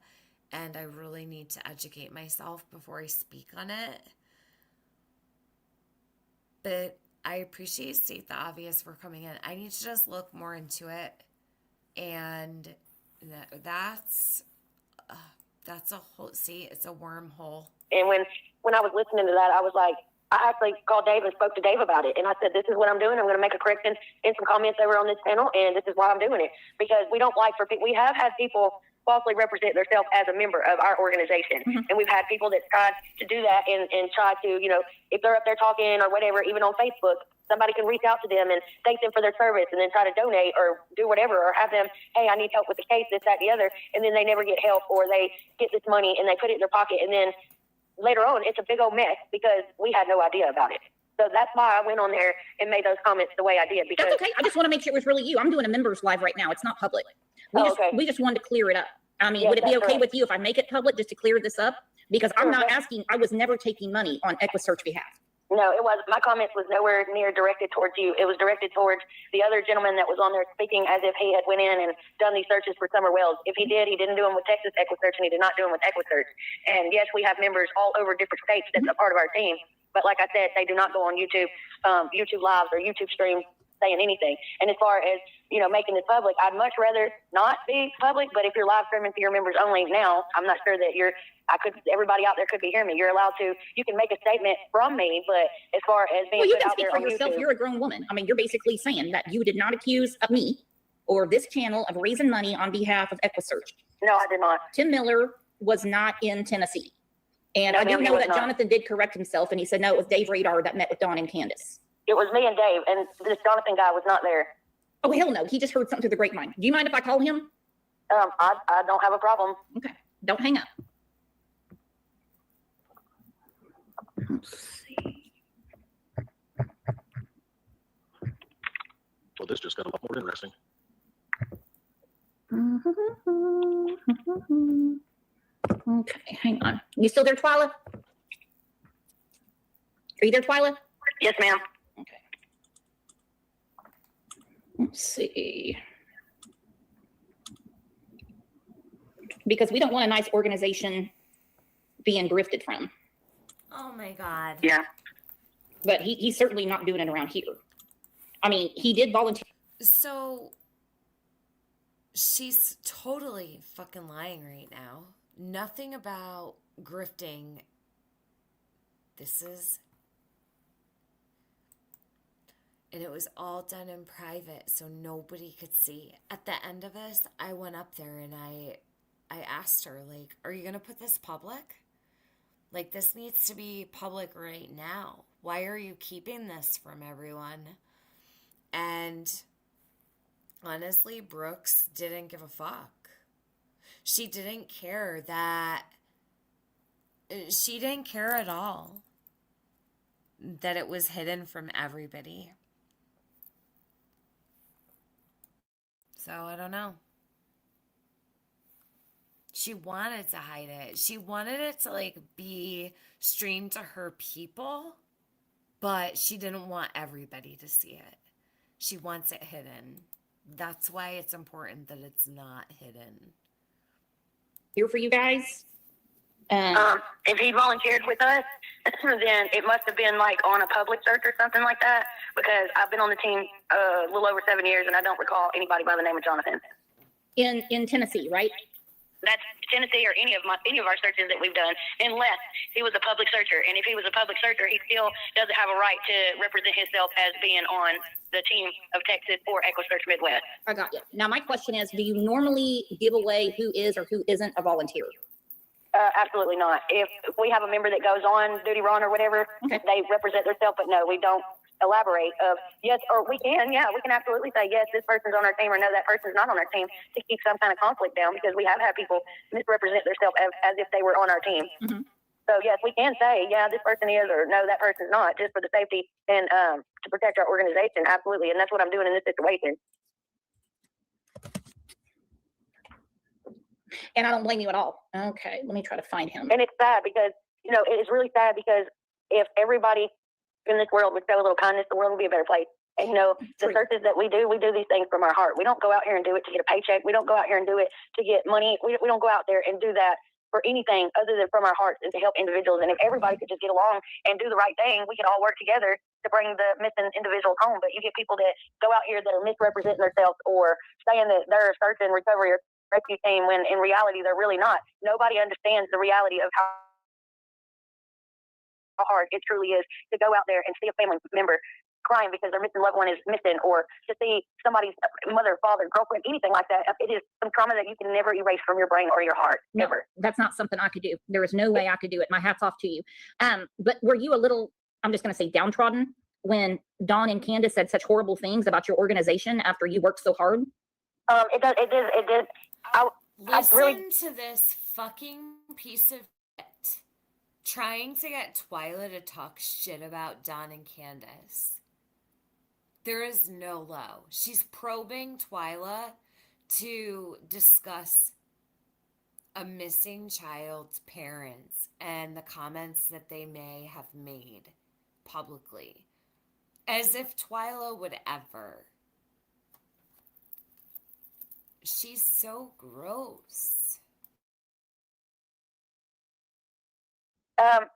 [SPEAKER 1] and I really need to educate myself before I speak on it. But I appreciate State the Obvious for coming in. I need to just look more into it, and that's a whole. See, it's a wormhole.
[SPEAKER 3] And when I was listening to that, I was like, I actually called Dave and spoke to Dave about it, and I said, this is what I'm doing. I'm going to make a correction in some comments that were on this panel, and this is why I'm doing it, because we don't like we have had people falsely represent themselves as a member of our organization. Mm-hmm. And we've had people that tried to do that and try to, if they're up there talking or whatever, even on Facebook, somebody can reach out to them and thank them for their service and then try to donate or do whatever, or have them, hey, I need help with the case, this, that, the other. And then they never get help, or they get this money and they put it in their pocket. And then later on, it's a big old mess because we had no idea about it. So that's why I went on there and made those comments the way I did. Because
[SPEAKER 2] that's okay. I just want to make sure it was really you. I'm doing a members live right now. It's not public. We just wanted to clear it up. I mean, would it be okay with you if I make it public just to clear this up? Because I'm not asking, I was never taking money on Equusearch behalf.
[SPEAKER 3] No, it wasn't. My comments was nowhere near directed towards you. It was directed towards the other gentleman that was on there speaking as if he had went in and done these searches for Summer Wells. If he did, he didn't do them with Texas Equusearch, and he did not do them with Equusearch. And yes, we have members all over different states that's a part of our team. But like I said, they do not go on YouTube lives or YouTube streams saying anything. And as far as, making it public, I'd much rather not be public. But if you're live streaming for your members only now, I'm not sure that everybody out there could be hearing me. You're allowed to, you can make a statement from me, but as far as being
[SPEAKER 2] you
[SPEAKER 3] put
[SPEAKER 2] can
[SPEAKER 3] out
[SPEAKER 2] speak
[SPEAKER 3] there
[SPEAKER 2] for
[SPEAKER 3] on
[SPEAKER 2] yourself.
[SPEAKER 3] YouTube,
[SPEAKER 2] you're a grown woman. I mean, you're basically saying that you did not accuse of me or this channel of raising money on behalf of Equusearch?
[SPEAKER 3] No, I did not.
[SPEAKER 2] Tim Miller was not in Tennessee. And
[SPEAKER 3] No,
[SPEAKER 2] I do
[SPEAKER 3] ma'am, he
[SPEAKER 2] know
[SPEAKER 3] was
[SPEAKER 2] that
[SPEAKER 3] not.
[SPEAKER 2] Johnathan did correct himself, and he said, no, it was Dave Radar that met with Dawn and Candace.
[SPEAKER 3] It was me and Dave, and this Johnathan guy was not there.
[SPEAKER 2] Oh, hell no. He just heard something through the grapevine. Do you mind if I call him?
[SPEAKER 3] I don't have a problem.
[SPEAKER 2] Okay. Don't hang up. Let's see.
[SPEAKER 4] Well, this just got a lot more interesting.
[SPEAKER 2] Okay, hang on. You still there, Twila? Are you there, Twila?
[SPEAKER 3] Yes, ma'am.
[SPEAKER 2] Okay. Let's see. Because we don't want a nice organization being grifted from.
[SPEAKER 1] Oh my God.
[SPEAKER 3] Yeah.
[SPEAKER 2] But he's certainly not doing it around here. I mean, he did volunteer.
[SPEAKER 1] So she's totally fucking lying right now. Nothing about grifting. This is. And it was all done in private, so nobody could see. At the end of this, I went up there and I asked her, like, are you going to put this public? Like, this needs to be public right now. Why are you keeping this from everyone? And honestly, Brooks didn't give a fuck. She didn't care that... She didn't care at all that it was hidden from everybody. So, I don't know. She wanted to hide it. She wanted it to, like, be streamed to her people, but she didn't want everybody to see it. She wants it hidden. That's why it's important that it's not hidden.
[SPEAKER 2] Here for you guys.
[SPEAKER 3] If he volunteered with us, then it must have been like on a public search or something like that, because I've been on the team a little over 7 years and I don't recall anybody by the name of Johnathan.
[SPEAKER 2] In Tennessee, right?
[SPEAKER 3] That's Tennessee or any of our searches that we've done, unless he was a public searcher. And if he was a public searcher, he still doesn't have a right to represent himself as being on the team of Texas or Equusearch Midwest.
[SPEAKER 2] I got you. Now, my question is, do you normally give away who is or who isn't a volunteer?
[SPEAKER 3] Absolutely not. If we have a member that goes on duty run or whatever,
[SPEAKER 2] Okay.
[SPEAKER 3] they represent themselves, but no, we don't elaborate of yes, or we can absolutely say yes, this person's on our team, or no, that person's not on our team, to keep some kind of conflict down, because we have had people misrepresent themselves as if they were on our team.
[SPEAKER 2] Mhm.
[SPEAKER 3] So yes, we can say, yeah, this person is, or no, that person's not, just for the safety and to protect our organization. Absolutely. And that's what I'm doing in this situation.
[SPEAKER 2] And I don't blame you at all. Okay, let me try to find him.
[SPEAKER 3] And it's sad because, you know, it is really sad because if everybody in this world would show a little kindness, the world would be a better place. And, you know, the
[SPEAKER 2] True.
[SPEAKER 3] searches that we do these things from our heart. We don't go out here and do it to get a paycheck. We don't go out here and do it to get money. We don't go out there and do that for anything other than from our hearts and to help individuals. And if everybody could just get along and do the right thing, we could all work together to bring the missing individuals home. But you get people that go out here that are misrepresenting themselves or saying that they're a search and recovery or rescue team when in reality they're really not. Nobody understands the reality of how hard it truly is to go out there and see a family member crying because their missing loved one is missing, or to see somebody's mother, father, girlfriend, anything like that. It is some trauma that you can never erase from your brain or your heart,
[SPEAKER 2] No,
[SPEAKER 3] ever.
[SPEAKER 2] that's not something I could do. There is no way I could do it. My hat's off to you. But were you a little, I'm just going to say downtrodden when Dawn and Candace said such horrible things about your organization after you worked so hard?
[SPEAKER 3] It did.
[SPEAKER 1] Listen
[SPEAKER 3] really-
[SPEAKER 1] to this fucking piece of shit trying to get Twila to talk shit about Dawn and Candace. There is no low. She's probing Twila to discuss a missing child's parents and the comments that they may have made publicly. As if Twila would ever. She's so gross.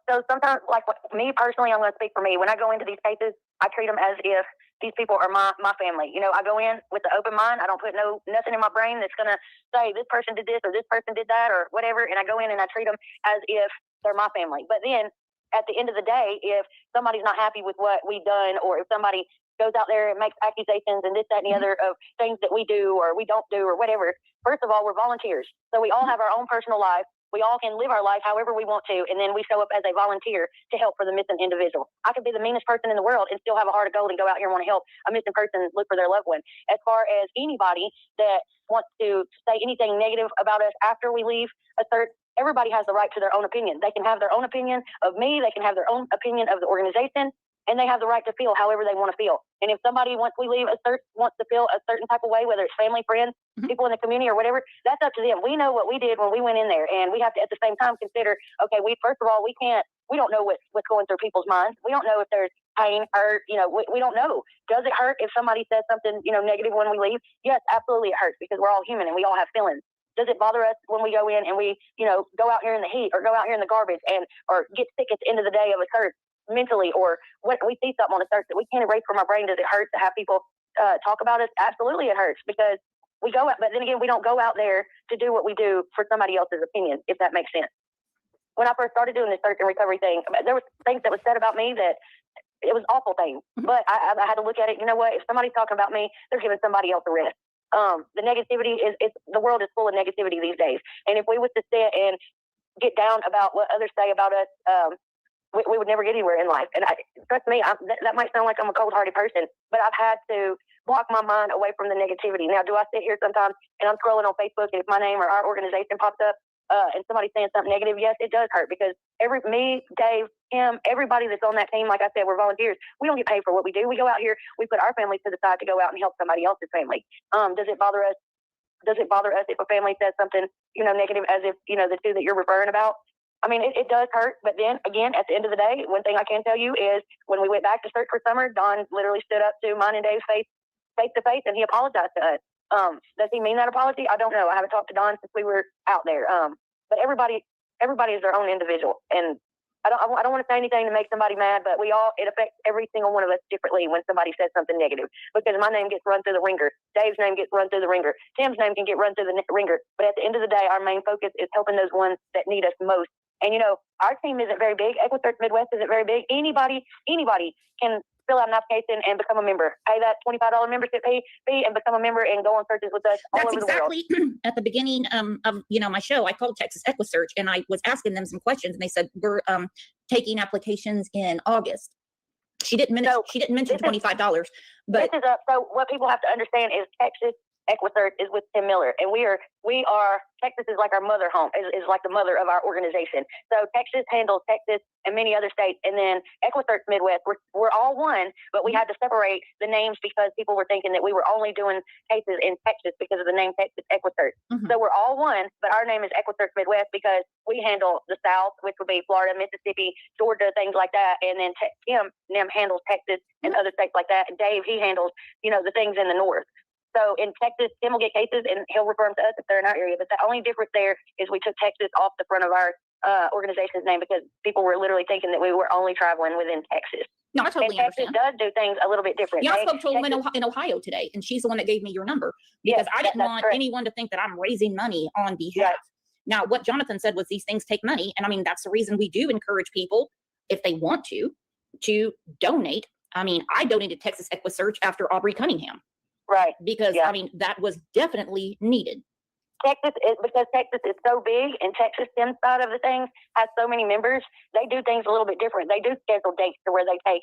[SPEAKER 3] So sometimes, like me personally, I'm going to speak for me. When I go into these cases, I treat them as if these people are my family. You know, I go in with an open mind. I don't put nothing in my brain that's going to say this person did this or this person did that or whatever. And I go in and I treat them as if they're my family. But then at the end of the day, if somebody's not happy with what we've done, or if somebody goes out there and makes accusations and this, that, and the other of things that we do or we don't do or whatever, first of all, we're volunteers. So we all have our own personal life. We all can live our life however we want to, and then we show up as a volunteer to help for the missing individual. I could be the meanest person in the world and still have a heart of gold and go out here and want to help a missing person look for their loved one. As far as anybody that wants to say anything negative about us after we leave a search, everybody has the right to their own opinion. They can have their own opinion of me. They can have their own opinion of the organization. And they have the right to feel however they want to feel. And if somebody, once we leave a search, wants to feel a certain type of way, whether it's family, friends, people in the community or whatever, that's up to them. We know what we did when we went in there, and we have to at the same time consider, okay, first of all, we don't know what's going through people's minds. We don't know if there's pain, hurt, we don't know. Does it hurt if somebody says something, negative when we leave? Yes, absolutely it hurts, because we're all human and we all have feelings. Does it bother us when we go in and we, go out here in the heat or go out here in the garbage or get sick at the end of the day of a search? Mentally, or what we see something on a search that we can't erase from our brain? Does it hurt to have people talk about us? Absolutely, it hurts, because we go out, but then again, we don't go out there to do what we do for somebody else's opinion, if that makes sense. When I first started doing this search and recovery thing, there was things that was said about me that it was awful things, but I had to look at it. You know what? If somebody's talking about me, they're giving somebody else a risk. The negativity the world is full of negativity these days, and if we was to sit and get down about what others say about us, we would never get anywhere in life. And trust me, that might sound like I'm a cold-hearted person, but I've had to block my mind away from the negativity. Now, do I sit here sometimes and I'm scrolling on Facebook, and if my name or our organization pops up and somebody's saying something negative, yes, it does hurt, because me, Dave, him, everybody that's on that team, like I said, we're volunteers. We don't get paid for what we do. We go out here, we put our families to the side to go out and help somebody else's family. Does it bother us? Does it bother us if a family says something, negative, as if, the two that you're referring about? I mean, it does hurt, but then again, at the end of the day, one thing I can tell you is when we went back to search for Summer, Don literally stood up to mine and Dave's face to face, and he apologized to us. Does he mean that apology? I don't know. I haven't talked to Don since we were out there. But everybody is their own individual, and I don't want to say anything to make somebody mad, but it affects every single one of us differently when somebody says something negative, because my name gets run through the ringer. Dave's name gets run through the ringer. Tim's name can get run through the ringer. But at the end of the day, our main focus is helping those ones that need us most. And, our team isn't very big. Equusearch Midwest isn't very big. Anybody can fill out an application and become a member. Pay that $25 membership fee and become a member and go on searches with us all over the world.
[SPEAKER 2] That's exactly at the beginning of my show. I called Texas Equusearch and I was asking them some questions, and they said we're taking applications in August. She didn't mention $25, but
[SPEAKER 3] so what people have to understand is Texas Equusearch is with Tim Miller, and we are Texas is like our mother home, is like the mother of our organization. So Texas handles Texas and many other states, and then Equusearch Midwest, we're all one, but we had to separate the names because people were thinking that we were only doing cases in Texas because of the name Texas Equusearch. So we're all one, but our name is Equusearch Midwest because we handle the South, which would be Florida, Mississippi, Georgia, things like that, and then Tim handles Texas and other states like that, and Dave, he handles the things in the North. So in Texas, Tim will get cases and he'll refer them to us if they're in our area. But the only difference there is we took Texas off the front of our organization's name because people were literally thinking that we were only traveling within Texas.
[SPEAKER 2] No, I totally understand.
[SPEAKER 3] Texas does do things a little bit different.
[SPEAKER 2] Yeah, I spoke to a woman in Ohio today, and she's the one that gave me your number because I didn't want anyone to think that I'm raising money on behalf. Now, what Johnathan said was these things take money. And I mean, that's the reason we do encourage people, if they want to donate. I mean, I donated Texas Equusearch after Aubrey Cunningham.
[SPEAKER 3] Right.
[SPEAKER 2] Because, I mean, that was definitely needed.
[SPEAKER 3] Because Texas is so big, and Texas STEM side of the thing has so many members, they do things a little bit different. They do schedule dates to where they take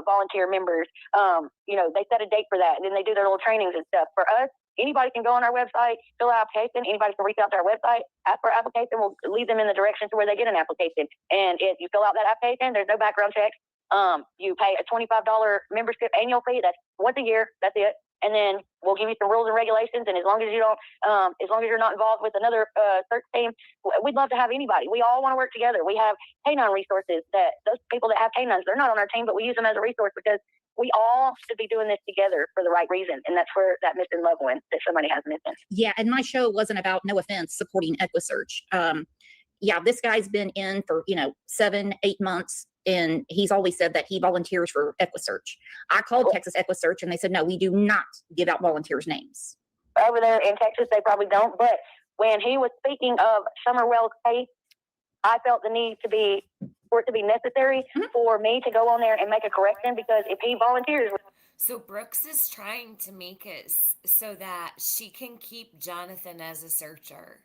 [SPEAKER 3] volunteer members. They set a date for that, and then they do their little trainings and stuff. For us, anybody can go on our website, fill out an application. Anybody can reach out to our website, ask for an application. We'll lead them in the direction to where they get an application. And if you fill out that application, there's no background checks. You pay a $25 membership annual fee. That's once a year. That's it. And then we'll give you some rules and regulations. And as long as you don't, as long as you're not involved with another search team, we'd love to have anybody. We all want to work together. We have canine resources that those people that have canines, they're not on our team, but we use them as a resource because we all should be doing this together for the right reason. And that's for that missing loved one that somebody has missing.
[SPEAKER 2] Yeah. And my show wasn't about, no offense, supporting Equusearch. This guy's been in for, 7-8 months. And he's always said that he volunteers for Equusearch. I called Texas Equusearch and they said, no, we do not give out volunteers' names.
[SPEAKER 3] Over there in Texas, they probably don't. But when he was speaking of Summer Wells' case, I felt the need to be for it to be necessary for me to go on there and make a correction, because if he volunteers.
[SPEAKER 1] So Brooks is trying to make it so that she can keep Johnathan as a searcher.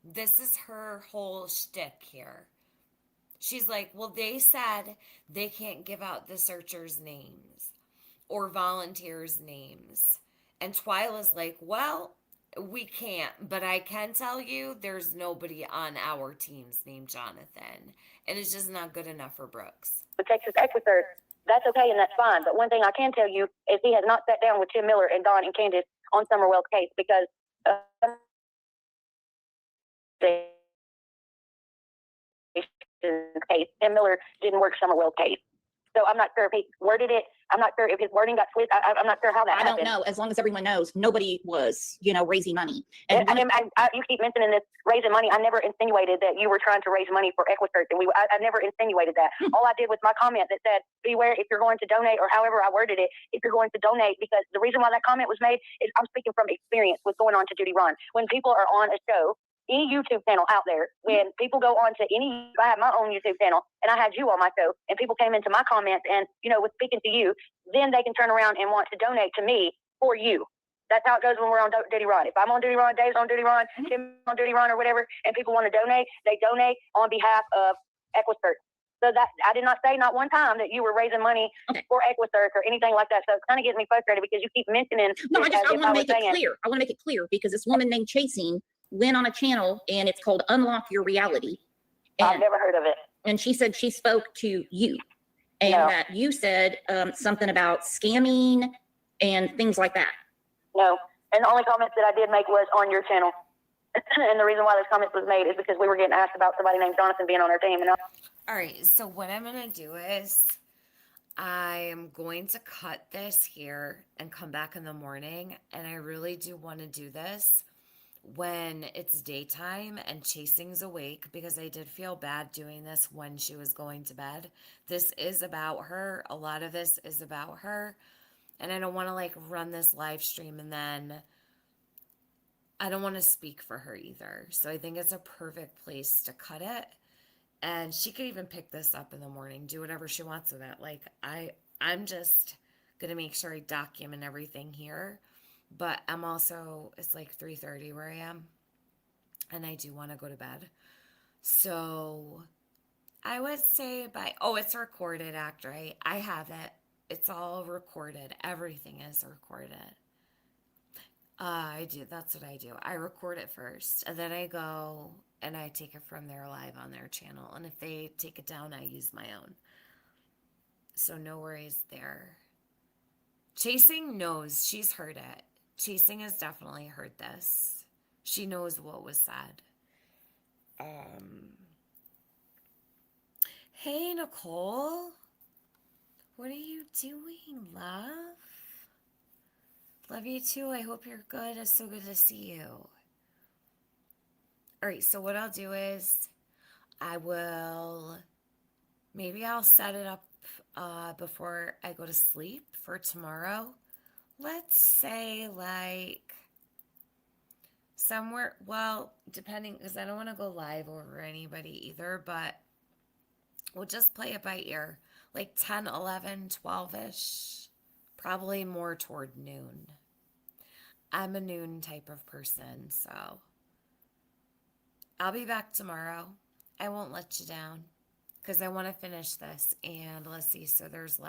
[SPEAKER 1] This is her whole shtick here. She's like, well, they said they can't give out the searchers' names or volunteers' names. And Twila's like, well, we can't, but I can tell you there's nobody on our teams named Johnathan. And it's just not good enough for Brooks.
[SPEAKER 3] The Texas Equusearch, that's okay and that's fine. But one thing I can tell you is he has not sat down with Tim Miller and Don and Candace on Summerwell's case, because case, Tim Miller didn't work Summerwell's case. So I'm not sure if he worded it. I'm not sure if his wording got twisted. I'm not sure how that happened.
[SPEAKER 2] I don't know. As long as everyone knows, nobody was, raising money.
[SPEAKER 3] And you keep mentioning this raising money. I never insinuated that you were trying to raise money for Equusearch, and I never insinuated that. All I did was my comment that said, beware if you're going to donate, or however I worded it, if you're going to donate, because the reason why that comment was made is I'm speaking from experience with going on to Judy Run. When people are on a show, any YouTube channel out there, when people go on to I have my own YouTube channel, and I had you on my show, and people came into my comments and, was speaking to you, then they can turn around and want to donate to me for you. That's how it goes when we're on Duty Run. If I'm on Duty Run, Dave's on Duty Run, Tim's on Duty Run, or whatever, and people want to donate, they donate on behalf of Equusearch. So that I did not say not one time that you were raising money for Equusearch or anything like that. So it kind of gets me frustrated because you keep mentioning.
[SPEAKER 2] No, I want to make it clear. I want to make it clear because this woman named Chasing went on a channel and it's called Unlock Your Reality. And,
[SPEAKER 3] I've never heard of it.
[SPEAKER 2] And she said she spoke to you and that you said something about scamming and things like that.
[SPEAKER 3] No. And the only comments that I did make was on your channel. And the reason why those comments was made is because we were getting asked about somebody named Johnathan being on our team.
[SPEAKER 1] All right. So what I'm going to do is I am going to cut this here and come back in the morning. And I really do want to do this when it's daytime and Chasing's awake, because I did feel bad doing this when she was going to bed. This is about her. A lot of this is about her. And I don't want to run this live stream and then I don't want to speak for her either. So I think it's a perfect place to cut it. And she could even pick this up in the morning, do whatever she wants with it. I'm just going to make sure I document everything here. But I'm also, it's 3:30 where I am. And I do want to go to bed. So I would say it's recorded, right? I have it. It's all recorded. Everything is recorded. I do. That's what I do. I record it first. And then I go and I take it from there live on their channel. And if they take it down, I use my own. So no worries there. Chasing knows. She's heard it. Chasing has definitely heard this. She knows what was said. Hey, Nicole. What are you doing, love? Love you too. I hope you're good. It's so good to see you. All right, so what I'll do is maybe I'll set it up before I go to sleep for tomorrow. Let's say somewhere, depending, because I don't want to go live over anybody either, but we'll just play it by ear. 10, 11, 12-ish, probably more toward noon. I'm a noon type of person, so I'll be back tomorrow. I won't let you down because I want to finish this. And let's see, so there's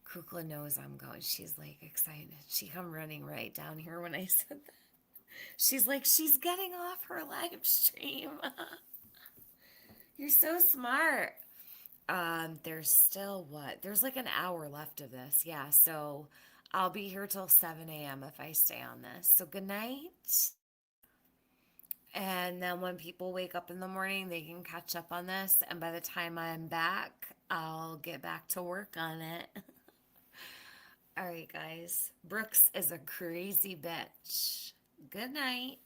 [SPEAKER 1] Kukla knows I'm going. She's excited. She come running right down here when I said that. She's she's getting off her live stream. You're so smart. There's still there's an hour left of this. Yeah, so I'll be here till 7 a.m. if I stay on this. So good night. And then when people wake up in the morning, they can catch up on this. And by the time I'm back, I'll get back to work on it. All right, guys. Brooks is a crazy bitch. Good night.